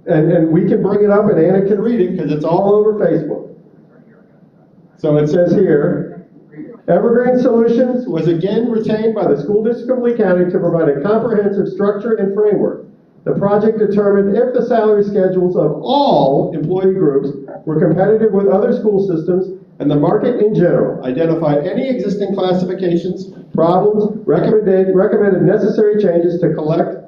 and we can bring it up and Anna can read it because it's all over Facebook. So it says here, Evergreen Solutions was again retained by the School District of Lee County to provide a comprehensive structure and framework. The project determined if the salary schedules of all employee groups were competitive with other school systems and the market in general, identified any existing classifications, problems, recommended necessary changes to correct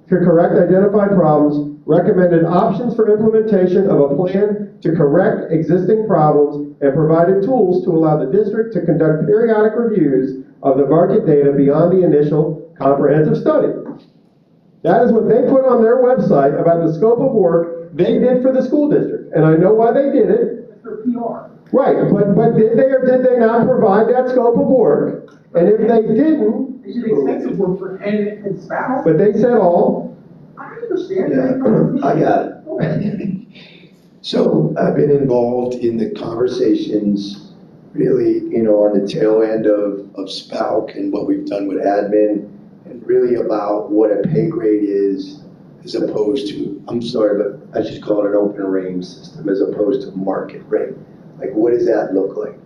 identified problems, recommended options for implementation of a plan to correct existing problems, and provided tools to allow the district to conduct periodic reviews of the market data beyond the initial comprehensive study. That is what they put on their website about the scope of work they did for the school district. And I know why they did it. It's their PR. Right, but did they or did they not provide that scope of work? And if they didn't, They did extensive work for N and Spout. but they said all. I understand. Yeah, I got it. So I've been involved in the conversations really, you know, on the tail end of SPALC and what we've done with admin, and really about what a pay grade is as opposed to, I'm sorry, but I just call it an open range system as opposed to market rate. Like, what does that look like?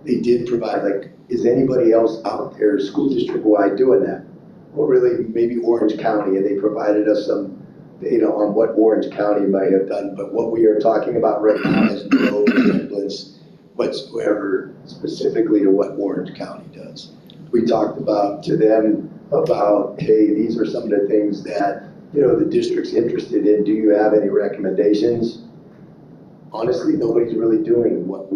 They did provide, like, is anybody else out there school district-wide doing that? Well, really, maybe Orange County, and they provided us some data on what Orange County might have done, but what we are talking about right now has no resemblance whatsoever specifically to what Orange County does. We talked about to them about, hey, these are some of the things that, you know, the district's interested in. Do you have any recommendations? Honestly, nobody's really doing what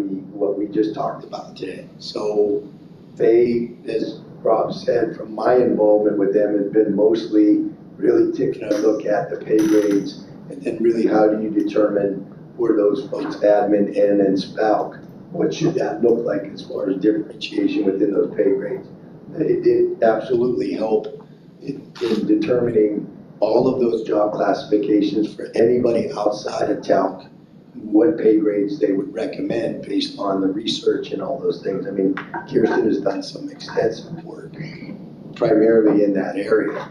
we just talked about today. So they, as Rob said, from my involvement with them has been mostly really taking a look at the pay grades, and then really how do you determine for those folks, admin and SPALC, what should that look like as far as differentiation within those pay grades? It did absolutely help in determining all of those job classifications for anybody outside of TALC, what pay grades they would recommend based on the research and all those things. I mean, Kirsten has done some extensive work primarily in that area.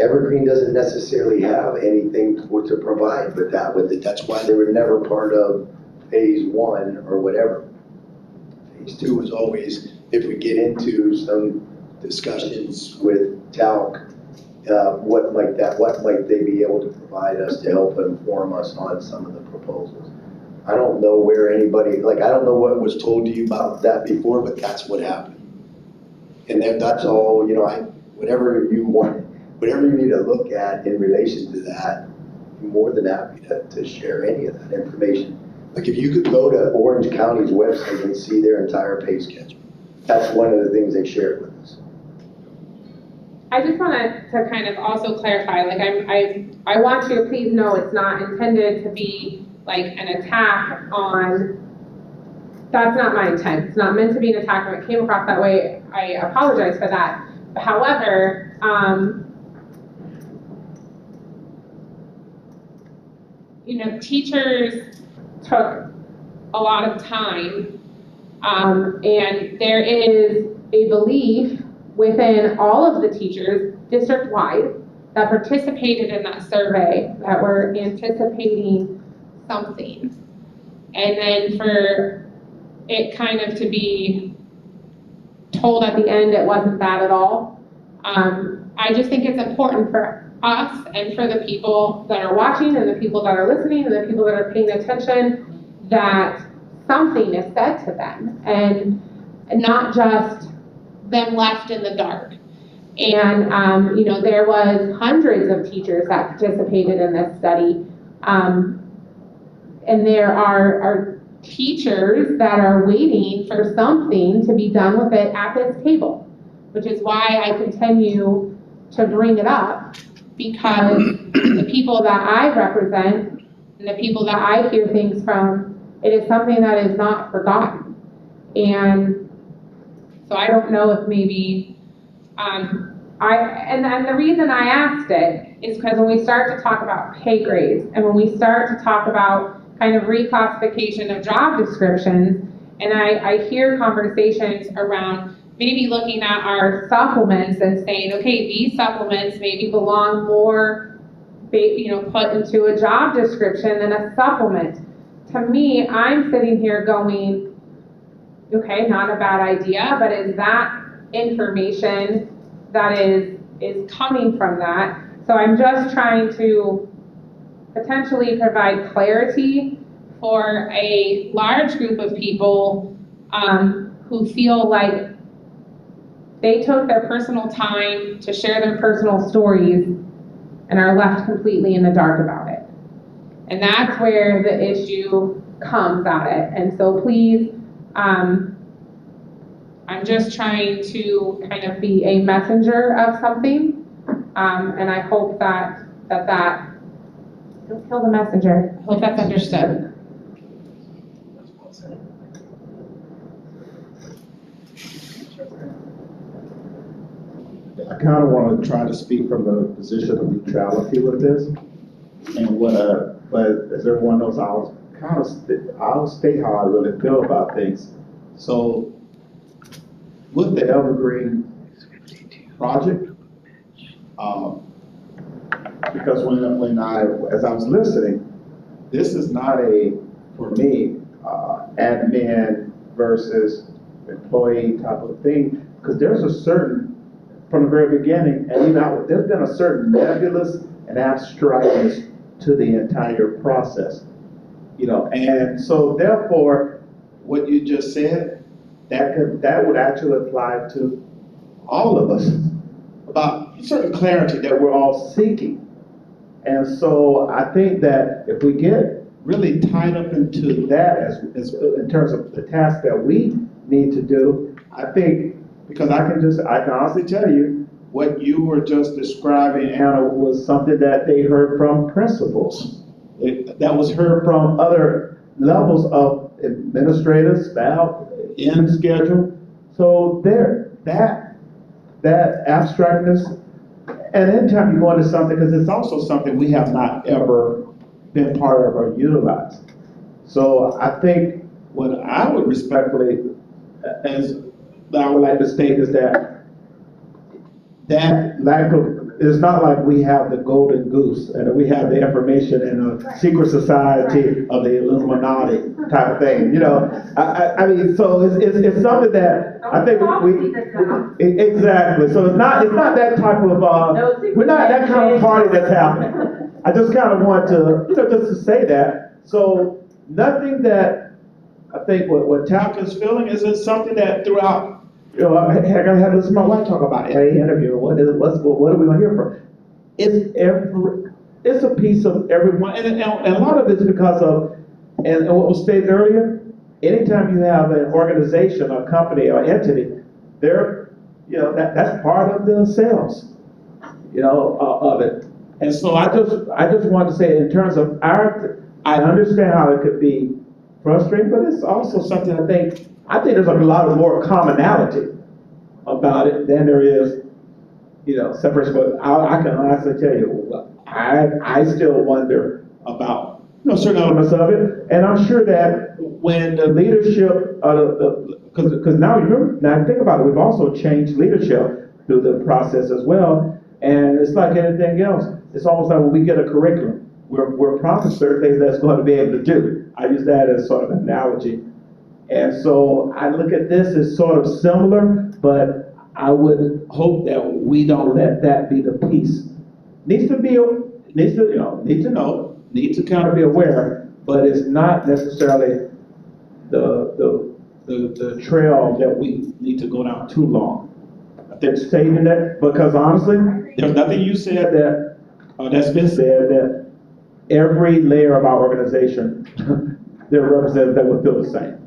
Evergreen doesn't necessarily have anything to provide with that. That's why they were never part of phase 1 or whatever. Phase 2 was always, if we get into some discussions with TALC, what might they be able to provide us to help inform us on some of the proposals. I don't know where anybody, like, I don't know what was told to you about that before, but that's what happened. And then that's all, you know, whatever you want, whatever you need to look at in relation to that, more than happy to share any of that information. Like if you could go to Orange County's website and see their entire pay schedule, that's one of the things they shared with us. I just wanted to kind of also clarify, like I want you to please know it's not intended to be like an attack on, that's not my intent. It's not meant to be an attack. If it came across that way, I apologize for that. However, you know, teachers took a lot of time, and there is a belief within all of the teachers, district-wide, that participated in that survey, that were anticipating something. And then for it kind of to be told at the end it wasn't that at all. I just think it's important for us and for the people that are watching and the people that are listening and the people that are paying attention that something is said to them and not just them left in the dark. And, you know, there was hundreds of teachers that participated in this study. And there are teachers that are waiting for something to be done with it at this table, which is why I continue to bring it up, because the people that I represent and the people that I hear things from, it is something that is not forgotten. And so I don't know if maybe, and the reason I asked it is because when we start to talk about pay grades and when we start to talk about kind of reclassification of job descriptions, and I hear conversations around maybe looking at our supplements and saying, okay, these supplements maybe belong more, you know, put into a job description than a supplement. To me, I'm sitting here going, okay, not a bad idea, but is that information that is coming from that? So I'm just trying to potentially provide clarity for a large group of people who feel like they took their personal time to share their personal stories and are left completely in the dark about it. And that's where the issue comes at it. And so please, I'm just trying to kind of be a messenger of something. And I hope that don't kill the messenger. I hope that's understood. I kind of want to try to speak from the position of neutrality with this, and but as everyone knows, I'll state how I really feel about things. So, with the Evergreen project, because as I was listening, this is not for me, admin versus employee type of thing, because there's a certain, from the very beginning, and even there's been a certain nebulous and abstractness to the entire process, you know, and so therefore, what you just said, that would actually apply to all of us about certain clarity that we're all seeking. And so I think that if we get really tied up into that as in terms of the task that we need to do, I think, because I can honestly tell you what you were just describing, Anna, was something that they heard from principals. That was heard from other levels of administrative staff in the schedule. So that abstractness, and anytime you go into something, because it's also something we have not ever been part of or utilized. So I think what I would respectfully, as I would like to state, is that lack of, it's not like we have the golden goose and we have the information in a secret society of the Illuminati type of thing, you know. I mean, so it's something that I think exactly. So it's not that type of we're not that kind of party that's happening. I just kind of want to, you know, just to say that. So nothing that I think what TALC is feeling is something that throughout. You know, I had this my wife talk about in an interview. What are we going to hear from? It's it's a piece of everyone, and a lot of it's because of, and what was stated earlier, anytime you have an organization, a company, or entity, they're, that's part of the sales, of it. And so I just want to say, in terms of I understand how it could be frustrating, but it's also something I think there's a lot of more commonality about it than there is, separation. But I can honestly tell you, I still wonder about, certain elements of it. And I'm sure that when the leadership because now think about it, we've also changed leadership through the process as well. And it's like anything else. It's almost like when we get a curriculum, we're promised certain things that's going to be able to do. I use that as sort of an analogy. And so I look at this as sort of similar, but I would hope that we don't let that be the piece. Need to kind of be aware, but it's not necessarily the trail that we need to go down too long. I think stating that, because honestly, there's nothing you said that's been said that every layer of our organization, there are representatives that would feel the same.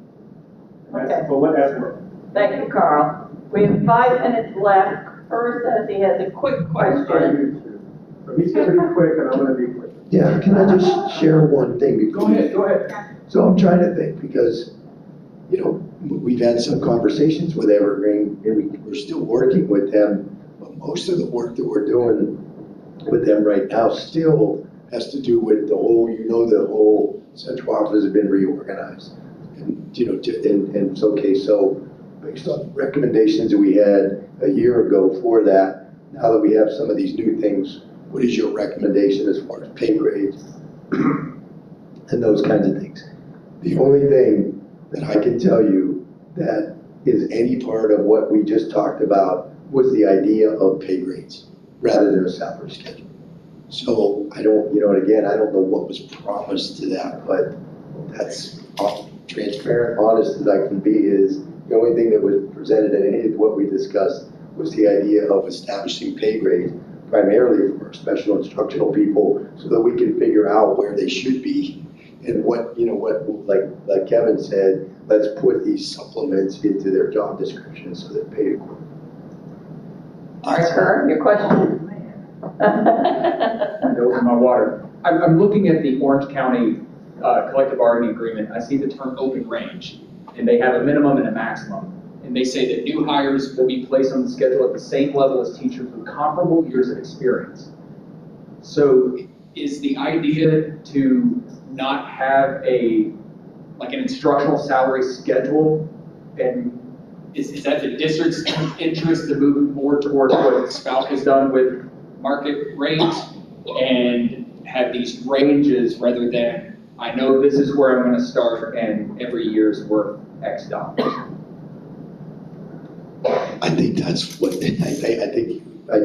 Okay. But what that's worth. Thank you, Carl. We have 5 minutes left. First, as he has a quick question. So he's gonna be quick and I'm gonna be quick. Yeah, can I just share one thing before? Go ahead. So I'm trying to think, because, we've had some conversations with Evergreen, and we're still working with them, but most of the work that we're doing with them right now still has to do with the whole central office has been reorganized. And, and it's okay, so based on the recommendations that we had a year ago for that, now that we have some of these new things, what is your recommendation as far as pay grades and those kinds of things? The only thing that I can tell you that is any part of what we just talked about was the idea of pay grades rather than a salary schedule. So I don't, and again, I don't know what was promised to that, but that's transparent, honest as I can be, is the only thing that was presented in any of what we discussed was the idea of establishing pay grades primarily for special instructional people so that we can figure out where they should be and what like Kevin said, let's put these supplements into their job description so they're paid accordingly. All right, Kurt, your question? Over my water. I'm looking at the Orange County collective bargaining agreement. I see the term open range, and they have a minimum and a maximum. And they say that new hires will be placed on the schedule at the same level as teachers with comparable years of experience. So is the idea to not have an instructional salary schedule? And is that the district's interest to move more towards what Spout has done with market rates and have these ranges rather than, I know this is where I'm going to start and every year's worth X dollars? I think that's what, I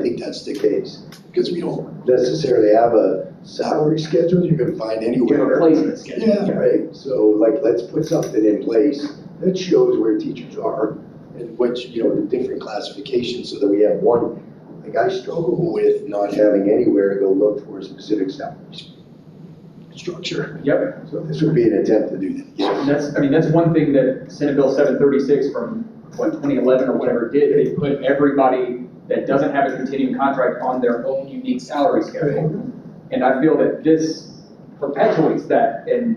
think that's the case, because we don't necessarily have a salary schedule you can find anywhere. You have a placement schedule. Yeah, right, so let's put something in place that shows where teachers are and which, the different classifications so that we have one. Like I struggle with not having anywhere to go look for a specific salary structure. Yep. So this would be an attempt to do that. Yes. That's one thing that Senate Bill 736 from 2011 or whatever did. They put everybody that doesn't have a continuing contract on their own unique salary schedule. Right. And I feel that this perpetuates that. And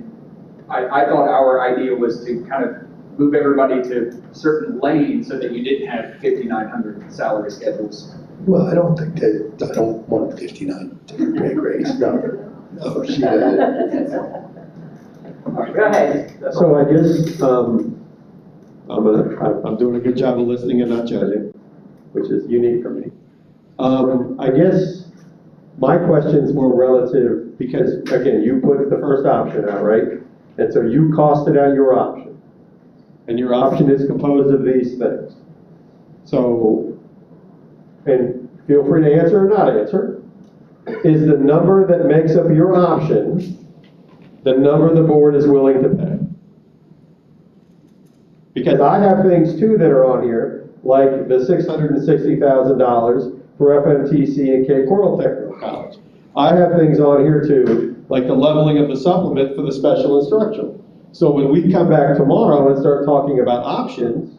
I thought our idea was to kind of move everybody to certain lanes so that you didn't have 5,900 salary schedules. Well, I don't want 59 different pay grades. No, she doesn't. Go ahead. So I guess, I'm doing a good job of listening and not judging, which is unique for me. I guess my questions were relative, because again, you put the first option out, right? And so you costed out your option. And your option is composed of these things. So, and feel free to answer or not answer. Is the number that makes up your option the number the board is willing to pay? Because I have things too that are on here, like the $660,000 for FMTC and Cape Coral Technical College. I have things on here too, like the leveling of the supplement for the special instructional. So when we come back tomorrow and start talking about options,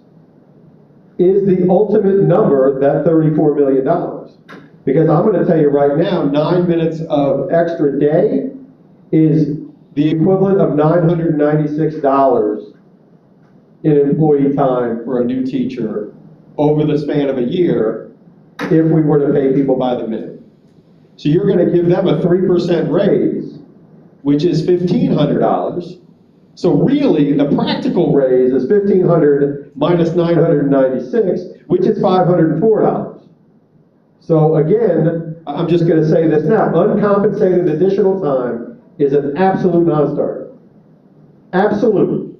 is the ultimate number that $34 million? Because I'm gonna tell you right now, 9 minutes of extra day is the equivalent of $996 in employee time for a new teacher over the span of a year if we were to pay people by the minute. So you're gonna give them a 3% raise, which is $1,500. So really, the practical raise is $1,500 minus $996, which is $504. So again, I'm just gonna say this now, uncompensated additional time is an absolute non-starter. Absolute.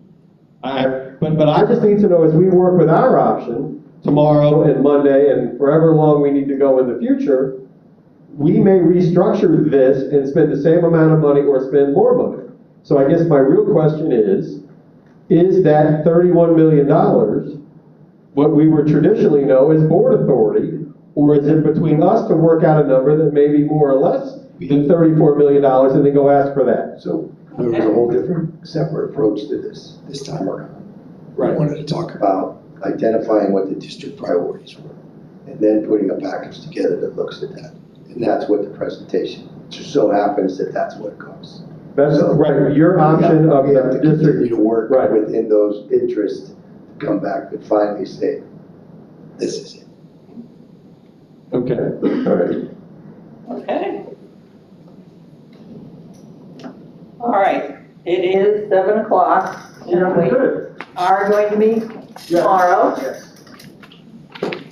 But I just need to know, as we work with our option tomorrow and Monday and forever long we need to go in the future, we may restructure this and spend the same amount of money or spend more money. So I guess my real question is that $31 million what we would traditionally know as board authority, or is it between us to work out a number that may be more or less than $34 million and then go ask for that? So there was a whole different, separate approach to this time around. Right. We wanted to talk about identifying what the district priorities were, and then putting a package together that looks at that. And that's what the presentation, just so happens that that's what it costs. That's So, right, your option of we have the to district. continue to work Right. within those interests, to come back and finally say, this is it. Okay, all right. Okay. All right, it is 7 o'clock. Yeah, We good. are going to meet tomorrow Yes.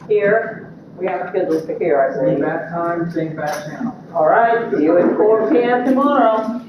here. We are scheduled for here, I Same believe. bat time, same bat channel. All right, see you at 4 p.m. tomorrow.